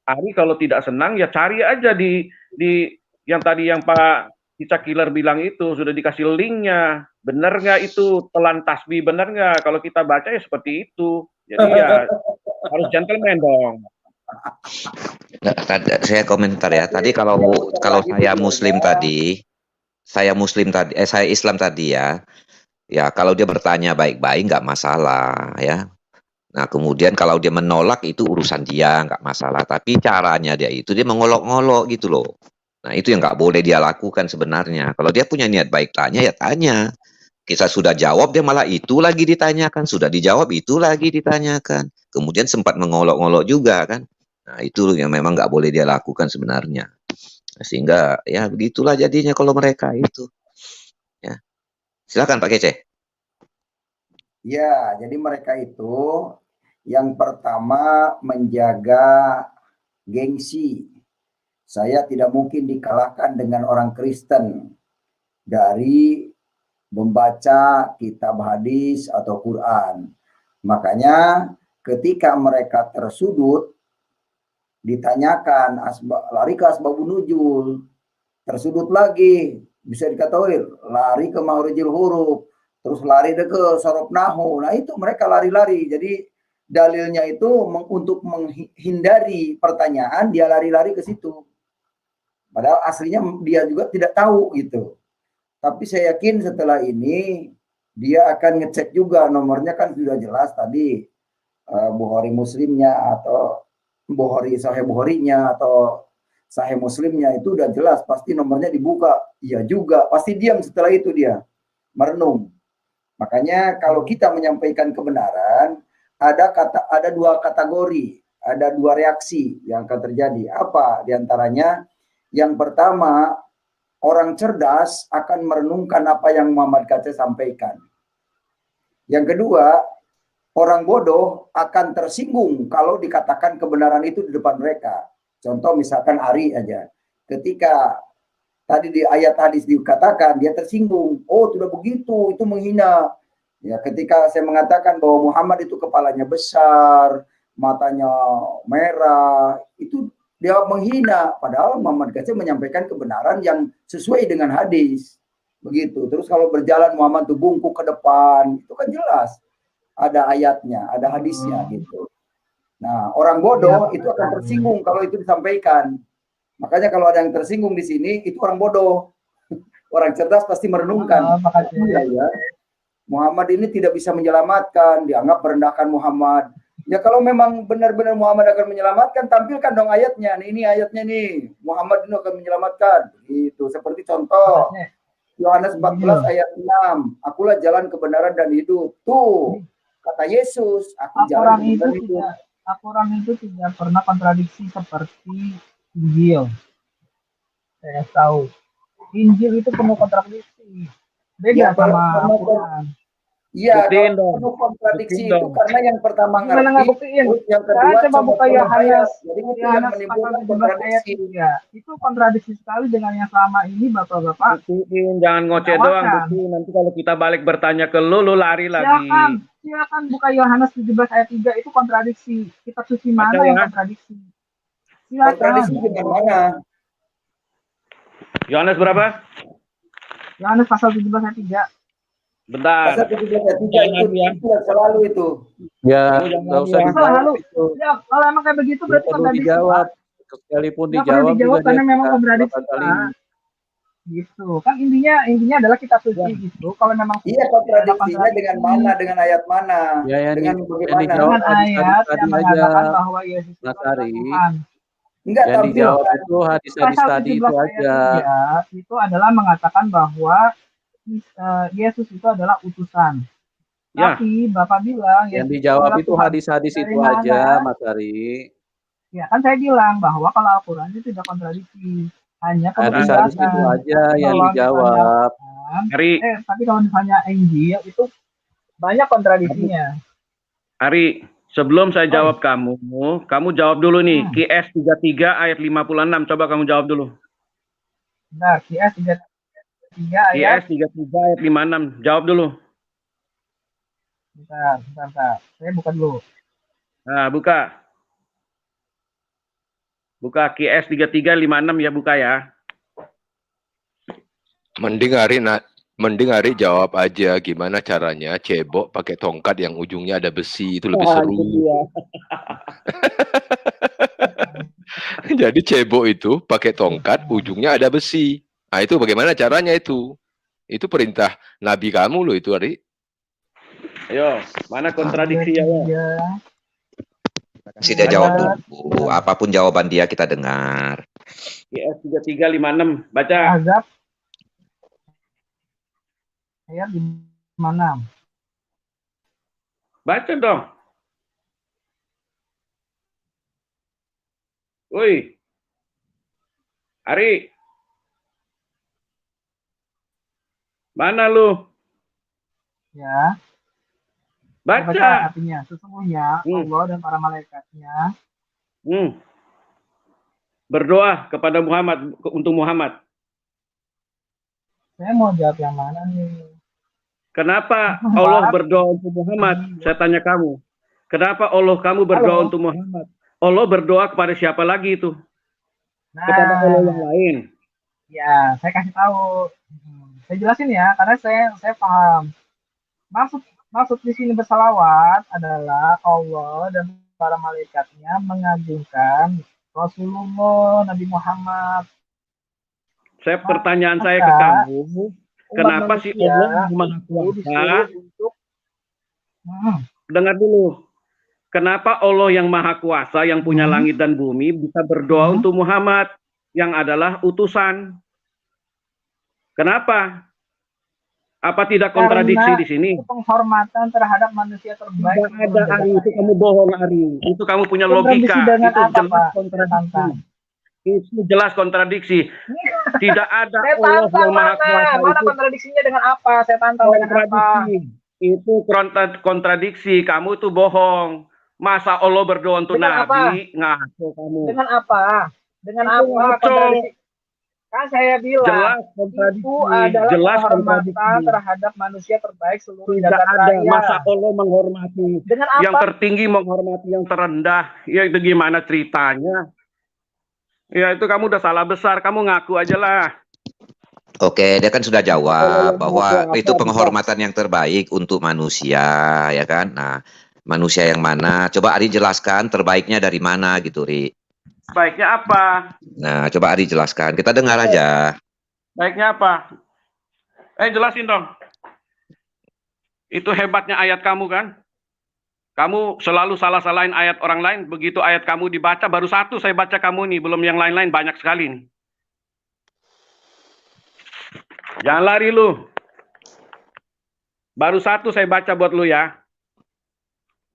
Ari kalau tidak senang ya cari aja di yang tadi yang Pak Cica Killer bilang itu sudah dikasih linknya, benar nggak itu telan tasbih, benar nggak? Kalau kita baca ya seperti itu, jadi ya harus gentleman dong. Nah, saya komentar ya. Tadi kalau saya Muslim tadi, saya Islam tadi ya kalau dia bertanya baik-baik nggak masalah ya. Nah kemudian kalau dia menolak itu urusan dia, nggak masalah. Tapi caranya dia mengolok-ngolok gitu loh. Nah itu yang nggak boleh dia lakukan sebenarnya. Kalau dia punya niat baik tanya ya tanya. Kita sudah jawab dia malah itu lagi ditanyakan. Sudah dijawab itu lagi ditanyakan. Kemudian sempat mengolok-ngolok juga kan. Nah itu yang memang nggak boleh dia lakukan sebenarnya. Sehingga ya begitulah jadinya kalau mereka itu. Ya. Silakan Pak Kece. Ya, jadi mereka itu yang pertama menjaga gengsi. Saya tidak mungkin dikalahkan dengan orang Kristen dari membaca kitab hadis atau Quran. Makanya ketika mereka tersudut, ditanyakan lari ke asbabun nuzul, tersudut lagi, bisa diketahui lari ke makhrijul huruf, terus lari ke sorof nahu. Nah itu mereka lari-lari. Jadi dalilnya itu untuk menghindari pertanyaan, dia lari-lari ke situ. Padahal aslinya dia juga tidak tahu gitu. Tapi saya yakin setelah ini dia akan ngecek juga nomornya kan sudah jelas tadi Bukhari Muslimnya atau Bukhari Sahih Bukharinya atau Sahih Muslimnya itu udah jelas pasti nomornya dibuka. Iya juga pasti diam setelah itu dia merenung. Makanya kalau kita menyampaikan kebenaran ada dua kategori, ada dua reaksi yang akan terjadi. Apa diantaranya? Yang pertama, orang cerdas akan merenungkan apa yang Muhammad Kece sampaikan. Yang kedua, orang bodoh akan tersinggung kalau dikatakan kebenaran itu di depan mereka. Contoh misalkan Ari aja. Ketika tadi di ayat hadis dikatakan, dia tersinggung. Oh, sudah begitu, itu menghina. Ya, ketika saya mengatakan bahwa Muhammad itu kepalanya besar, matanya merah, itu dia menghina, padahal Muhammad Kece menyampaikan kebenaran yang sesuai dengan hadis. Begitu. Terus kalau berjalan Muhammad tuh bungkuk ke depan, itu kan jelas. Ada ayatnya, ada hadisnya gitu. Nah, orang bodoh itu akan tersinggung kalau itu disampaikan. Makanya kalau ada yang tersinggung di sini, itu orang bodoh. Orang cerdas pasti merenungkan. Ya. Muhammad ini tidak bisa menyelamatkan, dianggap merendahkan Muhammad. Ya kalau memang benar-benar Muhammad akan menyelamatkan, tampilkan dong ayatnya. Nih, ini ayatnya nih. Muhammad ini akan menyelamatkan. Itu seperti contoh Yohanes 14 ayat 6. Akulah jalan kebenaran dan hidup. Tuh, kata Yesus, aku jalan dan hidup. Al-Quran itu tidak pernah kontradiksi seperti Injil. Saya tahu. Injil itu penuh kontradiksi. Beda sama Al-Quran. Iya, Buktiin dong. penuh kontradiksi Buktiin itu dong. karena yang pertama Gimana nggak ngerti, buktiin? terus yang Saya kedua coba buka penuh Yohanes, hayat. Jadi itu yang Yohanes pasal menimbulkan 17 ayat kontradiksi. 3. Itu kontradiksi sekali dengan yang selama ini Bapak-bapak Buktiin, jangan ngoceh doang. dakwahkan. Buktiin. Nanti kalau kita balik bertanya ke lu lari lagi. Silakan buka Yohanes 17 ayat 3, itu kontradiksi. Kitab suci Baca mana yang ya. kontradiksi? Kontradiksi Silakan. dengan mana? Yohanes berapa? Yohanes pasal 17 ayat 3. Bentar. Pasal 17 ayat 3 itu selalu itu. Ya, Kamu jangan nggak usah lagi ya. dijawab Selalu. itu. Ya, kalau emang kayak begitu Nggak berarti perlu kontradiksi, dijawab. Pak. Sekalipun Nggak perlu dijawab dijawab juga karena dia memang tidak kontradiksi, bakal Pak. ini. Gitu. Kan intinya adalah kitab suci gitu. Kalau memang Iya, kontradiksinya dengan mana? Dengan ayat mana? Ya, yang Dengan yang bagaimana? dijawab dengan ayat hadis-hadis tadi yang aja, mengatakan bahwa Yesus itu Mas adalah Ari. Tuhan. Enggak, Yang tapi dijawab kan itu hadis-hadis Pasal tadi 17 itu ayat aja. 3 itu adalah mengatakan bahwa Yesus itu adalah utusan. Ya. Tapi Bapak bilang Yang Yesus itu dijawab adalah itu Tuhan. hadis-hadis Dari itu aja, mana? Mas Ari. Ya kan saya bilang bahwa kalau Al-Quran itu tidak kontradiksi, hanya Hadis-hadis itu penjelasan. aja Tapi yang kalau dijawab. tapi kalau misalnya Injil itu banyak kontradiksinya. Ari, sebelum saya jawab kamu jawab dulu nih. QS 33 ayat 56. Coba kamu jawab dulu. Nah, QS 33 ayat. QS 33 ayat 56. Jawab dulu. Bentar. Saya buka dulu. Nah, buka. Buka QS 33 56 ya, buka ya. Mending Ari jawab aja gimana caranya cebok pakai tongkat yang ujungnya ada besi, itu lebih seru. Itu dia. Jadi cebok itu pakai tongkat ujungnya ada besi. Nah, itu bagaimana caranya itu? Itu perintah Nabi kamu loh itu, Ari. Ayo, mana kontradiksi ya? Kasih dia jawab dulu. Apapun jawaban dia kita dengar. QS 33 56. Baca. Azab ayat 56. Baca dong. Woi. Ari. Mana lu? Ya. Baca. Artinya sesungguhnya Allah dan para malaikatnya berdoa kepada Muhammad, untuk Muhammad. Saya mau jawab yang mana nih? Kenapa Allah berdoa untuk Muhammad? Saya tanya kamu. Kenapa Allah kamu berdoa untuk Muhammad? Allah berdoa kepada siapa lagi itu? Kepada Allah yang lain. Ya, saya kasih tahu. Saya jelasin ya, karena saya paham. Maksud di sini bersalawat adalah Allah dan para malaikatnya mengagungkan Rasulullah Nabi Muhammad. Pertanyaan saya ke kamu, kenapa sih Allah Maha Kuasa? Dengar dulu. Kenapa Allah yang Maha Kuasa, yang punya langit dan bumi, bisa berdoa untuk Muhammad, yang adalah utusan? Kenapa? Apa tidak kontradiksi di sini? Itu penghormatan terhadap manusia terbaik. Tidak ada, Ari. Itu kamu bohong, Ari. Itu kamu punya logika. Itu jelas kontradiksi. Itu jelas kontradiksi. Tidak ada Allah yang Maha Kuasa. Mana kontradiksinya dengan apa? Saya tantang dengan apa? Itu kontradiksi. Kamu itu bohong. Masa Allah berdoa untuk Nabi? Ngaco kamu. Dengan apa? Dengan apa kontradiksi? Kan saya bilang itu adalah penghormatan terhadap manusia terbaik seluruh jagat raya. Masa Allah menghormati yang tertinggi, menghormati yang terendah? Ya itu gimana ceritanya? Ya itu kamu udah salah besar. Kamu ngaku aja lah. Oke, dia kan sudah jawab bahwa itu penghormatan yang terbaik untuk manusia, ya kan? Nah, manusia yang mana? Coba Ari jelaskan terbaiknya dari mana gitu, Ri. Baiknya apa? Nah, coba Ari jelaskan. Kita dengar aja. Baiknya apa? Jelasin dong. Itu hebatnya ayat kamu kan? Kamu selalu salah-salahin ayat orang lain. Begitu ayat kamu dibaca, baru satu saya baca kamu nih. Belum yang lain-lain, banyak sekali nih. Jangan lari lu. Baru satu saya baca buat lu ya.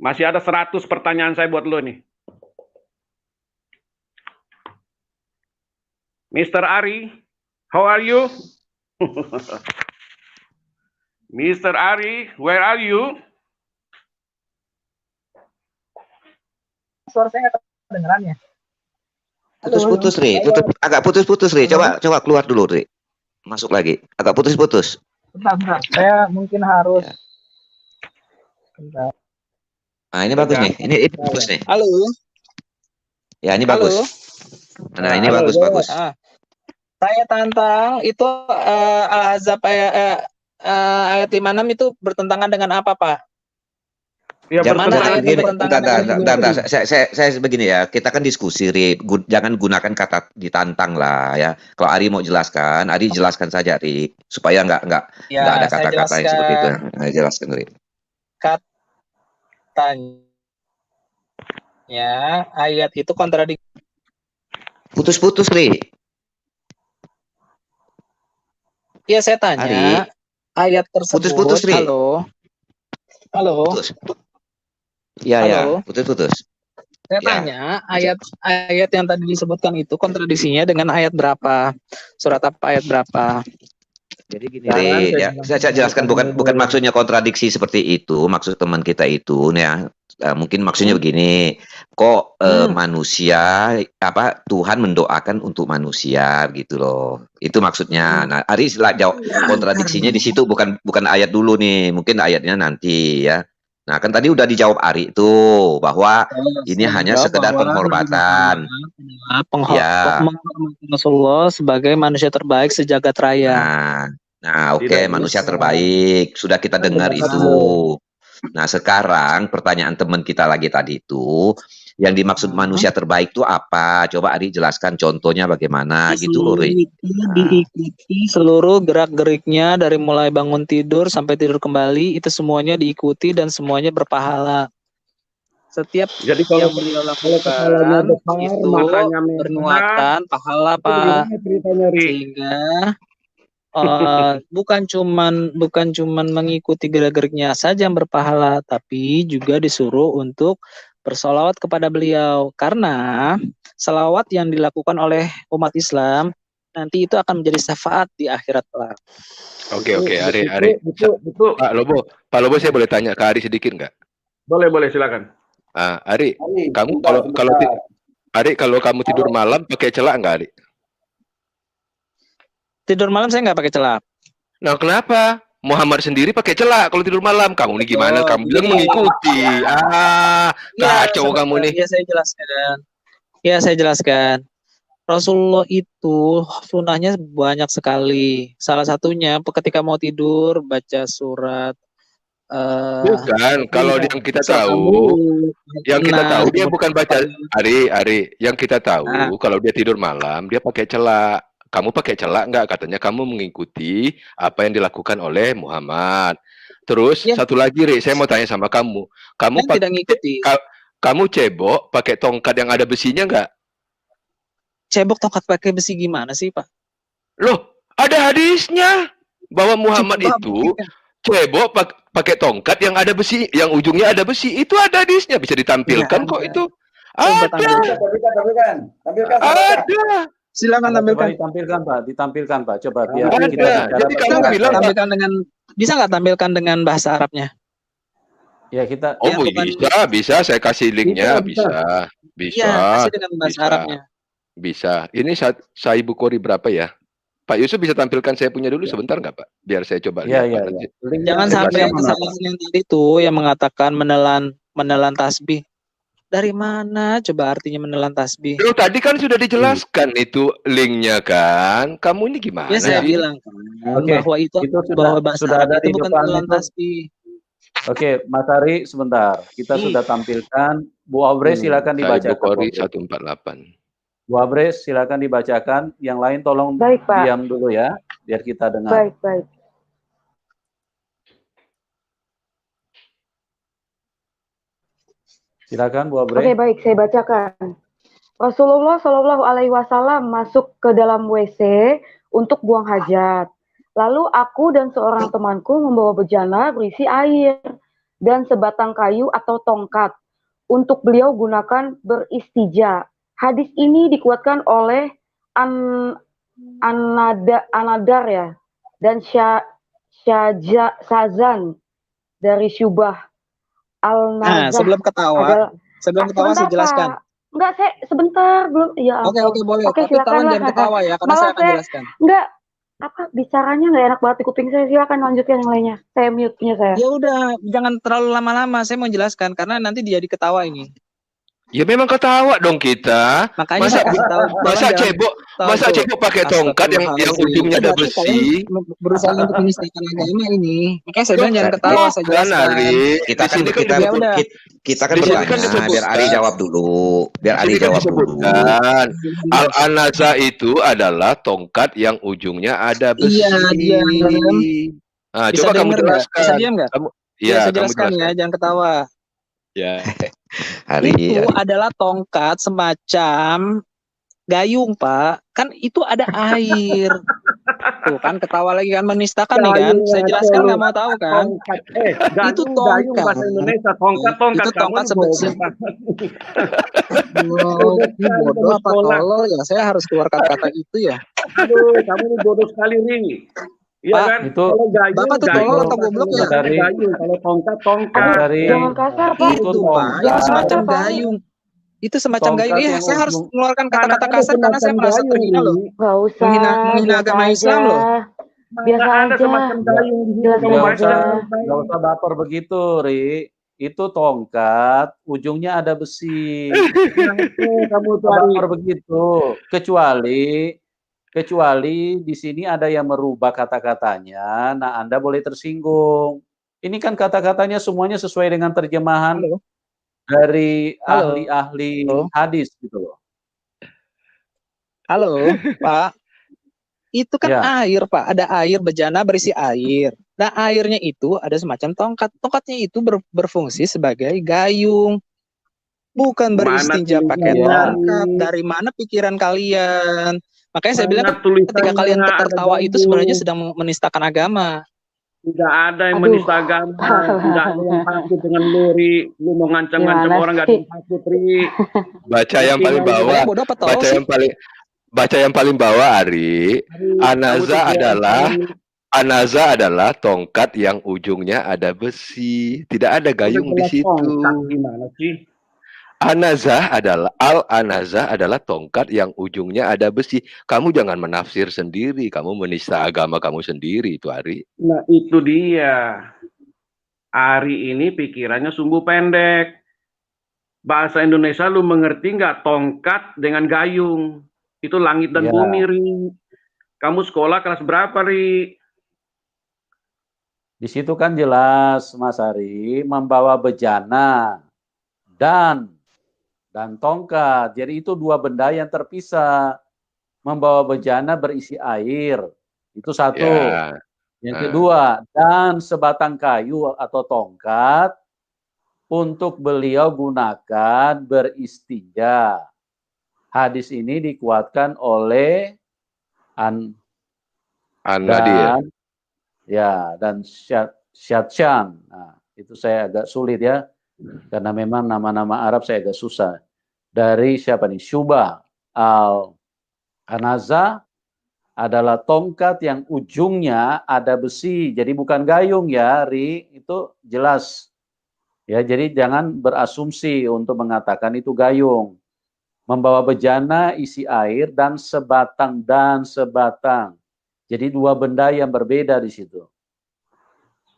Masih ada 100 pertanyaan saya buat lu nih. Mr. Ari, how are you? Mr. Ari, where are you? Suara saya nggak kedengeran ya? Putus-putus, Ri. Agak putus-putus, Ri. Coba keluar dulu, Ri. Masuk lagi. Agak putus-putus. Bentar. Saya mungkin harus. Bentar. Nah, ini bagus nih. Ini bagus nih. Halo. Ya, ini bagus. Nah, ini bagus. Saya tantang itu Al-Ahzab ayat 56 itu bertentangan dengan apa, Pak? Ya, saya begini ya, kita kan diskusi, Ri. Jangan gunakan kata ditantang lah ya. Kalau Ari mau jelaskan, Ari jelaskan saja, Ri, supaya nggak ada kata-kata yang seperti itu. Nah, jelaskan, Ri. Katanya ayat itu kontradiksi. Putus-putus, Ri. Iya, saya tanya Ari. ayat tersebut. Putus-putus, Ri. Halo. Putus. Ya, putus-putus. Saya tanya ayat yang tadi disebutkan itu kontradiksinya dengan ayat berapa? Surat apa, ayat berapa? Jadi gini, Ri, ya, saya jelaskan bukan maksudnya kontradiksi seperti itu, maksud teman kita itu ya. Mungkin maksudnya begini, kok manusia Tuhan mendoakan untuk manusia gitu loh. Itu maksudnya. Nah, Ari jawab kontradiksinya di situ bukan ayat dulu nih, mungkin ayatnya nanti ya. Nah, kan tadi udah dijawab Ari itu bahwa ini hanya sekedar penghormatan. Menghormati Rasulullah sebagai manusia terbaik sejagat raya. Nah, oke, manusia terbaik. Sudah kita dengar itu. Nah, sekarang pertanyaan teman kita lagi tadi itu, yang dimaksud manusia terbaik itu apa? Coba Ari jelaskan contohnya bagaimana gitu loh, Ri. Diikuti seluruh gerak-geriknya dari mulai bangun tidur sampai tidur kembali, itu semuanya diikuti dan semuanya berpahala. Setiap yang beliau lakukan itu bernuatan pahala, Pak. Sehingga bukan cuman mengikuti gerak-geriknya saja yang berpahala, tapi juga disuruh untuk bersolawat kepada beliau, karena selawat yang dilakukan oleh umat Islam nanti itu akan menjadi syafaat di akhirat kelak. Oke, Ari. Pak Lobo, saya boleh tanya ke Ari sedikit nggak? Boleh, silakan. Ari, kamu kalau kamu tidur malam pakai celak nggak, Ari? Tidur malam saya nggak pakai celak. Nah, kenapa? Muhammad sendiri pakai celak kalau tidur malam. Kamu ini gimana? Kamu bilang mengikuti. Kacau kamu nih. Ya, saya jelaskan. Rasulullah itu sunnahnya banyak sekali. Salah satunya ketika mau tidur baca surat. Bukan, kalau yang kita tahu, dia bukan baca. Ari, yang kita tahu kalau dia tidur malam dia pakai celak. Kamu pakai celak nggak? Katanya kamu mengikuti apa yang dilakukan oleh Muhammad. Terus satu lagi, Ri, saya mau tanya sama kamu. Kamu cebok pakai tongkat yang ada besinya nggak? Cebok tongkat pakai besi gimana sih, Pak? Loh, ada hadisnya bahwa Muhammad itu cebok pakai tongkat yang ada besi, yang ujungnya ada besi. Itu ada hadisnya, bisa ditampilkan kok itu. Ada. Silakan tampilkan. Ditampilkan, Pak. Coba biar kita. Jadi kamu bilang bisa nggak tampilkan dengan bahasa Arabnya? Ya, kita. Bisa. Saya kasih linknya, bisa. Ya, kasih dengan bahasa Arabnya. Bisa. Ini Sahih Bukhari berapa ya? Pak Yusuf bisa tampilkan saya punya dulu sebentar nggak, Pak? Biar saya coba lihat. Jangan sampai kesalahan yang tadi itu yang mengatakan menelan tasbih. Dari mana coba artinya menelan tasbih? Loh, tadi kan sudah dijelaskan itu linknya kan. Kamu ini gimana? Ya, saya bilang bahwa itu bahwa bahasa Arab itu bukan menelan tasbih. Oke, Mas Ari, sebentar. Kita sudah tampilkan. Bu Abre, silakan dibacakan. Bukhari 148. Bu Abre, silakan dibacakan. Yang lain tolong diam dulu ya, biar kita dengar. Baik. Silakan Bu Abre. Oke, baik, saya bacakan. Rasulullah Shallallahu Alaihi Wasallam masuk ke dalam WC untuk buang hajat. Lalu aku dan seorang temanku membawa bejana berisi air dan sebatang kayu atau tongkat untuk beliau gunakan beristija. Hadis ini dikuatkan oleh Anadar ya, dan Sazan dari Syubah Nah, Al-Nazah sebelum ketawa, adalah saya sebentar jelaskan. Pak. Enggak, saya sebentar belum. Ya Oke, ampun. boleh. Oke, Tapi silakan tolong lah. jangan ketawa ya, karena Malah saya akan saya jelaskan. enggak bicaranya nggak enak banget di kuping saya. Silakan lanjutkan yang lainnya. Saya mute punya saya. Ya udah, jangan terlalu lama-lama. Saya mau jelaskan karena nanti dia diketawa ini. Ya memang ketawa dong kita. Makanya saya kasih tahu. Masa cebok pakai tongkat yang ujungnya ada besi. Berusaha untuk menistakan agama ini. Makanya saya bilang jangan ketawa, saya jelaskan. Kita kan kan bertanya, biar Ari jawab dulu. Al-Anaza itu adalah tongkat yang ujungnya ada besi. Iya, diam. Nah, coba kamu jelaskan. Bisa diam nggak? Iya, saya jelaskan ya, jangan ketawa. Ya. Itu adalah tongkat semacam gayung, Pak. Kan itu ada air. Tuh kan ketawa lagi kan, menistakan nih kan. Saya jelaskan nggak mau tahu kan. Itu tongkat. Bahasa Indonesia, tongkat. Itu tongkat sebesar. Bodoh apa tolol ya? Saya harus keluar kata-kata itu ya. Aduh, kamu ini bodoh sekali nih. Iya kan? Itu Bapak tuh tolol atau goblok ya? Gayung, kalau tongkat. Jangan kasar, Pak. Itu Pak, itu semacam gayung. Itu semacam gayung. Iya, saya harus mengeluarkan kata-kata kasar karena saya merasa terhina loh. Gak usah. Menghina agama Islam loh. Biasa aja. Gak usah baper begitu, Ri. Itu tongkat, ujungnya ada besi. Kamu baper begitu. Kecuali di sini ada yang merubah kata-katanya, nah Anda boleh tersinggung. Ini kan kata-katanya semuanya sesuai dengan terjemahan dari ahli-ahli hadis gitu loh. Halo, Pak. Itu kan air, Pak. Ada air bejana berisi air. Nah, airnya itu ada semacam tongkat. Tongkatnya itu berfungsi sebagai gayung. Bukan beristinja pakai tongkat. Dari mana pikiran kalian? Makanya saya bilang ketika kalian tertawa itu sebenarnya sedang menistakan agama. Tidak ada yang menista agama. Tidak ada yang takut dengan lu, Ri. Lu mau ngancam-ngancam orang nggak ada yang takut, Ri. Baca yang paling bawah. Baca yang paling bawah, Ari. Anaza adalah tongkat yang ujungnya ada besi. Tidak ada gayung di situ. Gimana sih? Al-Anaza adalah tongkat yang ujungnya ada besi. Kamu jangan menafsir sendiri, kamu menista agama kamu sendiri itu, Ari. Nah, itu dia. Ari ini pikirannya sungguh pendek. Bahasa Indonesia lu mengerti nggak tongkat dengan gayung? Itu langit dan bumi, Ri. Kamu sekolah kelas berapa, Ri? Di situ kan jelas, Mas Ari, membawa bejana dan tongkat. Jadi itu dua benda yang terpisah. Membawa bejana berisi air. Itu satu. Yang kedua, dan sebatang kayu atau tongkat untuk beliau gunakan beristinja. Hadis ini dikuatkan oleh dan Syatshan. Nah, itu saya agak sulit ya. Karena memang nama-nama Arab saya agak susah. Dari siapa nih? Syubah Al-Anaza adalah tongkat yang ujungnya ada besi. Jadi bukan gayung ya, Ri. Itu jelas. Ya, jadi jangan berasumsi untuk mengatakan itu gayung. Membawa bejana isi air dan sebatang. Jadi dua benda yang berbeda di situ.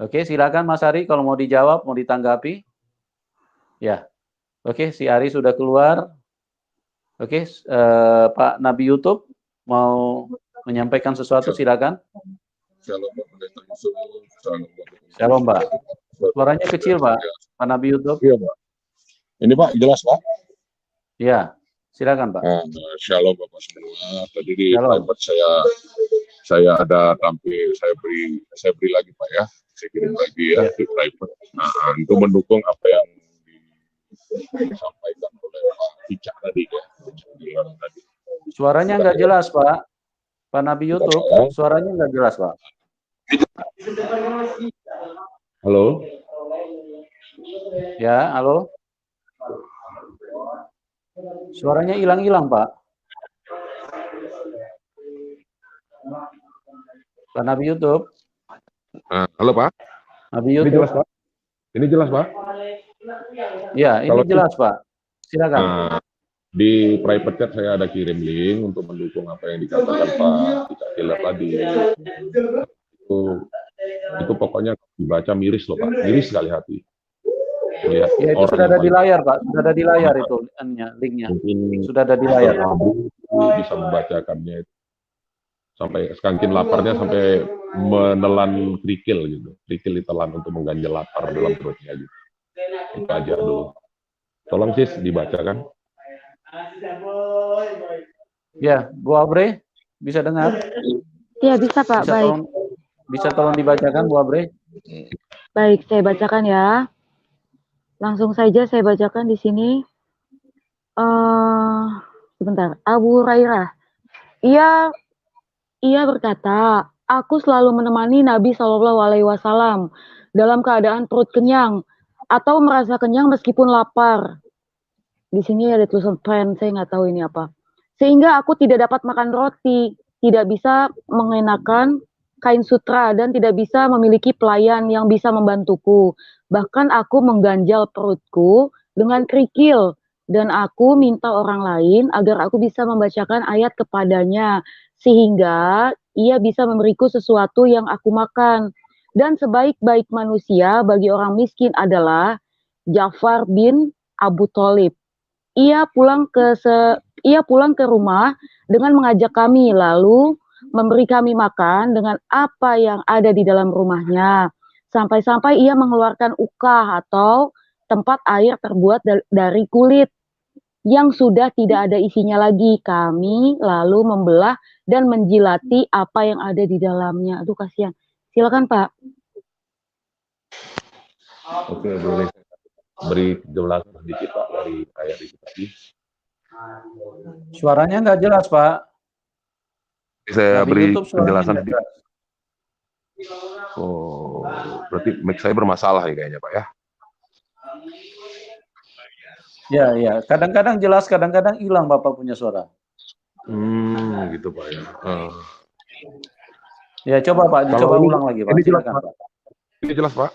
Oke, silakan Mas Ari kalau mau dijawab, mau ditanggapi. Ya. Oke, si Ari sudah keluar. Oke, Pak Nabi YouTube mau menyampaikan sesuatu, silakan. Shalom, Pak. Suaranya kecil, Pak. Pak Nabi YouTube. Iya, Pak. Ini, Pak, jelas, Pak? Iya, silakan, Pak. Shalom, Bapak semua. Tadi di private saya ada tampil, saya beri lagi, Pak, ya. Saya kirim lagi ya di private. Nah, untuk mendukung apa yang disampaikan oleh Pak Ica tadi ya. Suaranya nggak jelas, Pak. Pak Nabi YouTube, suaranya nggak jelas, Pak. Halo? Ya, halo. Suaranya hilang-hilang, Pak. Pak Nabi YouTube. Halo Pak. Nabi Ini YouTube. jelas Pak. Ini jelas Pak. Ya, ini Kalau jelas Pak. Silakan. Di private chat saya ada kirim link untuk mendukung apa yang dikatakan Pak Cicak Killer tadi. Itu pokoknya dibaca miris loh Pak, miris sekali hati. Melihat Ya, itu orang sudah ada yang di paling layar Pak, sudah ada di layar itu linknya. Sudah ada di layar. bisa membacakannya itu. Sampai saking laparnya sampai menelan kerikil gitu. Kerikil ditelan untuk mengganjal lapar dalam perutnya gitu. Itu aja dulu. Tolong sis dibacakan. Ya, Bu Abre bisa dengar? Ya, bisa Pak, baik. Bisa tolong dibacakan Bu Abre? Baik, saya bacakan ya. Langsung saja saya bacakan di sini. Sebentar. Abu Hurairah. Ia berkata, aku selalu menemani Nabi Shallallahu Alaihi Wasallam dalam keadaan perut kenyang atau merasa kenyang meskipun lapar. Di sini ada tulisan pen, saya nggak tahu ini apa. Sehingga aku tidak dapat makan roti, tidak bisa mengenakan kain sutra, dan tidak bisa memiliki pelayan yang bisa membantuku. Bahkan aku mengganjal perutku dengan kerikil, dan aku minta orang lain agar aku bisa membacakan ayat kepadanya, sehingga ia bisa memberiku sesuatu yang aku makan. Dan sebaik-baik manusia bagi orang miskin adalah Ja'far bin Abu Thalib. Ia pulang ke rumah dengan mengajak kami, lalu memberi kami makan dengan apa yang ada di dalam rumahnya. Sampai-sampai ia mengeluarkan ukah atau tempat air terbuat dari kulit yang sudah tidak ada isinya lagi. Kami lalu membelah dan menjilati apa yang ada di dalamnya. Aduh, kasihan. Silakan Pak. Oke, boleh beri penjelasan sedikit Pak dari ayat itu tadi. Suaranya nggak jelas Pak. Saya beri penjelasan sedikit. Oh, berarti mic saya bermasalah ya kayaknya Pak ya? Ya. Kadang-kadang jelas, kadang-kadang hilang Bapak punya suara. Gitu Pak ya. Ya, coba Pak, dicoba ulang lagi Pak. Ini jelas Silakan, Pak. Ini jelas Pak.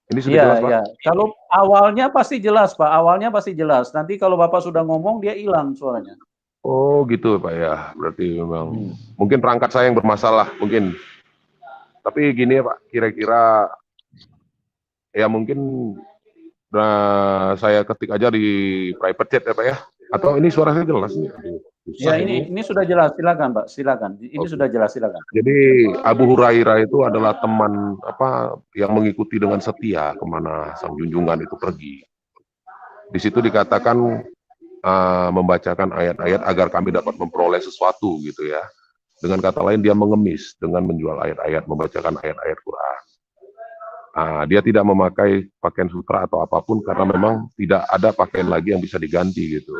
Ini sudah Iya, jelas Pak. iya. Kalau awalnya pasti jelas Pak, awalnya pasti jelas. Nanti kalau Bapak sudah ngomong dia hilang suaranya. Oh gitu Pak ya. Berarti memang mungkin perangkat saya yang bermasalah mungkin. Tapi gini ya Pak, kira-kira ya mungkin saya ketik aja di private chat ya Pak ya. Atau ini suara saya jelas nih? Ya, ini sudah jelas, silakan Pak, silakan. Ini sudah jelas, silakan. Jadi Abu Hurairah itu adalah teman yang mengikuti dengan setia kemana sang junjungan itu pergi. Di situ dikatakan membacakan ayat-ayat agar kami dapat memperoleh sesuatu gitu ya. Dengan kata lain dia mengemis dengan menjual ayat-ayat, membacakan ayat-ayat Quran. Dia tidak memakai pakaian sutra atau apapun karena memang tidak ada pakaian lagi yang bisa diganti gitu.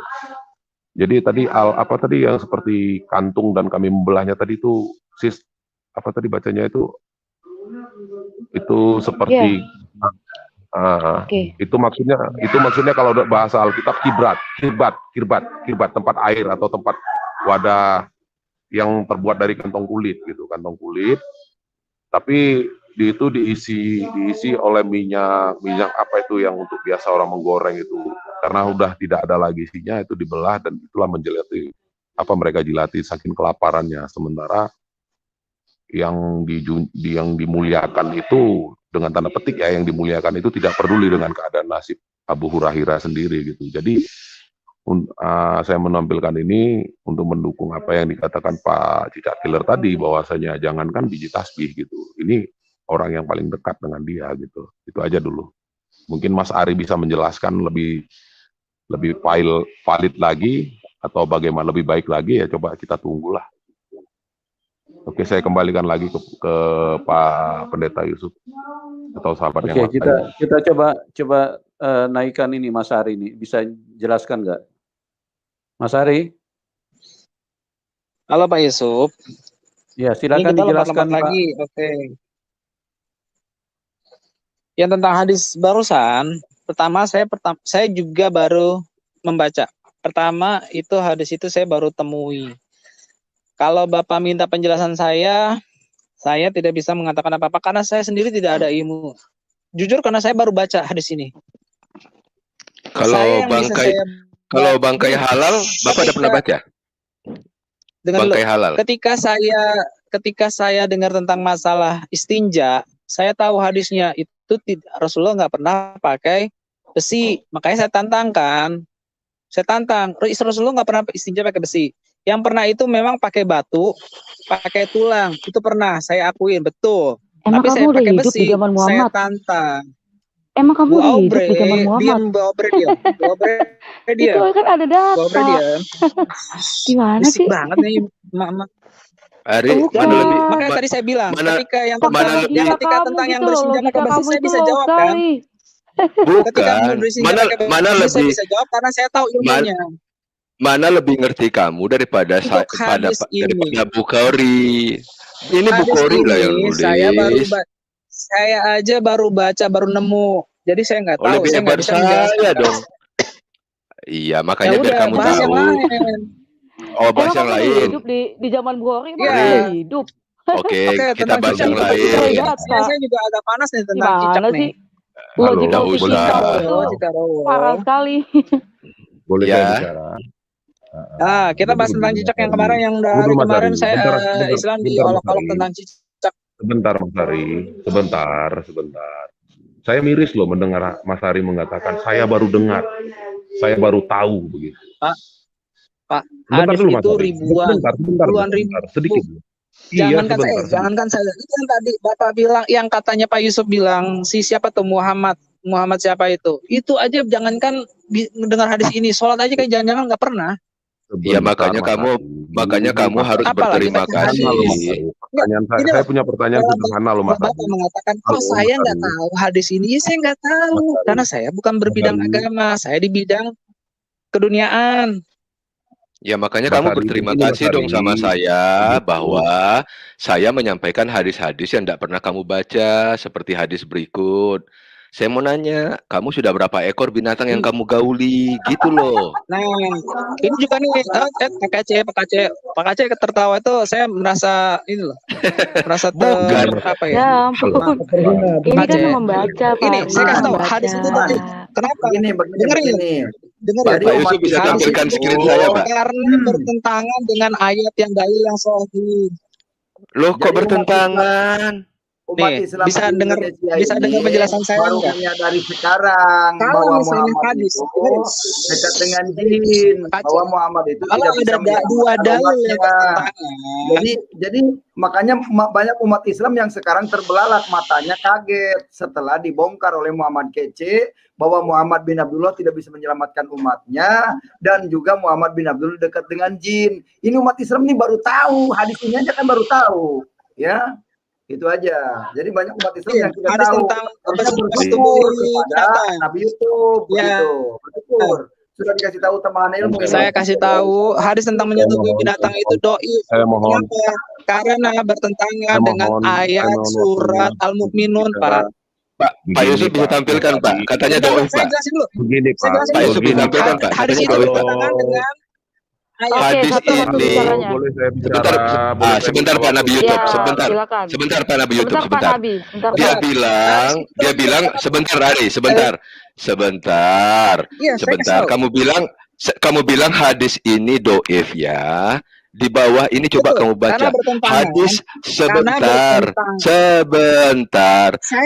Jadi tadi apa tadi yang seperti kantung dan kami membelahnya tadi itu apa tadi bacanya itu seperti itu maksudnya kalau bahasa Alkitab kirbat tempat air atau tempat wadah yang terbuat dari kantong kulit gitu, kantong kulit. Tapi itu diisi oleh minyak apa itu yang untuk biasa orang menggoreng itu, karena udah tidak ada lagi isinya, itu dibelah dan itulah menjelati mereka jilati saking kelaparannya. Sementara yang dimuliakan itu dengan tanda petik ya, yang dimuliakan itu tidak peduli dengan keadaan nasib Abu Hurairah sendiri gitu. Jadi saya menampilkan ini untuk mendukung apa yang dikatakan Pak Cicak Killer tadi, bahwasanya jangankan biji tasbih gitu, ini orang yang paling dekat dengan dia gitu. Itu aja dulu. Mungkin Mas Ari bisa menjelaskan lebih valid lagi atau bagaimana lebih baik lagi, ya coba kita tunggulah. Oke, saya kembalikan lagi ke Pak Pendeta Yusuf atau sahabat yang Oke, kita coba naikkan ini Mas Ari ini. Bisa jelaskan nggak? Mas Ari? Halo Pak Yusuf. Ya, silakan dijelaskan Pak. Lagi. Oke. Yang tentang hadis barusan, saya juga baru membaca. Pertama itu hadis itu saya baru temui. Kalau Bapak minta penjelasan saya Saya tidak bisa mengatakan apa-apa karena saya sendiri tidak ada ilmu. Jujur karena saya baru baca hadis ini. Kalau bangkai halal, Bapak udah pernah baca? Dengar dulu. Bangkai halal. Ketika saya dengar tentang masalah istinja, saya tahu hadisnya itu Rasulullah nggak pernah pakai besi. Makanya saya tantang. Rasulullah nggak pernah istinja pakai besi. Yang pernah itu memang pakai batu, pakai tulang. Itu pernah, saya akuin, betul. Emang Tapi kamu saya udah pakai hidup besi, di zaman saya Muhammad? tantang. Emang kamu Bu udah hidup Aubre, di zaman Muhammad? diam, Bu Aubre, diam. Bu Aubre, diam. Itu kan ada Bu Aubre, data. diam. Gimana Berisik sih? banget nih, Mak. Ari, Bukan. mana lebih Makanya tadi saya bilang, ketika yang Fakta tentang logika ketika kamu tentang yang gitu loh, bersenjata logika pakai besi kamu saya itu bisa low jawab kan? sekali. Ketika bukan. bersenjata pakai Mana besi saya lebih bisa jawab karena saya tahu ilmunya. mana lebih ngerti kamu daripada Untuk hadis ini, daripada Bukhari. Ini hadis Bukhari lah yang ini nulis. saya aja baru baca, baru nemu. Jadi saya nggak tahu, Lebih saya nggak hebat bisa menjelaskan. saya dong. Iya, makanya Ya biar udah, kamu bahas tahu. yang lain. Oh, bahas Emang yang kamu udah lain. hidup di zaman Bukhari? Emang Iya. kamu udah hidup? Oke, kita tentang bahas yang Itu kan sesuai lain. data. Saya juga agak panas nih tentang cicak Gimana nih. sih? Halo, Logical boleh thinking saya kamu itu parah sekali. Boleh Ya. saya bicara? Kita bahas tentang cicak yang kemarin, yang dari Mas kemarin Ari. saya Sebentar, Islam Mas diolok-olok Ari. tentang cicak. Sebentar, Mas Ari. Sebentar. Saya miris loh mendengar Mas Ari mengatakan, saya baru dengar, saya baru tahu begitu. Pak, Sebentar hadis dulu, Mas itu Ari. ribuan, puluhan ribu. Sedikit. Jangankan saya. Itu yang tadi Bapak bilang, yang katanya Pak Yusuf bilang, siapa tuh Muhammad siapa itu? Itu aja jangankan mendengar hadis ini, sholat aja kan jangan-jangan nggak pernah. Ya makanya kamu harus berterima kasih. Pertanyaan saya punya pertanyaan sederhana loh, Mas. Bapak mengatakan, saya nggak tahu hadis ini. Ya saya nggak tahu, karena saya bukan berbidang agama, saya di bidang keduniaan. Ya makanya kamu berterima kasih dong sama saya bahwa saya menyampaikan hadis-hadis yang tidak pernah kamu baca, seperti hadis berikut. Saya mau nanya, kamu sudah berapa ekor binatang yang kamu gauli? Gitu loh. Nah, ini juga nih, Pak KC tertawa itu saya merasa ini loh, merasa apa ya? Ya ampun. Ini kan membaca, Pak. Ini saya kasih tahu hadis itu tadi. Kenapa? Dengerin. Pak Yusuf bisa tampilkan screen saya, Pak. Karena bertentangan dengan ayat yang dalil yang sahih. Loh, kok bertentangan? Umat Islam bisa dengar penjelasan saya baru enggak? menyadari sekarang Kalau bahwa misalnya Muhammad hadis itu dekat dengan jin, bahwa Muhammad itu kalau tidak bisa ada dua dalil yang jadi makanya banyak umat Islam yang sekarang terbelalak, matanya kaget setelah dibongkar oleh Muhammad Kece bahwa Muhammad bin Abdullah tidak bisa menyelamatkan umatnya dan juga Muhammad bin Abdullah dekat dengan jin. Ini umat Islam ini baru tahu, hadis ini aja kan baru tahu, ya. Itu aja. Jadi banyak umat Islam yang tidak tahu. Harusnya bersyukur kepada Nabi Yusuf. Begitu. Bersyukur. Sudah dikasih tahu tambahan ilmu. Saya kasih tahu hadis tentang menyetujui binatang itu doi. Kenapa? Karena bertentangan dengan ayat surat Al-Mu'minun, Pak. Pak Yusuf bisa tampilkan, Pak. Katanya doi, Pak. Saya jelasin dulu. Begini, Pak. Pak Yusuf bisa tampilkan, Pak. Hadis itu bertentangan dengan hadis ini sebentar Pak Nabi YouTube, sebentar Pak Nabi YouTube, sebentar. Dia bilang sebentar Ari, sebentar. Kamu bilang hadis ini doif ya. Di bawah ini coba kamu baca hadis sebentar.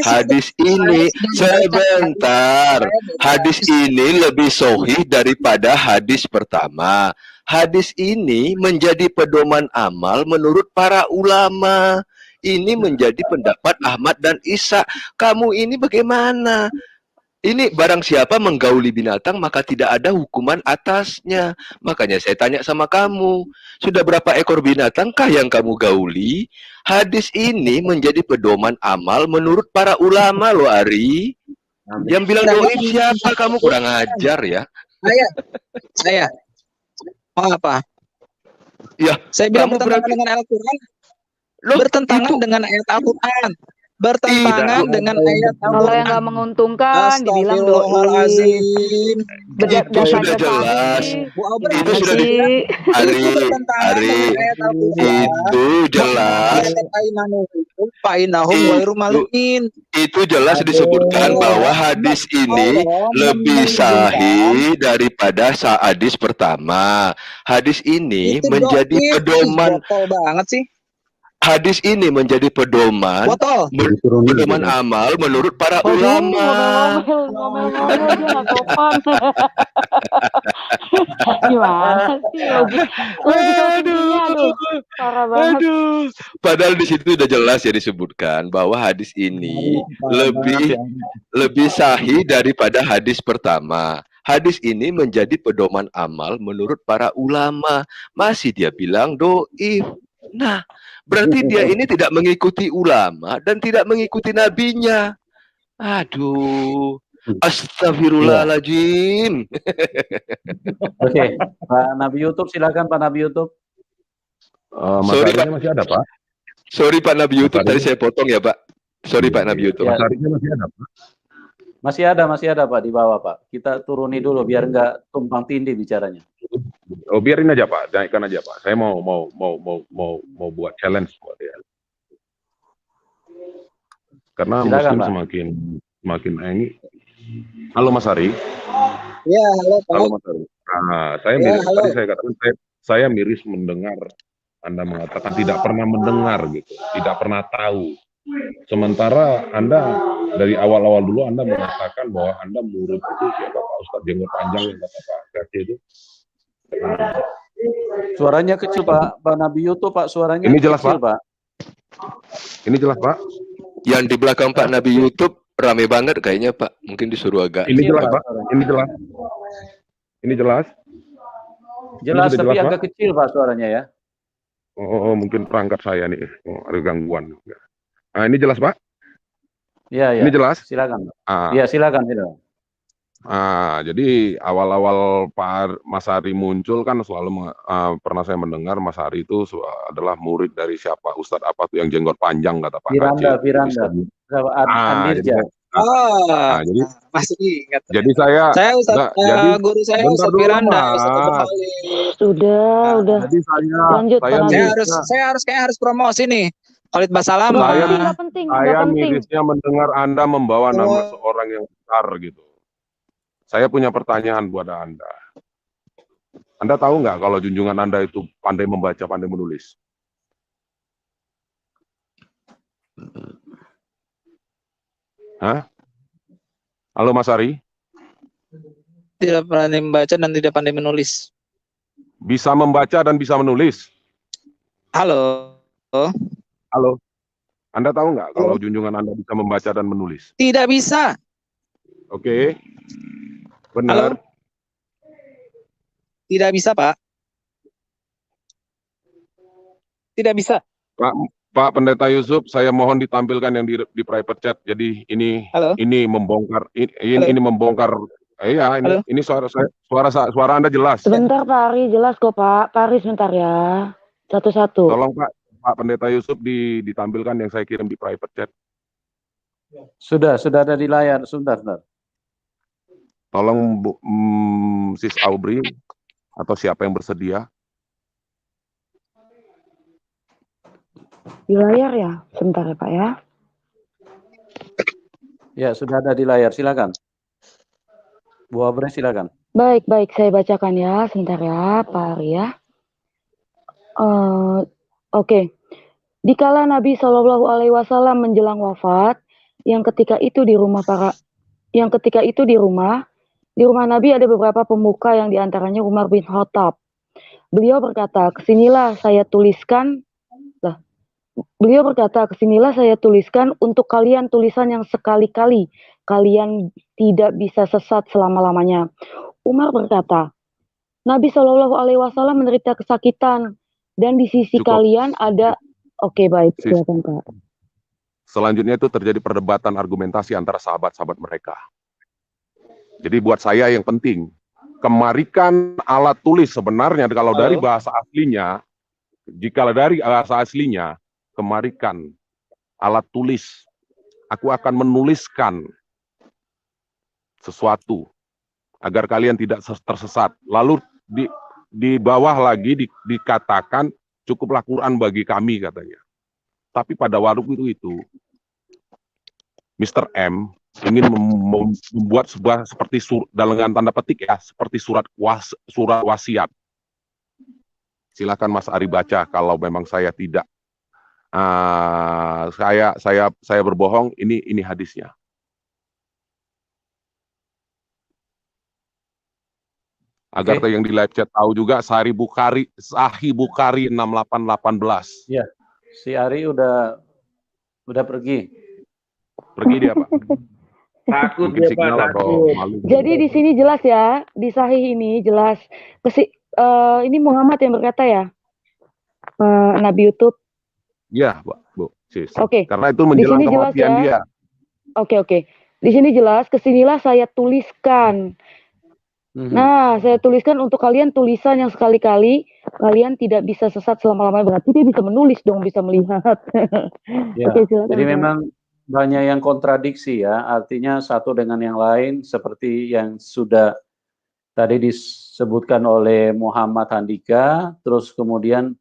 Hadis ini sebentar. Hadis ini lebih sahih daripada hadis pertama. Hadis ini menjadi pedoman amal menurut para ulama. Ini menjadi pendapat Ahmad dan Isa. Kamu ini bagaimana? Ini barang siapa menggauli binatang maka tidak ada hukuman atasnya. Makanya saya tanya sama kamu, sudah berapa ekor binatangkah yang kamu gauli? Hadis ini menjadi pedoman amal menurut para ulama loh Ari. Yang bilang doib siapa? Kamu kurang ajar ya. Saya apa? Ya, saya bilang bertentangan dengan Al-Quran. Bertentangan dengan ayat Al-Quran. Bertentangan dengan ayat Al-Quran. Kalau yang nggak menguntungkan dibilang doib. Itu sudah jelas. Itu sudah Ari, itu jelas. Fa'inahum ghairu malumin. Itu jelas disebutkan bahwa hadis ini lebih sahih daripada hadis pertama. Hadis ini Itu menjadi doif, pedoman. botol banget sih. Hadis ini menjadi pedoman, Botol. pedoman amal menurut para ulama. Ngomel-ngomel dia nggak sopan. Gimana sih logika tingginya, aduh, parah banget. Padahal di situ udah jelas ya disebutkan bahwa hadis ini lebih sahih daripada hadis pertama. Hadis ini menjadi pedoman amal menurut para ulama. Masih dia bilang doif. Nah, berarti dia ini tidak mengikuti ulama dan tidak mengikuti nabinya. Aduh, astagfirullahaladzim. Oke, Pak Nabi YouTube, silakan Pak Nabi YouTube. Sorry Pak, masih ada Pak. Sorry Pak Nabi YouTube, tadi saya potong ya Pak. Sorry Pak Nabi YouTube. Ya. Masih ada Pak. Masih ada Pak di bawah Pak. Kita turuni dulu biar nggak tumpang tindih bicaranya. Oh, biarin aja Pak, naikkan aja Pak. Saya mau buat challenge buat dia. Karena Silakan, Muslim Pak. semakin ini. Halo Mas Ari. Ya, halo Pak. Halo Mas Ari. Nah, saya Ya, miris, halo. tadi saya katakan saya miris mendengar Anda mengatakan tidak pernah mendengar gitu, tidak pernah tahu. Sementara Anda dari awal-awal dulu Anda mengatakan bahwa Anda murid itu siapa Pak Ustadz jenggot panjang yang kata Pak Gaci itu. Suaranya kecil Pak Nabi YouTube Pak, suaranya Ini jelas kecil, Pak. Ini jelas Pak. Yang di belakang Pak Nabi YouTube rame banget kayaknya Pak. Mungkin disuruh agak. Ini jelas Pak. Ini jelas. Ini jelas. Jelas Ini sudah tapi jelas, agak Pak? kecil Pak suaranya ya. Oh, mungkin perangkat saya nih. Oh, ada gangguan. Nah, ini jelas Pak. Iya, Ini jelas? Silakan. Ah. Iya, silakan. Jadi awal-awal Pak Mas Ari muncul kan selalu pernah saya mendengar Mas Ari itu adalah murid dari siapa Ustadz apa tuh yang jenggot panjang kata Pak Gaci. Firanda. Andirja. Jadi masih ingat. Jadi saya Ustadz, guru saya bentar Ustadz dulu, Firanda, Mas. Ustadz Abdul Khalid. Udah. Jadi saya Lanjut, Pak Nabi. Saya harus promosi nih. Khalid Basalam. Nggak penting. saya mirisnya mendengar Anda membawa nama seorang yang besar gitu. Saya punya pertanyaan buat Anda. Anda tahu nggak kalau junjungan Anda itu pandai membaca, pandai menulis? Hah? Halo Mas Ari? Tidak pandai membaca dan tidak pandai menulis. Bisa membaca dan bisa menulis? Halo? Halo? Anda tahu nggak kalau junjungan Anda bisa membaca dan menulis? Tidak bisa. Oke. Benar. Halo? Tidak bisa, Pak. Tidak bisa. Pak Pendeta Yusuf, saya mohon ditampilkan yang di private chat. Jadi ini membongkar ini membongkar. Iya, ini suara Anda jelas. Sebentar Pak Ari, jelas kok Pak. Pak Ari sebentar ya. Satu-satu. Tolong Pak Pendeta Yusuf ditampilkan yang saya kirim di private chat. Sudah ada di layar. Sebentar. Tolong Sis Aubrey atau siapa yang bersedia. Di layar ya? Sebentar ya Pak ya. Ya, sudah ada di layar. Silakan. Bu Aubrey silakan. Baik, saya bacakan ya. Sebentar ya Pak Ari ya. Oke. Dikala Nabi Shallallahu Alaihi Wasallam menjelang wafat, yang ketika itu di rumah Nabi ada beberapa pemuka yang diantaranya Umar bin Khattab. Beliau berkata, kesinilah saya tuliskan untuk kalian tulisan yang sekali-kali kalian tidak bisa sesat selama-lamanya. Umar berkata, Nabi Shallallahu Alaihi Wasallam menderita kesakitan dan di sisi kalian ada. Oke, baik, silakan Pak. Selanjutnya itu terjadi perdebatan argumentasi antara sahabat-sahabat mereka. Jadi buat saya yang penting, kemarikan alat tulis sebenarnya kalau dari bahasa aslinya, kemarikan alat tulis. Aku akan menuliskan sesuatu agar kalian tidak tersesat. Lalu di bawah lagi dikatakan cukuplah Quran bagi kami katanya. Tapi pada waktu itu Mr. M ingin membuat sebuah seperti dengan tanda petik ya, seperti surat wasiat. Silakan Mas Ari baca kalau memang saya tidak saya berbohong, ini hadisnya. Agar yang di live chat tahu juga, Sahih Bukhari 6818. Iya, si Ari udah pergi. Pergi dia, Pak. Takut dia, Pak, takut. Jadi di sini jelas ya, di Sahih ini jelas. Ini Muhammad yang berkata ya, Nabi YouTube. Iya, Bu. Oke. Karena itu menjelang kematian dia. Oke. Di sini jelas, kesinilah saya tuliskan. Nah, saya tuliskan untuk kalian tulisan yang sekali-kali kalian tidak bisa sesat selama-lamanya. Berarti dia bisa menulis dong, bisa melihat. Ya, jadi memang banyak yang kontradiksi ya, artinya satu dengan yang lain seperti yang sudah tadi disebutkan oleh Muhammad Handika, terus kemudian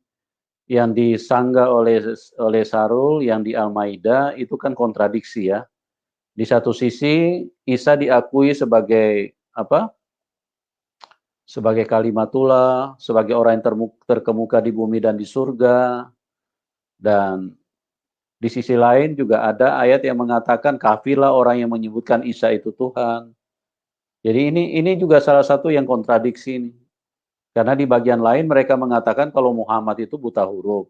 yang disanggah oleh Sarul, yang di Al-Maidah itu kan kontradiksi ya. Di satu sisi Isa diakui sebagai apa? Sebagai kalimatullah, sebagai orang yang terkemuka di bumi dan di surga. Dan di sisi lain juga ada ayat yang mengatakan kafirlah orang yang menyebutkan Isa itu Tuhan. Jadi ini juga salah satu yang kontradiksi ini. Karena di bagian lain mereka mengatakan kalau Muhammad itu buta huruf.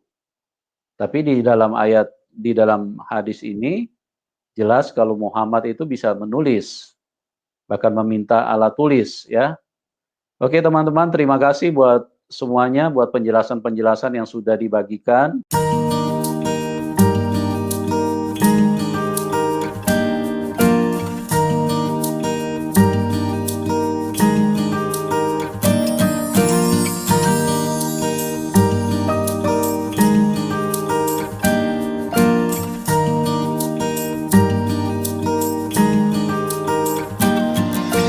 Tapi di dalam hadis ini jelas kalau Muhammad itu bisa menulis. Bahkan meminta alat tulis ya. Oke teman-teman, terima kasih buat semuanya, buat penjelasan-penjelasan yang sudah dibagikan.